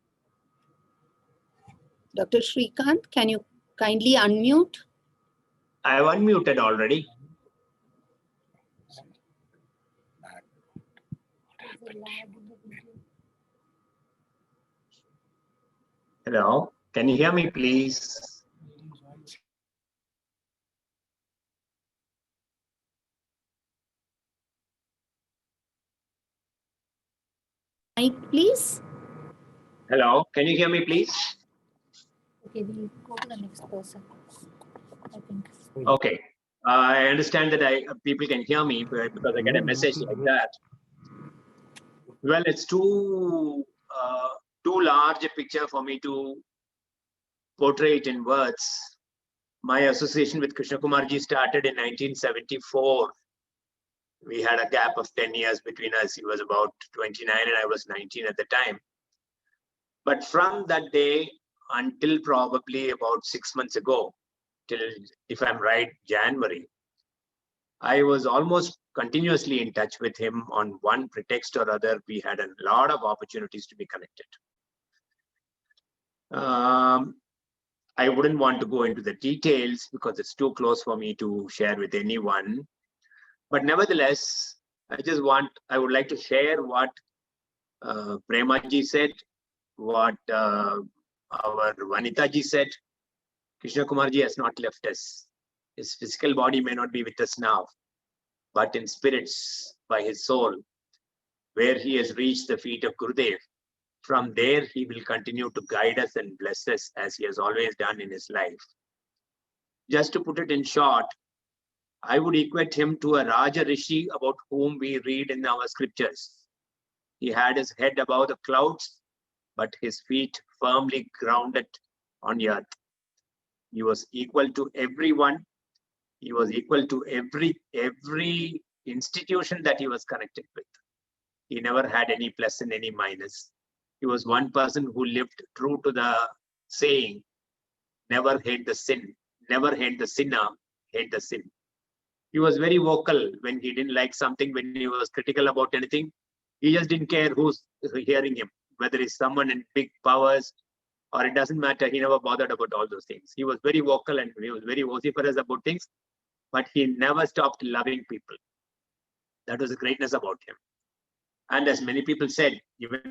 Dr. Srikanth, can you kindly unmute? I have unmuted already. Hello, can you hear me, please? Mic, please. Hello, can you hear me, please? Okay, we'll go to the next person, I think. Okay, I understand that people can hear me because I get a message like that. Well, it's too large a picture for me to portray it in words. My association with Krishnakumar ji started in 1974. We had a gap of 10 years between us. He was about 29 and I was 19 at the time. But from that day until probably about 6 months ago, till, if I'm right, January, I was almost continuously in touch with him on one pretext or other. We had a lot of opportunities to be connected. I wouldn't want to go into the details because it's too close for me to share with anyone. But nevertheless, I would like to share what Prema ji said, what our Vanita ji said. Krishnakumar ji has not left us. His physical body may not be with us now, but in spirits, by his soul, where he has reached the feet of Gurudev, from there he will continue to guide us and bless us as he has always done in his life. Just to put it in short, I would equate him to a Raja Rishi about whom we read in our scriptures. He had his head above the clouds, but his feet firmly grounded on the earth. He was equal to everyone. He was equal to every institution that he was connected with. He never had any plus and any minus. He was one person who lived true to the saying, never hate the sin, never hate the sinner, hate the sin. He was very vocal when he didn't like something, when he was critical about anything. He just didn't care who's hearing him, whether it's someone in big powers or it doesn't matter. He never bothered about all those things. He was very vocal and he was very vociferous about things, but he never stopped loving people. That was the greatness about him. And as many people said, even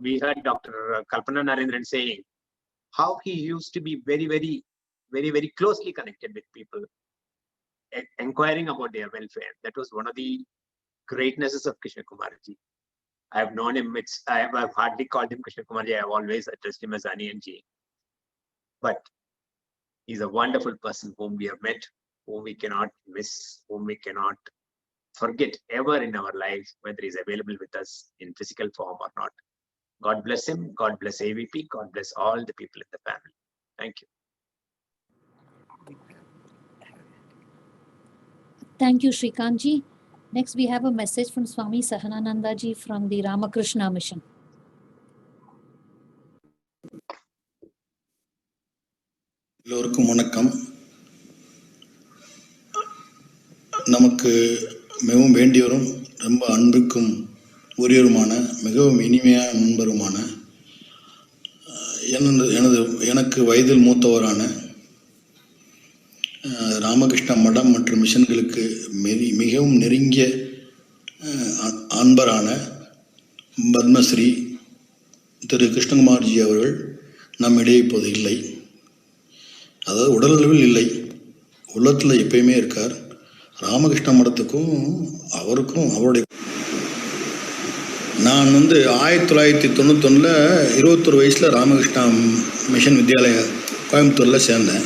we heard Dr. Kalpana Narendran saying how he used to be very, very closely connected with people, inquiring about their welfare. That was one of the greatnesses of Krishnakumar ji. I have known him, I have hardly called him Krishnakumar ji. I have always addressed him as Aniyan ji. But he's a wonderful person whom we have met, whom we cannot miss, whom we cannot forget ever in our lives, whether he's available with us in physical form or not. God bless him. God bless AVP. God bless all the people in the family. Thank you. Thank you, Srikanth ji. Next, we have a message from Swami Sahanananda ji from the Ramakrishna Mission. எல்லோருக்கும் வணக்கம். நமக்கு மிகவும் வேண்டியவரும் ரொம்ப அன்புக்கும் உரியவருமான மிகவும் இனிமையான நண்பருமான எனக்கு வயதில் மூத்தவரான ராமகிருஷ்ண மடம் மற்றும் மிஷன்களுக்கு மிகவும் நெருங்கிய அன்பரான பத்மஸ்ரீ திரு கிருஷ்ணகுமார்ஜி அவர்கள் நம்மிடையே இப்போது இல்லை. அதாவது உடலளவில் இல்லை, உள்ளத்தில் எப்பயுமே இருக்கார். ராமகிருஷ்ண மடத்துக்கும் அவருக்கும் அவருடைய நான் 1991 21 வயசில் ராமகிருஷ்ணா மிஷன் வித்யாலயா கோயம்புத்தூரில் சேர்ந்தேன்.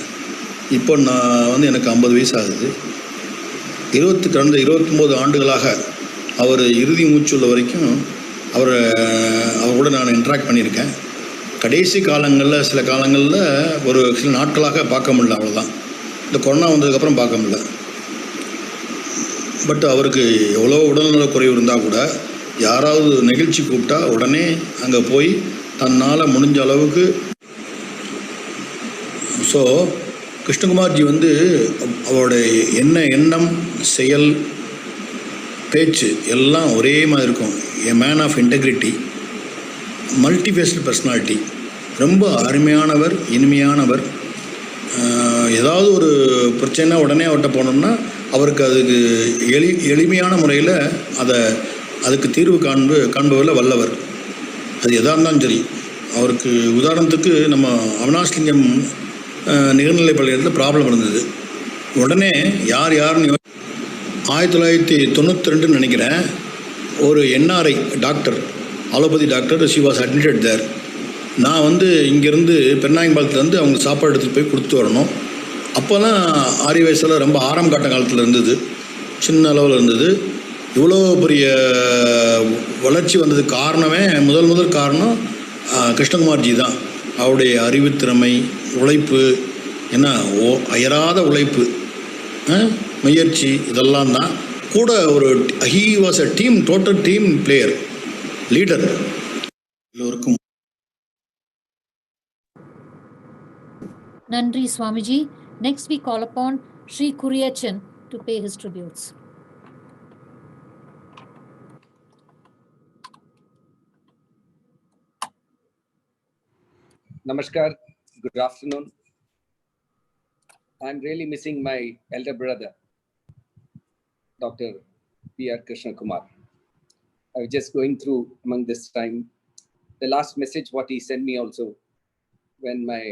இப்போ நான் வந்து எனக்கு 50 வயசு ஆகுது. 29 ஆண்டுகளாக அவர் இறுதி மூச்சுள்ள வரைக்கும் அவர் கூட நான் இன்ட்ராக்ட் பண்ணியிருக்கேன். கடைசி காலங்களில் சில காலங்களில் ஒரு சில நாட்களாக பார்க்க முடியல, அவ்வளோதான். இந்த கொரோனா வந்ததுக்கப்புறம் பார்க்க முடியல. பட் அவருக்கு எவ்வளோ உடல்நலக் குறைவு இருந்தால் கூட யாராவது நிகழ்ச்சி கூப்பிட்டா உடனே அங்கே போய் தன்னால் முடிஞ்ச அளவுக்கு. ஸோ கிருஷ்ணகுமார்ஜி வந்து அவருடைய எண்ணம், செயல், பேச்சு எல்லாம் ஒரே மாதிரி இருக்கும். A man of integrity, மல்டிஃபேஸ்டு personality, ரொம்ப அருமையானவர், இனிமையானவர். ஏதாவது ஒரு பிரச்சனை உடனே அவர்கிட்ட போனோம்னா அவருக்கு அதுக்கு எளிமையான முறையில் அதுக்கு தீர்வு காண்பதில் வல்லவர். அது எதாக இருந்தாலும் சரி. அவருக்கு உதாரணத்துக்கு நம்ம அவினாஷ்லிங்கம் நிகர்நிலை பள்ளியில் ப்ராப்ளம் இருந்தது. உடனே யாருன்னு 1992 நினைக்கிறேன், ஒரு NRI doctor, allopathy doctor, she was admitted there. நான் வந்து இங்கேருந்து பெருநாயம்பாளத்துலேருந்து அவங்க சாப்பாடு எடுத்துகிட்டு போய் கொடுத்து வரணும். அப்போல்லாம் ஆரி வயசில் ரொம்ப ஆரம்ப காட்ட காலத்தில் இருந்தது, சின்ன அளவில் இருந்தது. இவ்வளோ பெரிய வளர்ச்சி வந்ததுக்கு காரணமே முதல் காரணம் கிருஷ்ணகுமார்ஜி தான். அவருடைய அறிவுத்திறமை, உழைப்பு, என்ன அயராத உழைப்பு, முயற்சி, இதெல்லாம் தான் கூட. ஒரு he was a team, total team player, leader. எல்லோருக்கும் Nandri Swamiji. Next we call upon Sri Kuriyachan to pay his tributes. Namaskar, good afternoon. I'm really missing my elder brother, Dr. P.R. Krishnakumar. I was just going through among this time, the last message what he sent me also when my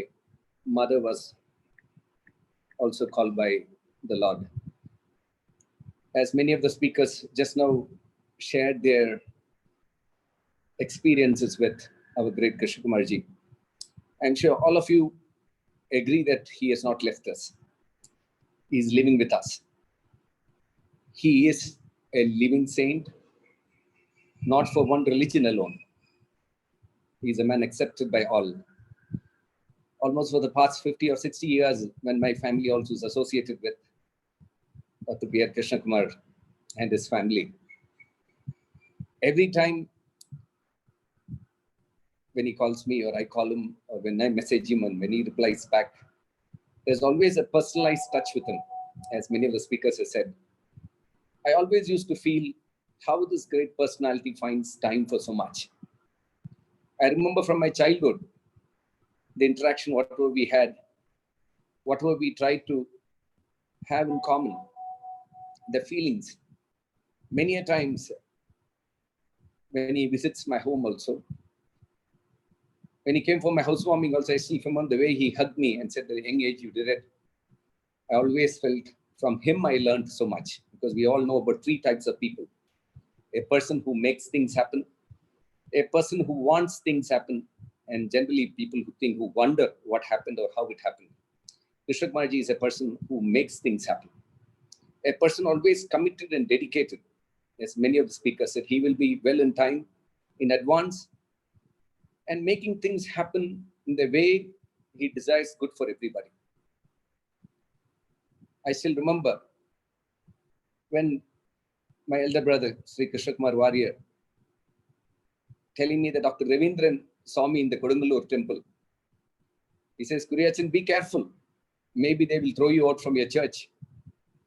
mother was also called by the Lord. As many of the speakers just now shared their experiences with our great Krishnakumarji, I'm sure all of you agree that he has not left us. He is living with us. He is a living saint, not for one religion alone. He is a man accepted by all. Almost for the past 50 or 60 years, when my family also is associated with Dr. P.R. Krishnakumar and his family, every time when he calls me or I call him, or when I message him and when he replies back, there's always a personalized touch with him. As many of the speakers have said, I always used to feel how this great personality finds time for so much. I remember from my childhood, the interaction, whatever we had, whatever we tried to have in common, the feelings. Many a times when he visits my home also, when he came for my housewarming also, I see from on the way he hugged me and said, at a young age you did it. I always felt from him I learned so much, because we all know about 3 types of people. A person who makes things happen, a person who wants things happen, and generally people who wonder what happened or how it happened. Krishnakumarji is a person who makes things happen. A person always committed and dedicated. As many of the speakers said, he will be well in time, in advance, and making things happen in the way he desires good for everybody. I still remember when my elder brother, Sri Krishnakumar Warrior, telling me that Dr. Ravindran saw me in the Kodungalur temple. He says, Kuriyachan, be careful. Maybe they will throw you out from your church.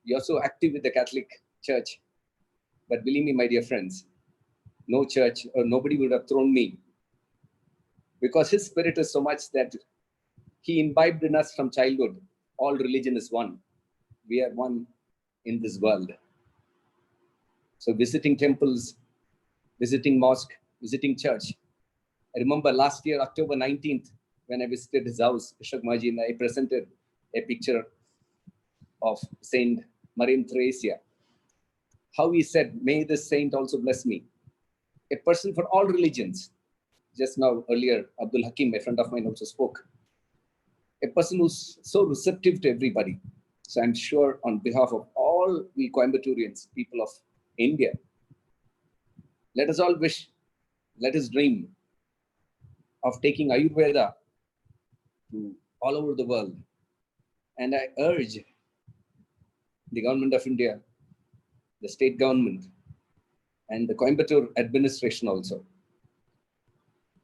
You're so active with the Catholic Church. But believe me, my dear friends, no church or nobody would have thrown me, because his spirit is so much that he imbibed in us from childhood. All religion is one. We are one in this world. So visiting temples, visiting mosque, visiting church. I remember last year, October 19th, when I visited his house, Krishnakumarji, and I presented a picture of Saint Mariam Theresia. How he said, may this saint also bless me. A person for all religions. Just now, earlier, Abdul Hakim, a friend of mine, also spoke. a person who's so receptive to everybody. So I'm sure on behalf of all we Coimbaturians, people of India, let us all wish, let us dream of taking Ayurveda to all over the world. And I urge the government of India, the state government, and the Coimbatore administration also.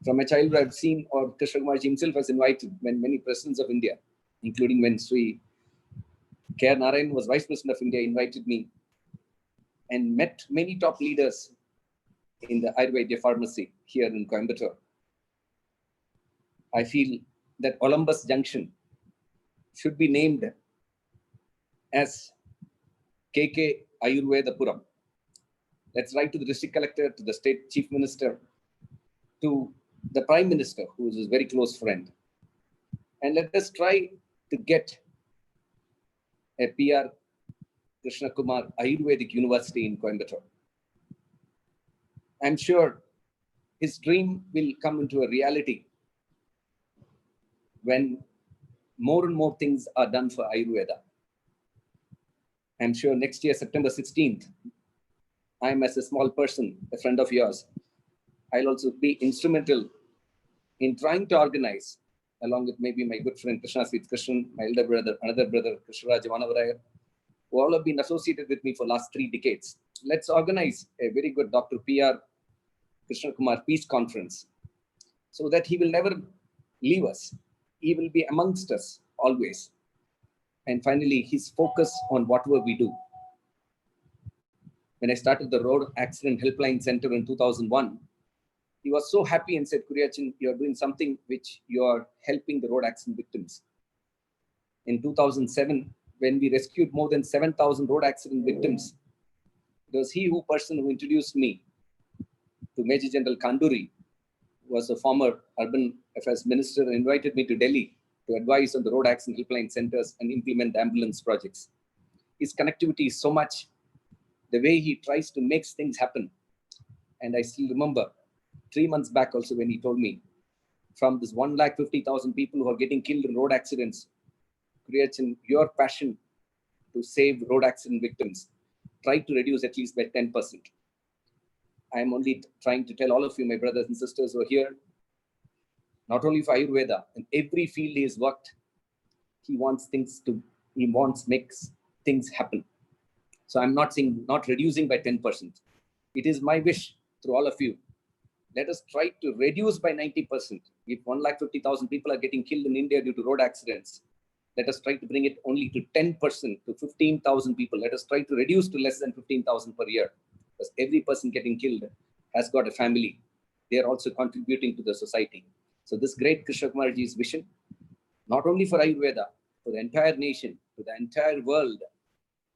From a childhood, I've seen, or Krishnakumar himself has invited when many presidents of India, including when Sri K.R. Narayan was Vice President of India, invited me and met many top leaders in the Ayurveda pharmacy here in Coimbatore. I feel that Olympus Junction should be named as KK Ayurvedapuram. Let's write to the district collector, to the state chief minister, to the prime minister, who is his very close friend. And let us try to get a PR Krishnakumar Ayurvedic University in Coimbatore. I'm sure his dream will come into a reality when more and more things are done for Ayurveda. I'm sure next year, September 16th, I'm as a small person, a friend of yours, I'll also be instrumental in trying to organize, along with maybe my good friend Krishna Sweet Krishnan, my elder brother, another brother, Krishnaraj Vanavarayar, who all have been associated with me for the last 3 decades. Let's organize a very good Dr. P.R. Krishnakumar Peace Conference so that he will never leave us. He will be amongst us always. And finally, his focus on whatever we do. When I started the Road Accident Helpline Center in 2001, he was so happy and said, Kuriachan, you're doing something which you're helping the road accident victims. In 2007, when we rescued more than 7,000 road accident victims, it was he person who introduced me to Major General Kanduri, who was a former urban affairs minister, and invited me to Delhi to advise on the road accident helpline centers and implement the ambulance projects. His connectivity is so much, the way he tries to make things happen. And I still remember 3 months back also when he told me, from this 150,000 people who are getting killed in road accidents, Kuriachan, your passion to save road accident victims, try to reduce at least by 10%. I'm only trying to tell all of you, my brothers and sisters who are here, not only for Ayurveda, in every field he has worked, he makes things happen. So I'm not saying not reducing by 10%. It is my wish through all of you. Let us try to reduce by 90%. If 150,000 people are getting killed in India due to road accidents, let us try to bring it only to 10%, to 15,000 people. Let us try to reduce to less than 15,000 per year. Because every person getting killed has got a family. They are also contributing to the society. So this great Krishnakumarji's vision, not only for Ayurveda, for the entire nation, for the entire world,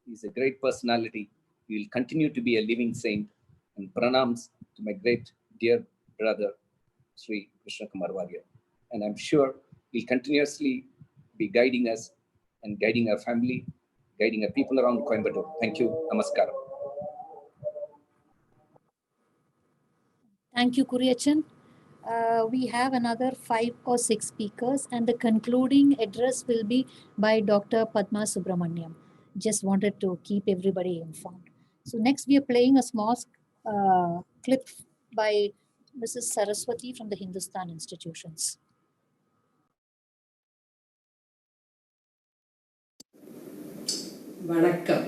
he's a great personality. He will continue to be a living saint. And pranams to my great dear brother, Sri Krishnakumar Warrior. And I'm sure he'll continuously be guiding us and guiding our family, guiding our people around Coimbatore. Thank you. Namaskaram. Thank you, Kuriachan. We have another 5 or 6 speakers, and the concluding address will be by Dr. Padma Subramaniam. Just wanted to keep everybody informed. So next we are playing a small clip by Mrs. Saraswati from the Hindustan Institutions. வணக்கம்.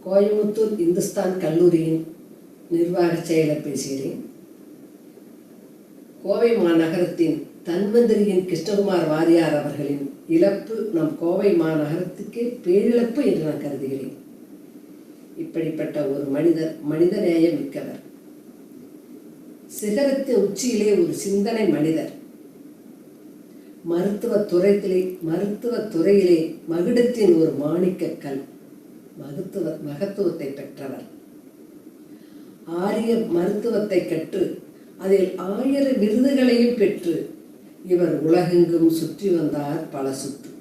கோயம்புத்தூர் இந்துஸ்தான் கல்லூரியின் நிர்வாக செயலர் பேசுகிறேன். கோவை மாநகரத்தின் தன்வந்திரியின் கிருஷ்ணகுமார் வாரியார் அவர்களின் இழப்பு நம் கோவை மாநகரத்துக்கு பேரிழப்பு என்று நான் கருதுகிறேன். இப்படிப்பட்ட ஒரு மனிதநேய மிக்கவர், சிகரத்தின் உச்சியிலே ஒரு சிந்தனை மனிதர், மருத்துவ துறையிலே மகுடத்தின் ஒரு மாணிக்கக்கல், மகத்துவத்தை பெற்றவர். ஆரிய மருத்துவத்தை கற்று அதில் 1000 விருதுகளையும் பெற்று இவர் உலகெங்கும் சுற்றி வந்தார் பல சுற்று.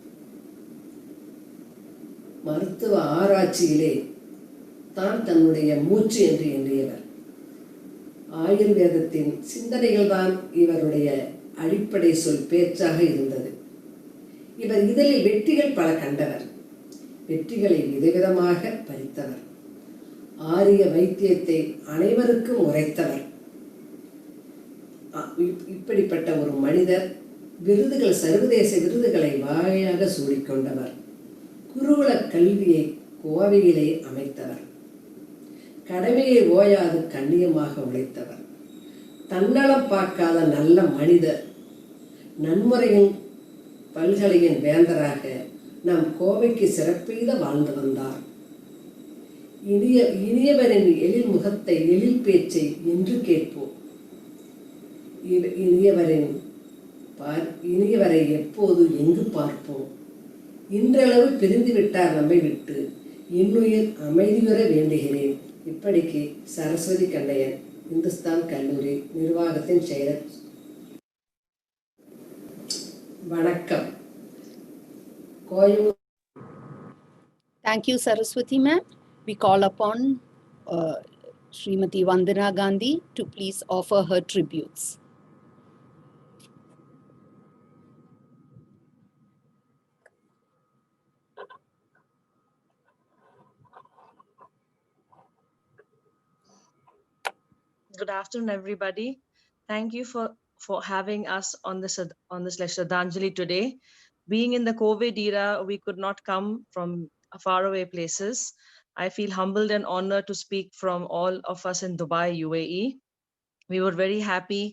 மருத்துவ ஆராய்ச்சியிலே தான் தன்னுடைய மூச்சு என்று எண்ணியவர். ஆயுர்வேதத்தின் சிந்தனைகள் தான் இவருடைய அடிப்படை சொல் பேச்சாக இருந்தது. இவர் இதழில் வெற்றிகள் பல கண்டவர். வெற்றிகளை விதவிதமாக பறித்தவர். ஆரிய வைத்தியத்தை அனைவருக்கும் உரைத்தவர். இப்படிப்பட்ட ஒரு மனிதர் விருதுகள், சர்வதேச விருதுகளை வாயாக சூடிக்கொண்டவர். குருகுல கல்வியை கோவையிலே அமைத்தவர். கடமையை ஓயாது கண்ணியமாக உழைத்தவர். தன்னலம் பார்க்காத நல்ல மனிதர். நன்முறையின் பல்கலையின் வேந்தராக நம் கோவைக்கு சிறப்பெய்த வாழ்ந்து வந்தார். இனியவரின் எழில் முகத்தை, எழில் பேச்சை என்று கேட்போம். இனியவரை எப்போது எங்கு பார்ப்போம். இன்றளவு பிரிந்து விட்டார் நம்மை விட்டு. இன்னுயிர் அமைதியுற வேண்டுகிறேன். இப்படிக்கு சரஸ்வதி கண்டையன், இந்துஸ்தான் கல்லூரி நிர்வாகத்தின் செயலர். வணக்கம். Thank you, Saraswati ma'am. We call upon Srimati Vandana Gandhi to please offer her tributes. Good afternoon, everybody. Thank you for having us on this SHRADHANJALI today. Being in the COVID era, we could not come from faraway places. I feel humbled and honored to speak from all of us in Dubai, UAE. We were very happy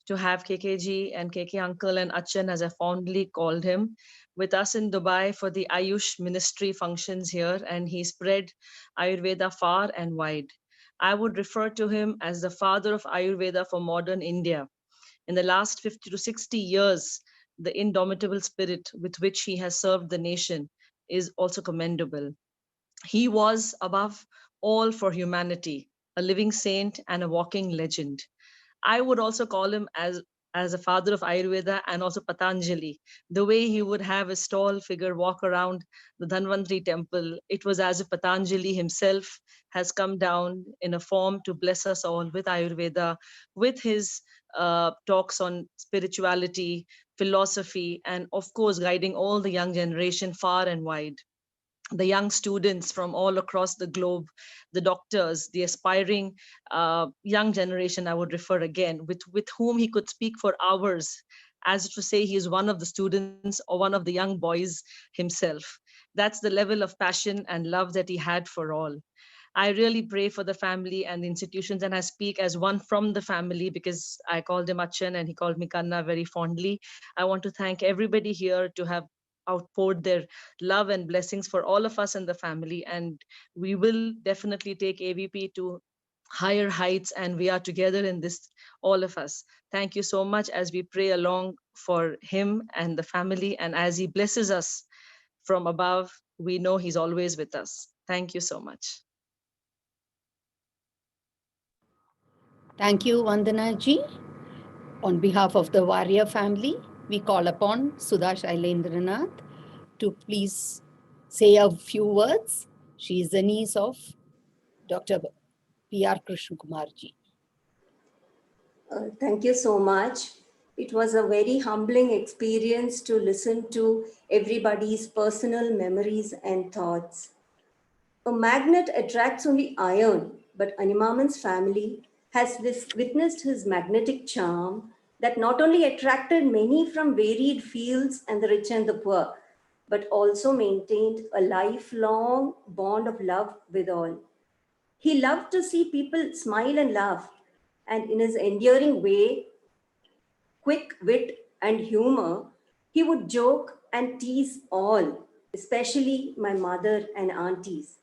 to have KKG and KK Uncle and Achan, as I fondly called him, with us in Dubai for the Ayush ministry functions here, and he spread Ayurveda far and wide. I would refer to him as the father of Ayurveda for modern India. In the last 50 to 60 years, the indomitable spirit with which he has served the nation is also commendable. He was, above all, for humanity, a living saint and a walking legend. I would also call him as a father of Ayurveda and also Patanjali. The way he would have his tall figure walk around the Dhanvantri temple, it was as if Patanjali himself has come down in a form to bless us all with Ayurveda, with his talks on spirituality, philosophy, and of course, guiding all the young generation far and wide. The young students from all across the globe, the doctors, the aspiring young generation, I would refer again, with whom he could speak for hours, as to say he is one of the students or one of the young boys himself. That's the level of passion and love that he had for all. I really pray for the family and the institutions, and I speak as one from the family because I called him Achan and he called me Kanna very fondly. I want to thank everybody here to have outpoured their love and blessings for all of us in the family, and we will definitely take AVP to higher heights, and we are together in this, all of us. Thank you so much as we pray along for him and the family, and as he blesses us from above, we know he's always with us. Thank you so much. Thank you, Vandana ji. On behalf of the Warrior family, we call upon Sudha Shailendranath to please say a few words. She is the niece of Dr. P.R. Krishnakumar ji. Thank you so much. It was a very humbling experience to listen to everybody's personal memories and thoughts. A magnet attracts only iron, but Animaman's family has witnessed his magnetic charm that not only attracted many from varied fields and the rich and the poor, but also maintained a lifelong bond of love with all. He loved to see people smile and laugh, and in his endearing way, quick wit and humor, he would joke and tease all, especially my mother and aunties.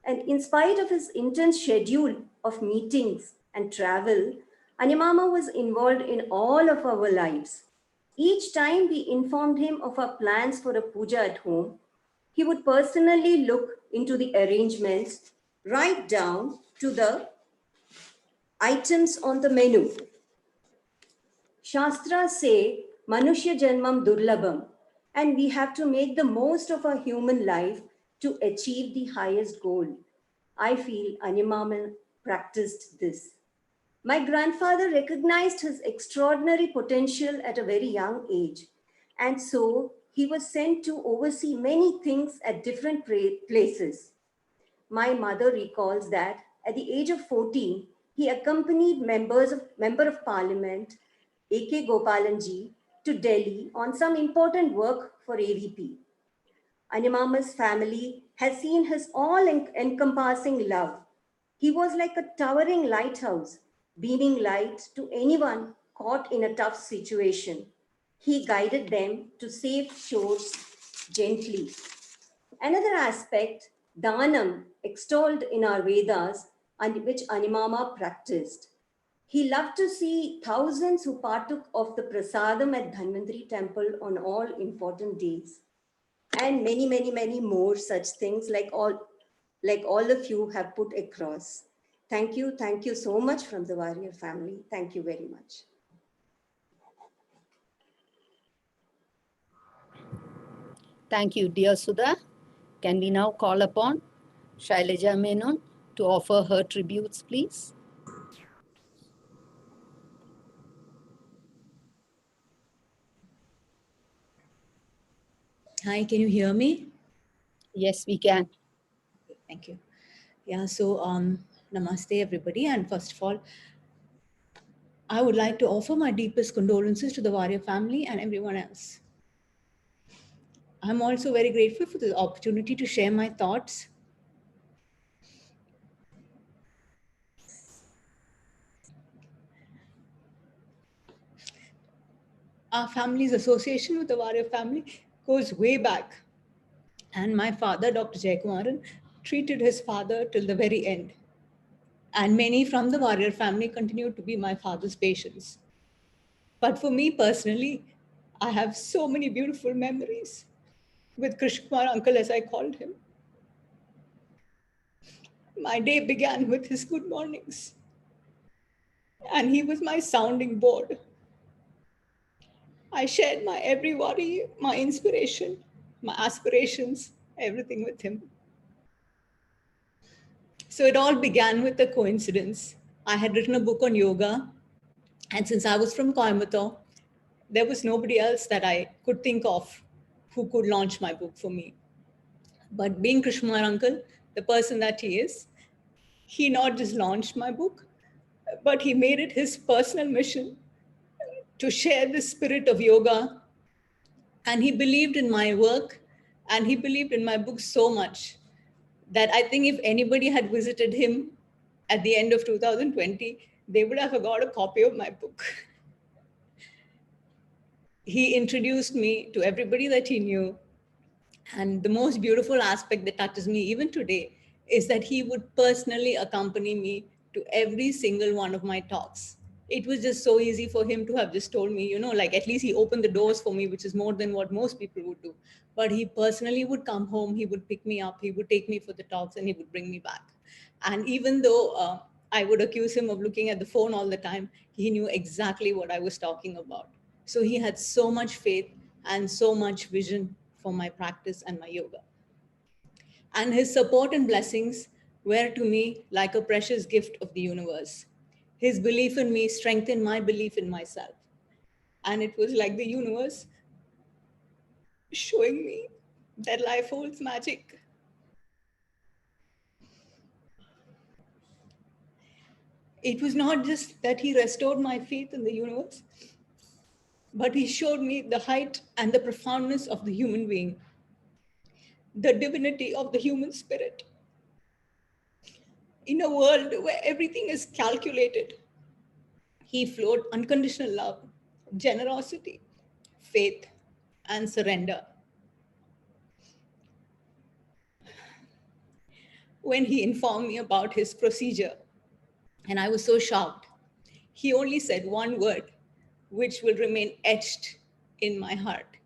And in spite of his intense schedule of meetings and travel, Animama was involved in all of our lives. Each time we informed him of our plans for a puja at home, he would personally look into the arrangements, right down to the items on the menu. Shastras say, Manushya Janmam Durlabham, and we have to make the most of our human life to achieve the highest goal. I feel Animaman practiced this. My grandfather recognized his extraordinary potential at a very young age, and so he was sent to oversee many things at different places. My mother recalls that at the age of 14, he accompanied Member of Parliament A.K. Gopalanji to Delhi on some important work for AVP. Animama's family has seen his all-encompassing love. He was like a towering lighthouse, beaming light to anyone caught in a tough situation. He guided them to safe shores gently. Another aspect, Dhanam, extolled in our Vedas, and which Animama practiced. He loved to see thousands who partook of the prasadam at Dhanvantari temple on all important days. And many, many, many more such things like all of you have put across. Thank you so much from the Warrior family. Thank you very much. Thank you, dear Sudha. Can we now call upon Shailaja Menon to offer her tributes, please? Hi, can you hear me? Yes, we can. Thank you. Yeah, so namaste everybody. And first of all, I would like to offer my deepest condolences to the Warrior family and everyone else. I'm also very grateful for the opportunity to share my thoughts. Our family's association with the Warrior family goes way back. And my father, Dr. Jaykumaran, treated his father till the very end. And many from the Warrior family continue to be my father's patients. But for me personally, I have so many beautiful memories with Krishnakumar uncle, as I called him. My day began with his good mornings. And he was my sounding board. I shared my every worry, my inspiration, my aspirations, everything with him. So it all began with a coincidence. I had written a book on yoga. And since I was from Coimbatore, there was nobody else that I could think of who could launch my book for me. But being Krishnakumar uncle, the person that he is, he not just launched my book, but he made it his personal mission to share the spirit of yoga. And he believed in my work and he believed in my book so much that I think if anybody had visited him at the end of 2020, they would have got a copy of my book. He introduced me to everybody that he knew. And the most beautiful aspect that touches me even today is that he would personally accompany me to every single one of my talks. It was just so easy for him to have just told me, you know, like at least he opened the doors for me, which is more than what most people would do. But he personally would come home, he would pick me up, he would take me for the talks and he would bring me back. And even though I would accuse him of looking at the phone all the time, he knew exactly what I was talking about. So he had so much faith and so much vision for my practice and my yoga. And his support and blessings were to me like a precious gift of the universe. His belief in me strengthened my belief in myself. And it was like the universe showing me that life holds magic. It was not just that he restored my faith in the universe, but he showed me the height and the profoundness of the human being, the divinity of the human spirit. In a world where everything is calculated, he flowed unconditional love, generosity, faith, and surrender. When he informed me about his procedure, and I was so shocked, he only said one word, which will remain etched in my heart.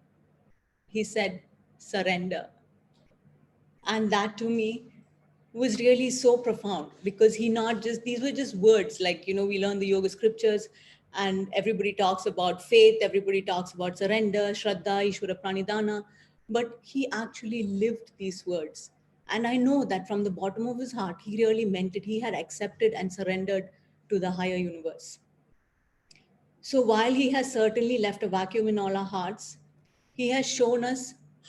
He said, surrender. And that to me was really so profound because he not just, these were just words like, you know, we learn the yoga scriptures and everybody talks about faith, everybody talks about surrender, Shraddha, Ishvara Pranidhana, but he actually lived these words. And I know that from the bottom of his heart, he really meant it. He had accepted and surrendered to the higher universe. So while he has certainly left a vacuum in all our hearts, He has shown us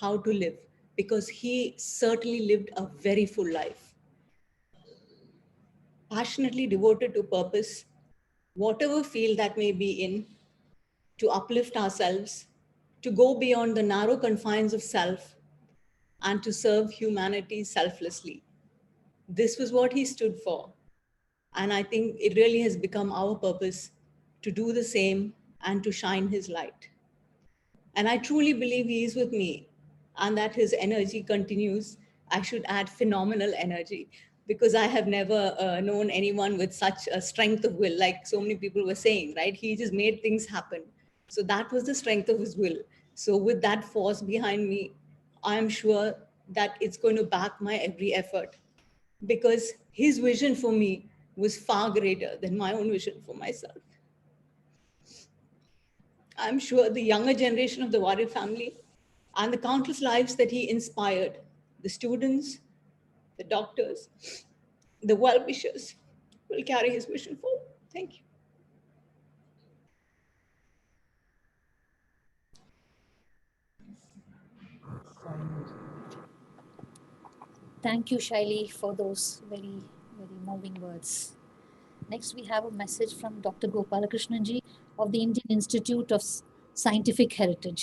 how to live, because he certainly lived a very full life. Passionately devoted to purpose, whatever field that may be in, to uplift ourselves, to go beyond the narrow confines of self, and to serve humanity selflessly. This was what he stood for. And I think it really has become our purpose to do the same and to shine his light. And I truly believe he is with me and that his energy continues. I should add phenomenal energy, because I have never known anyone with such a strength of will, like so many people were saying, right? He just made things happen. So that was the strength of his will. So with that force behind me, I'm sure that it's going to back my every effort, because his vision for me was far greater than my own vision for myself. I'm sure the younger generation of the Warrior family and the countless lives that he inspired, the students, the doctors, the well-wishers, will carry his vision forward. Thank you. Thank you, Shaili, for those very, very moving words. Next, we have a message from Dr. Gopalakrishnan of the Indian Institute of Scientific Heritage,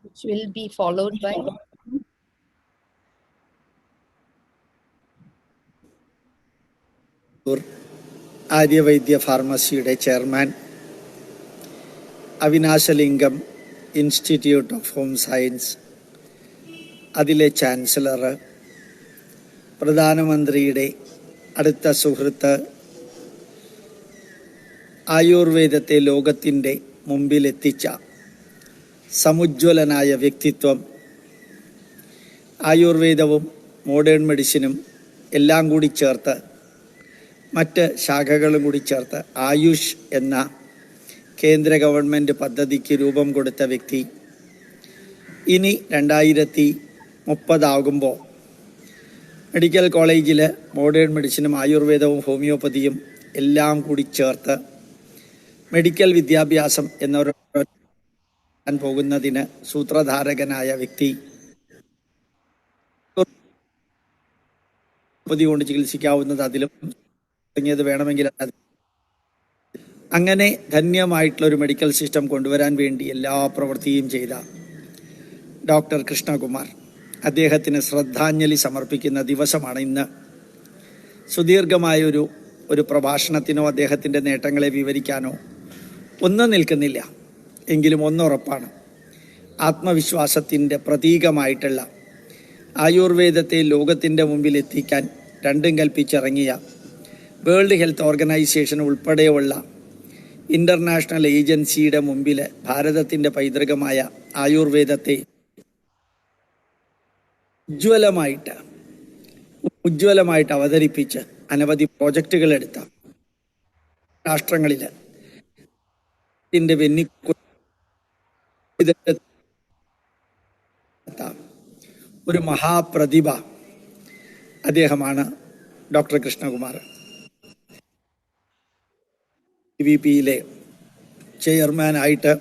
which will be followed by Aryavaidya ഫാർമസിയുടെ chairman, Avinashilingam institute of home science അതിലെ chancellor, പ്രധാനമന്ത്രിയുടെ അടുത്ത സുഹൃത്ത്, ആയുർവേദത്തെ ലോകത്തിൻ്റെ മുമ്പിലെത്തിച്ച സമുജ്വലനായ വ്യക്തിത്വം, ആയുർവേദവും modern മെഡിസിനും എല്ലാം കൂടി ചേർത്ത്, മറ്റ് ശാഖകളും കൂടി ചേർത്ത് ആയുഷ് എന്ന കേന്ദ്ര ഗവൺമെൻറ് പദ്ധതിക്ക് രൂപം കൊടുത്ത വ്യക്തി, ഇനി 2030 മെഡിക്കൽ കോളേജിൽ മോഡേൺ മെഡിസിനും ആയുർവേദവും ഹോമിയോപ്പതിയും എല്ലാം കൂടി ചേർത്ത് മെഡിക്കൽ വിദ്യാഭ്യാസം എന്നൊരു പോകുന്നതിന് സൂത്രധാരകനായ വ്യക്തി, കൊണ്ട് ചികിത്സിക്കാവുന്നത് അതിലും തുടങ്ങിയത് വേണമെങ്കിൽ അങ്ങനെ ധന്യമായിട്ടുള്ളൊരു മെഡിക്കൽ സിസ്റ്റം കൊണ്ടുവരാൻ വേണ്ടി എല്ലാ പ്രവൃത്തിയും ചെയ്ത ഡോക്ടർ കൃഷ്ണകുമാർ, അദ്ദേഹത്തിന് ശ്രദ്ധാഞ്ജലി സമർപ്പിക്കുന്ന ദിവസമാണ് ഇന്ന്. സുദീർഘമായൊരു പ്രഭാഷണത്തിനോ അദ്ദേഹത്തിൻ്റെ നേട്ടങ്ങളെ വിവരിക്കാനോ ഒന്നും നിൽക്കുന്നില്ല. എങ്കിലും ഒന്നുറപ്പാണ്, ആത്മവിശ്വാസത്തിൻ്റെ പ്രതീകമായിട്ടുള്ള ആയുർവേദത്തെ ലോകത്തിൻ്റെ മുമ്പിൽ എത്തിക്കാൻ രണ്ടും കൽപ്പിച്ചിറങ്ങിയ വേൾഡ് ഹെൽത്ത് ഓർഗനൈസേഷൻ ഉൾപ്പെടെയുള്ള ഇൻ്റർനാഷണൽ ഏജൻസിയുടെ മുമ്പിൽ ഭാരതത്തിൻ്റെ പൈതൃകമായ ആയുർവേദത്തെ ഉജ്ജ്വലമായിട്ട് അവതരിപ്പിച്ച് അനവധി പ്രോജക്റ്റുകൾ എടുത്ത രാഷ്ട്രങ്ങളിൽ ഒരു മഹാപ്രതിഭ അദ്ദേഹമാണ് ഡോക്ടർ കൃഷ്ണകുമാർ. VPയിലെ ചെയർമാനായിട്ട്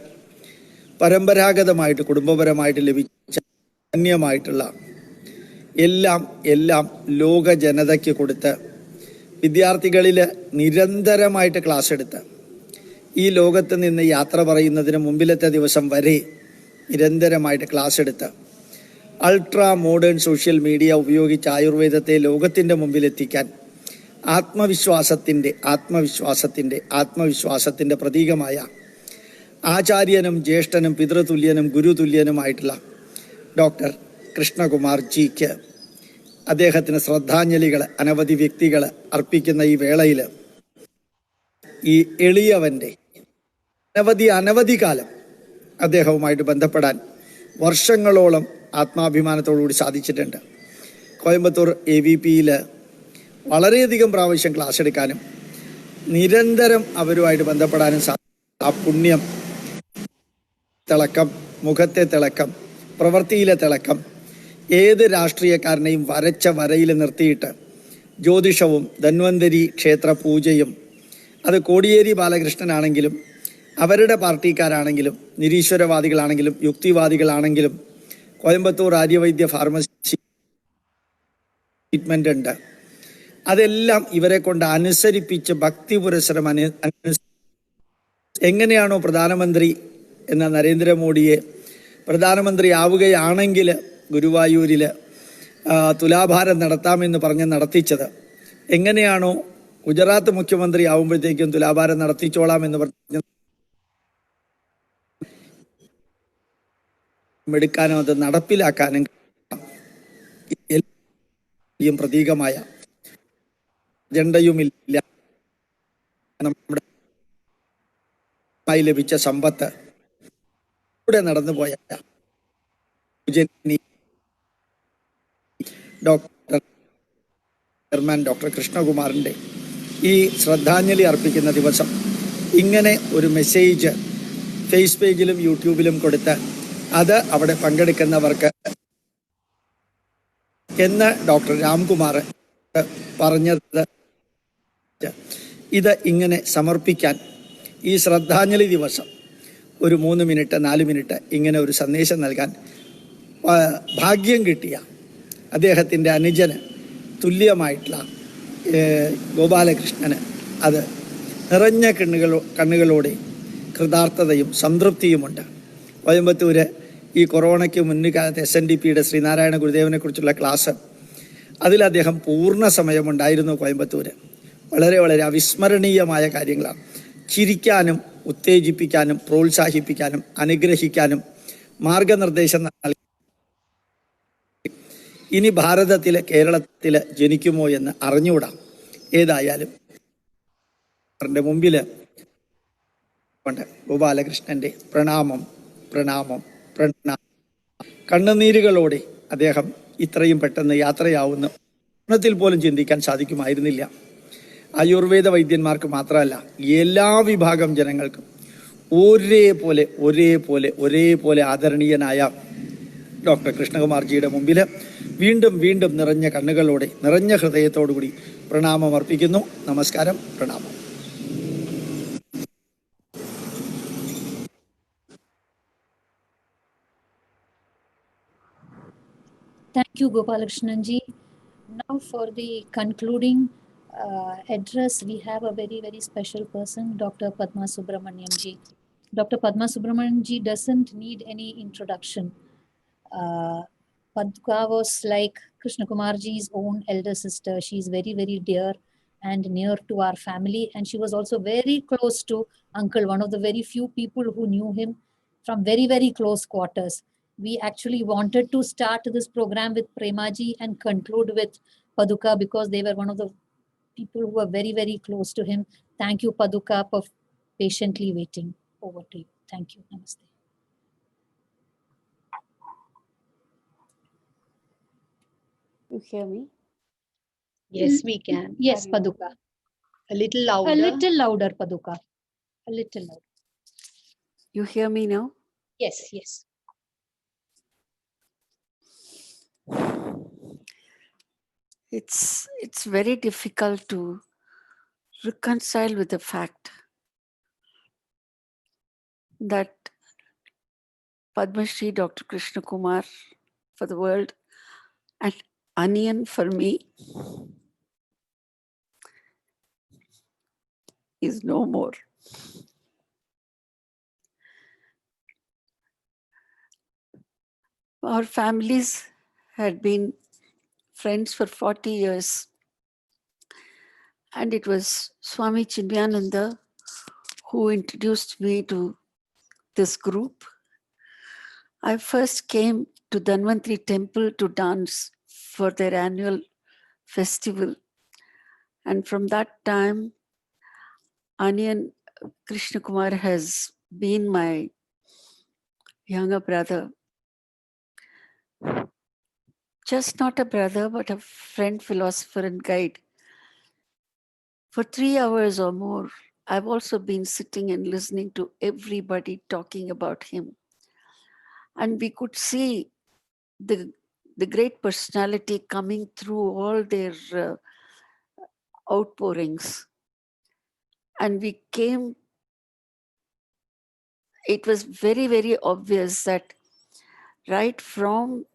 പരമ്പരാഗതമായിട്ട് കുടുംബപരമായിട്ട് ലഭിച്ച ധന്യമായിട്ടുള്ള എല്ലാം ലോക ജനതയ്ക്ക് കൊടുത്ത്, വിദ്യാർത്ഥികളിൽ നിരന്തരമായിട്ട് ക്ലാസ് എടുത്ത്, ഈ ലോകത്ത് നിന്ന് യാത്ര പറയുന്നതിന് മുമ്പിലത്തെ ദിവസം വരെ നിരന്തരമായിട്ട് ക്ലാസ് എടുത്ത്, അൾട്രാ മോഡേൺ സോഷ്യൽ മീഡിയ ഉപയോഗിച്ച് ആയുർവേദത്തെ ലോകത്തിൻ്റെ മുമ്പിലെത്തിക്കാൻ ആത്മവിശ്വാസത്തിൻ്റെ പ്രതീകമായ ആചാര്യനും ജ്യേഷ്ഠനും പിതൃതുല്യനും ഗുരുതുല്യനുമായിട്ടുള്ള ഡോക്ടർ കൃഷ്ണകുമാർ ജിക്ക് അദ്ദേഹത്തിന് ശ്രദ്ധാഞ്ജലികൾ അനവധി വ്യക്തികൾ അർപ്പിക്കുന്ന ഈ വേളയിൽ ഈ എളിയവൻ്റെ അനവധി കാലം അദ്ദേഹവുമായിട്ട് ബന്ധപ്പെടാൻ വർഷങ്ങളോളം ആത്മാഭിമാനത്തോടുകൂടി സാധിച്ചിട്ടുണ്ട്. കോയമ്പത്തൂർ AVPയിൽ വളരെയധികം പ്രാവശ്യം ക്ലാസ് എടുക്കാനും നിരന്തരം അവരുമായിട്ട് ബന്ധപ്പെടാനും സാധിക്കും. ആ പുണ്യം, തിളക്കം, മുഖത്തെ തിളക്കം, പ്രവൃത്തിയിലെ തിളക്കം ഏത് രാഷ്ട്രീയക്കാരനെയും വരച്ച വരയിൽ നിർത്തിയിട്ട് ജ്യോതിഷവും ധന്വന്തരി ക്ഷേത്ര പൂജയും, അത് കോടിയേരി ബാലകൃഷ്ണനാണെങ്കിലും അവരുടെ പാർട്ടിക്കാരാണെങ്കിലും നിരീശ്വരവാദികളാണെങ്കിലും യുക്തിവാദികളാണെങ്കിലും കോയമ്പത്തൂർ ആര്യവൈദ്യ ഫാർമസി ട്രീറ്റ്മെൻ്റ് ഉണ്ട്. അതെല്ലാം ഇവരെ കൊണ്ട് അനുസരിപ്പിച്ച് ഭക്തി പുരസരം എങ്ങനെയാണോ പ്രധാനമന്ത്രി എന്ന നരേന്ദ്രമോദിയെ പ്രധാനമന്ത്രി ആവുകയാണെങ്കിൽ ഗുരുവായൂരിൽ തുലാഭാരം നടത്താമെന്ന് പറഞ്ഞ് നടത്തിച്ചത്, എങ്ങനെയാണോ ഗുജറാത്ത് മുഖ്യമന്ത്രി ആവുമ്പോഴത്തേക്കും തുലാഭാരം നടത്തിച്ചോളാം എന്ന് പറഞ്ഞ് എടുക്കാനും അത് നടപ്പിലാക്കാനും പ്രതീകമായ അജണ്ടയുമില്ല നമ്മുടെ ലഭിച്ച സമ്പത്ത് ഇവിടെ നടന്നുപോയ ഡോക്ടർ കൃഷ്ണകുമാറിൻ്റെ ഈ ശ്രദ്ധാഞ്ജലി അർപ്പിക്കുന്ന ദിവസം ഇങ്ങനെ ഒരു മെസ്സേജ് ഫേസ് പേജിലും യൂട്യൂബിലും കൊടുത്ത് അത് അവിടെ പങ്കെടുക്കുന്നവർക്ക് എന്ന് ഡോക്ടർ രാംകുമാർ പറഞ്ഞത് ഇത് ഇങ്ങനെ സമർപ്പിക്കാൻ ഈ ശ്രദ്ധാഞ്ജലി ദിവസം ഒരു 3 മിനിറ്റ് 4 മിനിറ്റ് ഇങ്ങനെ ഒരു സന്ദേശം നൽകാൻ ഭാഗ്യം കിട്ടിയ അദ്ദേഹത്തിൻ്റെ അനുജന് തുല്യമായിട്ടുള്ള ഗോപാലകൃഷ്ണന് അത് നിറഞ്ഞ കണ്ണുകളോടെ കൃതാർത്ഥതയും സംതൃപ്തിയുമുണ്ട്. കോയമ്പത്തൂര് ഈ കൊറോണയ്ക്ക് മുൻകാലത്ത് SNDPയുടെ ശ്രീനാരായണ ഗുരുദേവനെക്കുറിച്ചുള്ള ക്ലാസ്, അതിൽ അദ്ദേഹം പൂർണ്ണ സമയമുണ്ടായിരുന്നു കോയമ്പത്തൂര്. വളരെ വളരെ അവിസ്മരണീയമായ കാര്യങ്ങളാണ്. ചിരിക്കാനും ഉത്തേജിപ്പിക്കാനും പ്രോത്സാഹിപ്പിക്കാനും അനുഗ്രഹിക്കാനും മാർഗനിർദ്ദേശം നൽകി ഇനി ഭാരതത്തിൽ കേരളത്തിൽ ജനിക്കുമോ എന്ന് അറിഞ്ഞുകൂടാം. ഏതായാലും മുമ്പിൽ ഗോപാലകൃഷ്ണൻ്റെ പ്രണാമം പ്രണാമം പ്രണാമം. കണ്ണുനീരുകളോടെ അദ്ദേഹം ഇത്രയും പെട്ടെന്ന് യാത്രയാവുന്ന ത്തിൽ പോലും ചിന്തിക്കാൻ സാധിക്കുമായിരുന്നില്ല. ആയുർവേദ വൈദ്യന്മാർക്ക് മാത്രമല്ല, എല്ലാ വിഭാഗം ജനങ്ങൾക്കും ഒരേപോലെ ആദരണീയനായ ഡോക്ടർ കൃഷ്ണകുമാർജിയുടെ മുമ്പിൽ വീണ്ടും വീണ്ടും നിറഞ്ഞ കണ്ണുകളോടെ നിറഞ്ഞ ഹൃദയത്തോടുകൂടി പ്രണാമം അർപ്പിക്കുന്നു. നമസ്കാരം, പ്രണാമം. Thank you, Gopalakrishnan ji. Now for the concluding address, we have a very, very special person, Dr. Padma Subramaniam ji. Dr. Padma Subramaniam ji doesn't need any introduction. Paduka was like Krishnakumar ji's own elder sister. She is very, very dear and near to our family, and she was also very close to Uncle, one of the very few people who knew him from very, very close quarters. We actually wanted to start this program with Premaji and conclude with Paduka because they were one of the people who were very, very close to him. Thank you, Paduka, for patiently waiting. Over to you. Thank you. Namaste. You hear me? Yes, we can. Yes, Paduka. A little louder. A little louder, Paduka. A little louder. You hear me now? Yes, yes. It's very difficult to reconcile with the fact that Padma Shri Dr. Krishnakumar for the world and Onion for me is no more. Our families had been friends for 40 years. And it was Swami Chinmayananda who introduced me to this group. I first came to Dhanvantri temple to dance for their annual festival. And from that time, Aniyan Krishnakumar has been my younger brother. Just not a brother, but a friend, philosopher, and guide. For 3 hours or more, I've also been sitting and listening to everybody talking about him. And we could see the great personality coming through all their outpourings. And we came it was very, very obvious that right from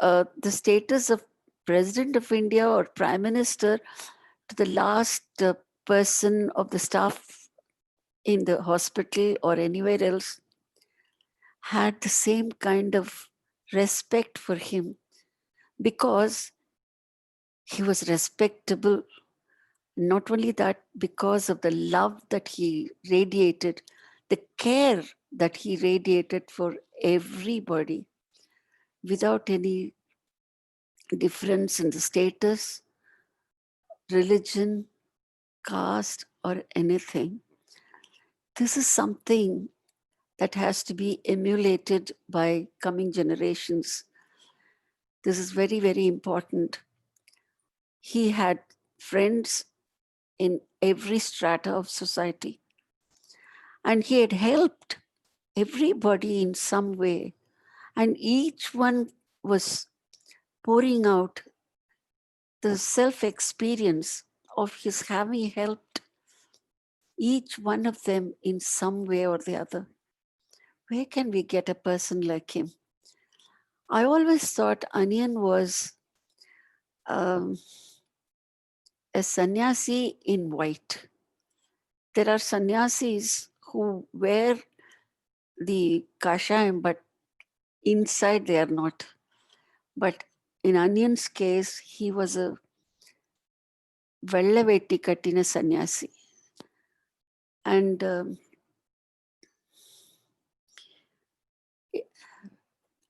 the status of President of India or Prime Minister to the last person of the staff in the hospital or anywhere else had the same kind of respect for him, because he was respectable. Not only that, because of the love that he radiated, the care that he radiated for everybody without any difference in the status, religion, caste, or anything. This is something that has to be emulated by coming generations. This is very, very important. He had friends in every strata of society, and he had helped everybody in some way, and each one was pouring out the self-experience of his having helped each one of them in some way or the other. Where can we get a person like him? I always thought Onion was a sannyasi in white. There are sannyasis who wear the kashayam, but inside they are not. But in Onion's case, he was a Vellavetti Kattina sannyasi. And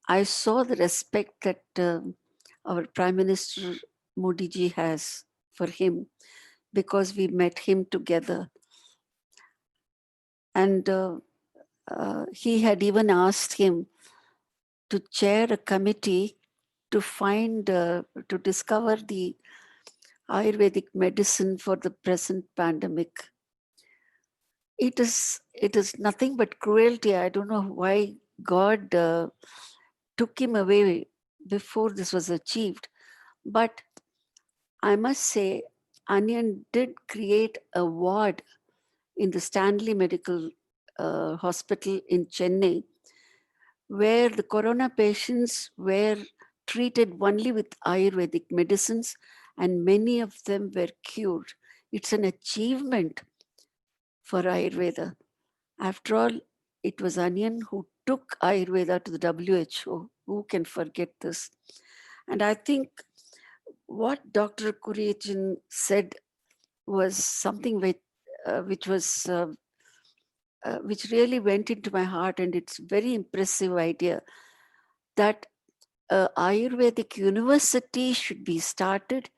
I saw the respect that our Prime Minister Modi ji has for him, because we met him together. And he had even asked him to chair a committee to find, to discover the Ayurvedic medicine for the present pandemic. It is nothing but cruelty. I don't know why God took him away before this was achieved. But I must say, Onion did create a ward in the Stanley Medical Hospital in Chennai, where the corona patients were treated only with Ayurvedic medicines, and many of them were cured. It's an achievement for Ayurveda. After all, it was Onion who took Ayurveda to the WHO. Who can forget this? And I think what Dr. Kuriachin said was something which really went into my heart, and it's a very impressive idea that Ayurvedic university should be started,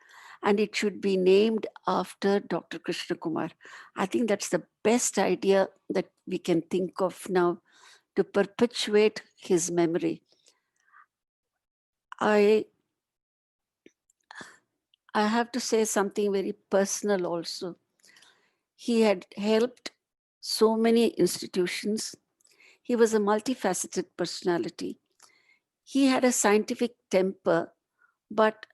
and it should be named after Dr. Krishnakumar. I think that's the best idea that we can think of now to perpetuate his memory. I have to say something very personal also. He had helped so many institutions. He was a multifaceted personality. He had a scientific temper, but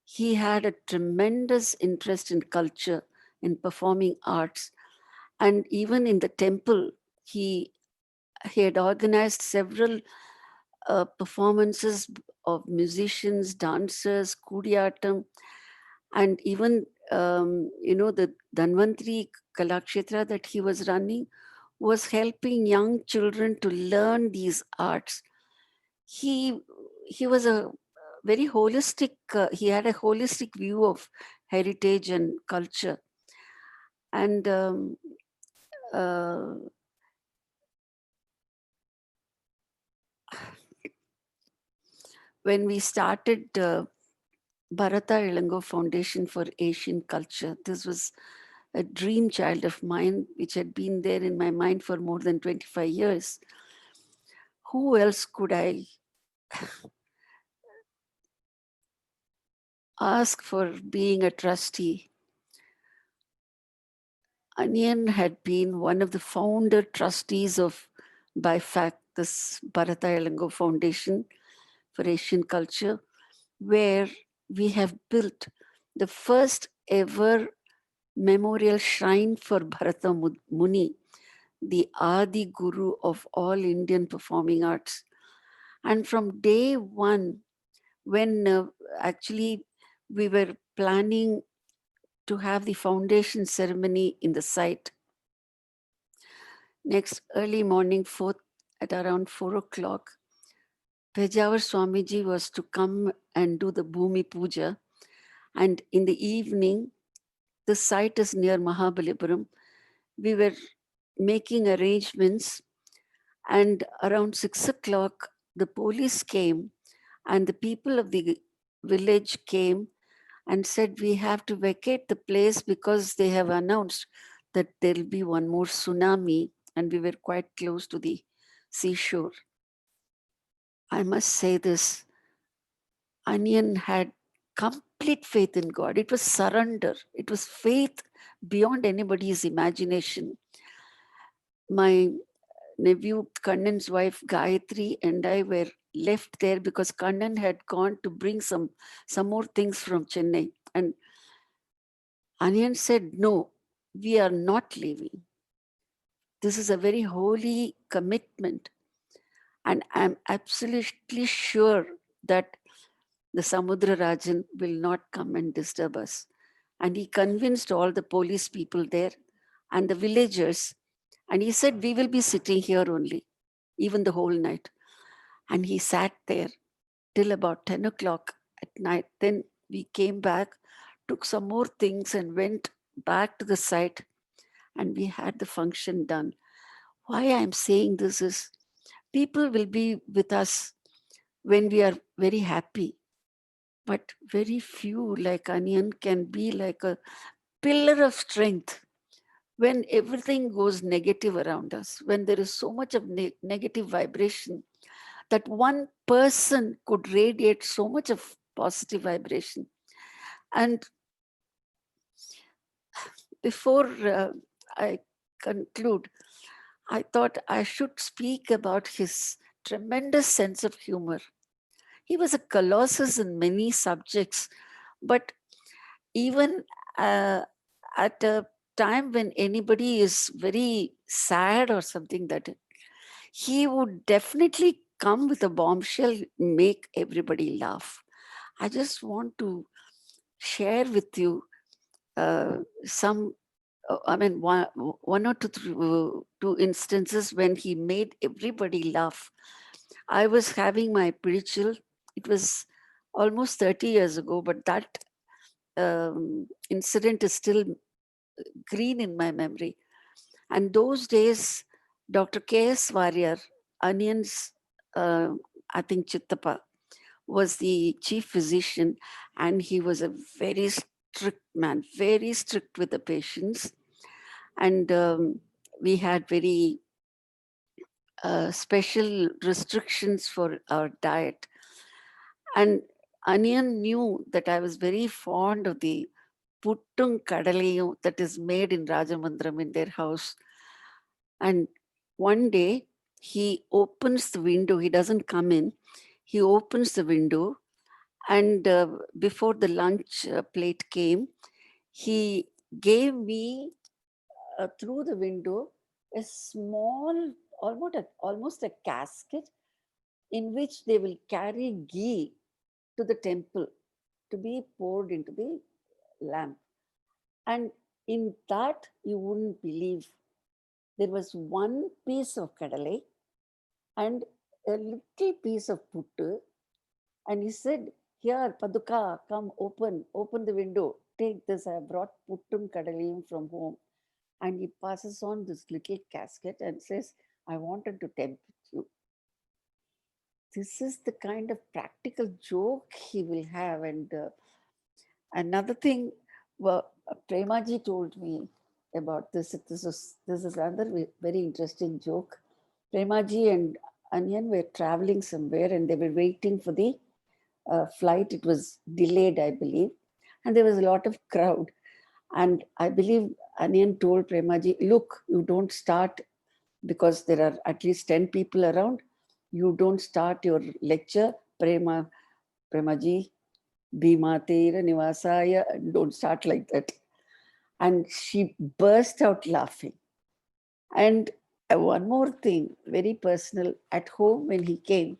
he had a tremendous interest in culture, in performing arts. And even in the temple, he had organized several performances of musicians, dancers, Kudiyatam, and even, the Dhanvantri Kalakshetra that he was running was helping young children to learn these arts. He was a very holistic, he had a holistic view of heritage and culture. And when we started Bharata Ilango Foundation for Asian Culture, this was a dream child of mine, which had been there in my mind for more than 25 years. Who else could I ask for being a trustee? Onion had been one of the founder trustees of BIFAC, this Bharata Ilango Foundation for Asian Culture, where we have built the first ever memorial shrine for Bharata Muni, the Adi Guru of all Indian performing arts. And from day one, when actually we were planning to have the foundation ceremony in the site, next early morning, at around 4 o'clock, Pejawar Swamiji was to come and do the Bhumi Puja. And in the evening, the site is near Mahabalipuram. We were making arrangements, and around 6 o'clock, the police came and the people of the village came and said, we have to vacate the place because they have announced that there will be one more tsunami, and we were quite close to the seashore. I must say this, Onion had complete faith in God. It was surrender. It was faith beyond anybody's imagination. My nephew Kannan's wife Gayatri and I were left there because Kannan had gone to bring some more things from Chennai. And Onion said, no, we are not leaving. This is a very holy commitment. And I'm absolutely sure that the Samudra Rajan will not come and disturb us. And he convinced all the police people there and the villagers. And he said, we will be sitting here only, even the whole night. And he sat there till about 10 o'clock at night. Then we came back, took some more things and went back to the site, and we had the function done. Why I'm saying this is, people will be with us when we are very happy, but very few like Onion can be like a pillar of strength when everything goes negative around us, when there is so much of negative vibration, that one person could radiate so much of positive vibration. And before I conclude, I thought I should speak about his tremendous sense of humor. He was a colossus in many subjects, but even at a time when anybody is very sad or something, that he would definitely come with a bombshell, make everybody laugh. I just want to share with you some, one or two instances when he made everybody laugh. I was having my spiritual, it was almost 30 years ago, but that incident is still green in my memory. And those days, Dr. K.S. Warrior, Onion's, I think Chittappa, was the chief physician, and he was a very strict man, very strict with the patients. And we had very special restrictions for our diet. And Onion knew that I was very fond of the puttung kadalayu that is made in Rajamandram in their house. And one day he opens the window, he doesn't come in, he opens the window, and before the lunch plate came, he gave me through the window a small, almost a casket in which they will carry ghee to the temple to be poured into the lamp. And in that, you wouldn't believe, there was one piece of kadalai and a little piece of puttu. And he said, here, Paduka, come open the window. Take this, I have brought puttum kadalayum from home. And he passes on this little casket and says, I wanted to tempt you. This is the kind of practical joke he will have. And another thing, well, Premaji told me about this. This is another very interesting joke. Premaji and Onion were traveling somewhere and they were waiting for the flight. It was delayed, I believe. And there was a lot of crowd. And I believe Onion told Premaji, look, you don't start, because there are at least 10 people around. You don't start your lecture, Premaji, Bhimatera Nivasaya, don't start like that. And she burst out laughing. And one more thing, very personal. At home, when he came,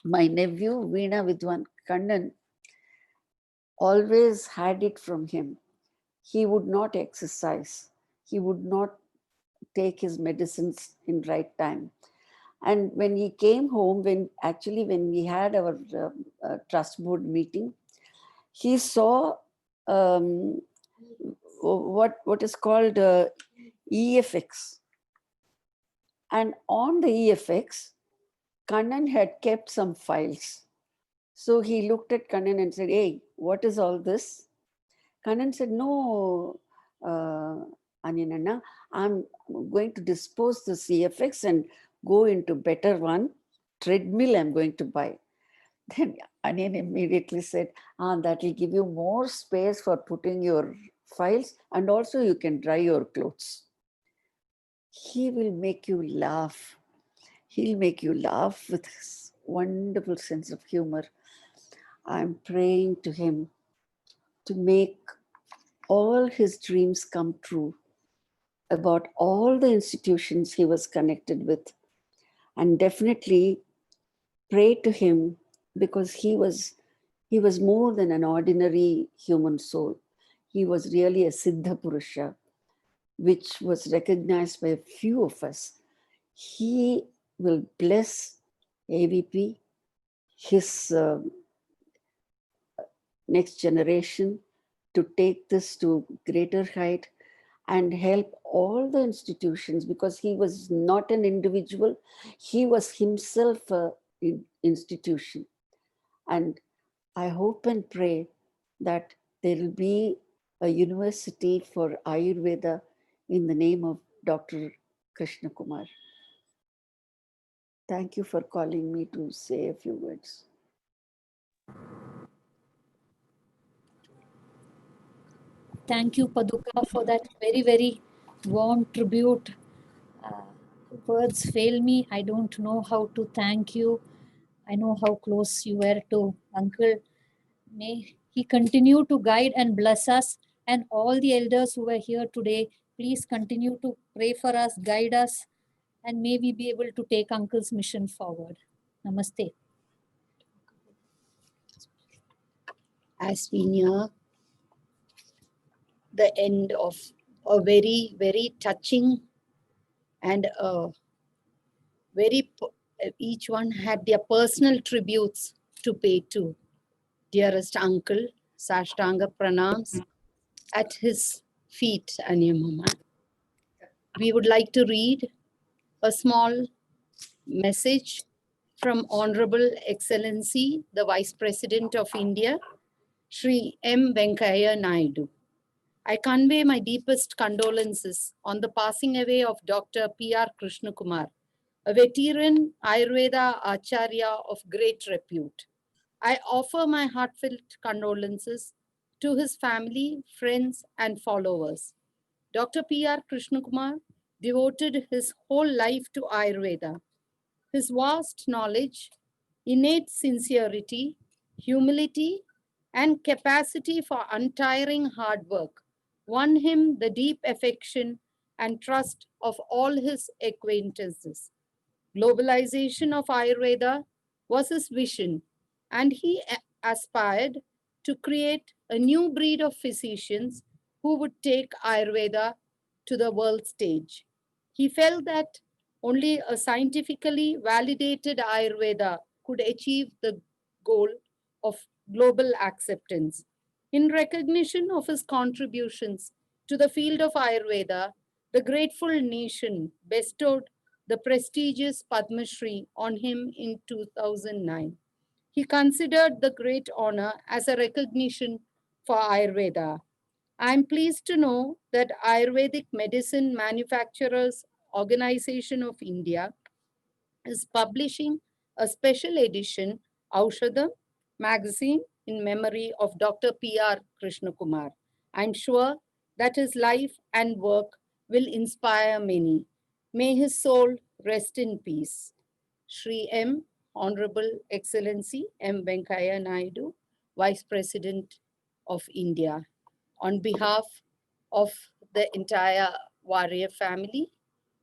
my nephew, Veena Vidwan Kannan, always had it from him. He would not exercise. He would not take his medicines in right time. And when he came home, when we had our trust board meeting, he saw what is called EFX. And on the EFX, Kannan had kept some files. So he looked at Kannan and said, "Hey, what is all this?" Kannan said, "No, Anyananna, I'm going to dispose the CFX and go into better one. Treadmill I'm going to buy." Then Anyan immediately said, "That will give you more space for putting your files, and also you can dry your clothes." He will make you laugh. He'll make you laugh with his wonderful sense of humor. I'm praying to him to make all his dreams come true about all the institutions he was connected with. And definitely pray to him, because he was more than an ordinary human soul. He was really a Siddha Purusha, which was recognized by a few of us. He will bless AVP, his next generation, to take this to greater height and help all the institutions, because he was not an individual. He was himself an institution. And I hope and pray that there will be a university for Ayurveda in the name of Dr. Krishnakumar. Thank you for calling me to say a few words. Thank you, Paduka, for that very, very warm tribute. Words fail me. I don't know how to thank you. I know how close you were to Uncle. May he continue to guide and bless us, and all the elders who were here today. Please continue to pray for us, guide us, and may we be able to take Uncle's mission forward. Namaste. As we near the end of a very, very touching and each one had their personal tributes to pay to dearest uncle, Sashtanga pranams at his feet, Anyamama. We would like to read a small message from Honorable Excellency, the Vice President of India, Shri M. Venkaiah Naidu. I convey my deepest condolences on the passing away of Dr. P.R. Krishnakumar, a veteran Ayurveda Acharya of great repute. I offer my heartfelt condolences to his family, friends, and followers. Dr. P.R. Krishnakumar devoted his whole life to Ayurveda. His vast knowledge, innate sincerity, humility, and capacity for untiring hard work won him the deep affection and trust of all his acquaintances. Globalization of Ayurveda was his vision, and he aspired to create a new breed of physicians who would take Ayurveda to the world stage. He felt that only a scientifically validated Ayurveda could achieve the goal of global acceptance. In recognition of his contributions to the field of Ayurveda, the grateful nation bestowed the prestigious Padma Shri on him in 2009. He considered the great honor as a recognition for Ayurveda. I am pleased to know that Ayurvedic Medicine Manufacturers Organization of India is publishing a special edition Aushadam magazine in memory of Dr. P.R. Krishnakumar. I'm sure that his life and work will inspire many. May his soul rest in peace. Shri M. Honorable Excellency M. Venkaiah Naidu, Vice President of India. On behalf of the entire Warrior family,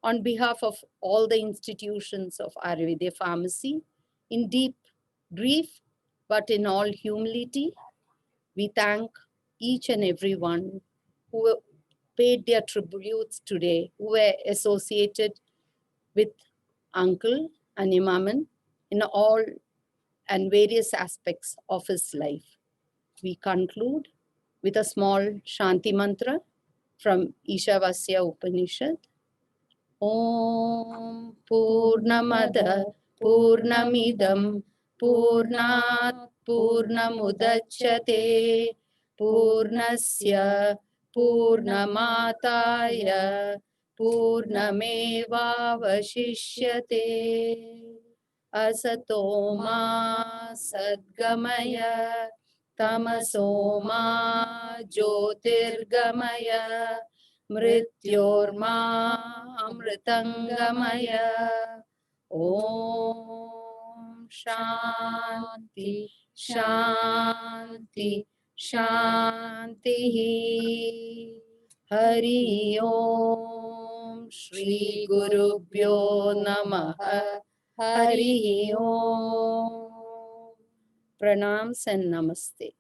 on behalf of all the institutions of Ayurveda Pharmacy, in deep grief, but in all humility, we thank each and every one who paid their tributes today, who were associated with Uncle and Imaman in all and various aspects of his life. We conclude with a small Shanti mantra from Ishavasya Upanishad. Om Purnamada Purnamidam Purnat Purnamudachyate Purnasya Purnamataya Purnamevavashishyate Asato ma Sadgamaya Tamaso ma Jyotirgamaya Mrityorma Amritangamaya. Om Shanti Shanti Shanti. Hari Om Shri Gurubhyo Namaha. Hari Om. Pranams and Namaste.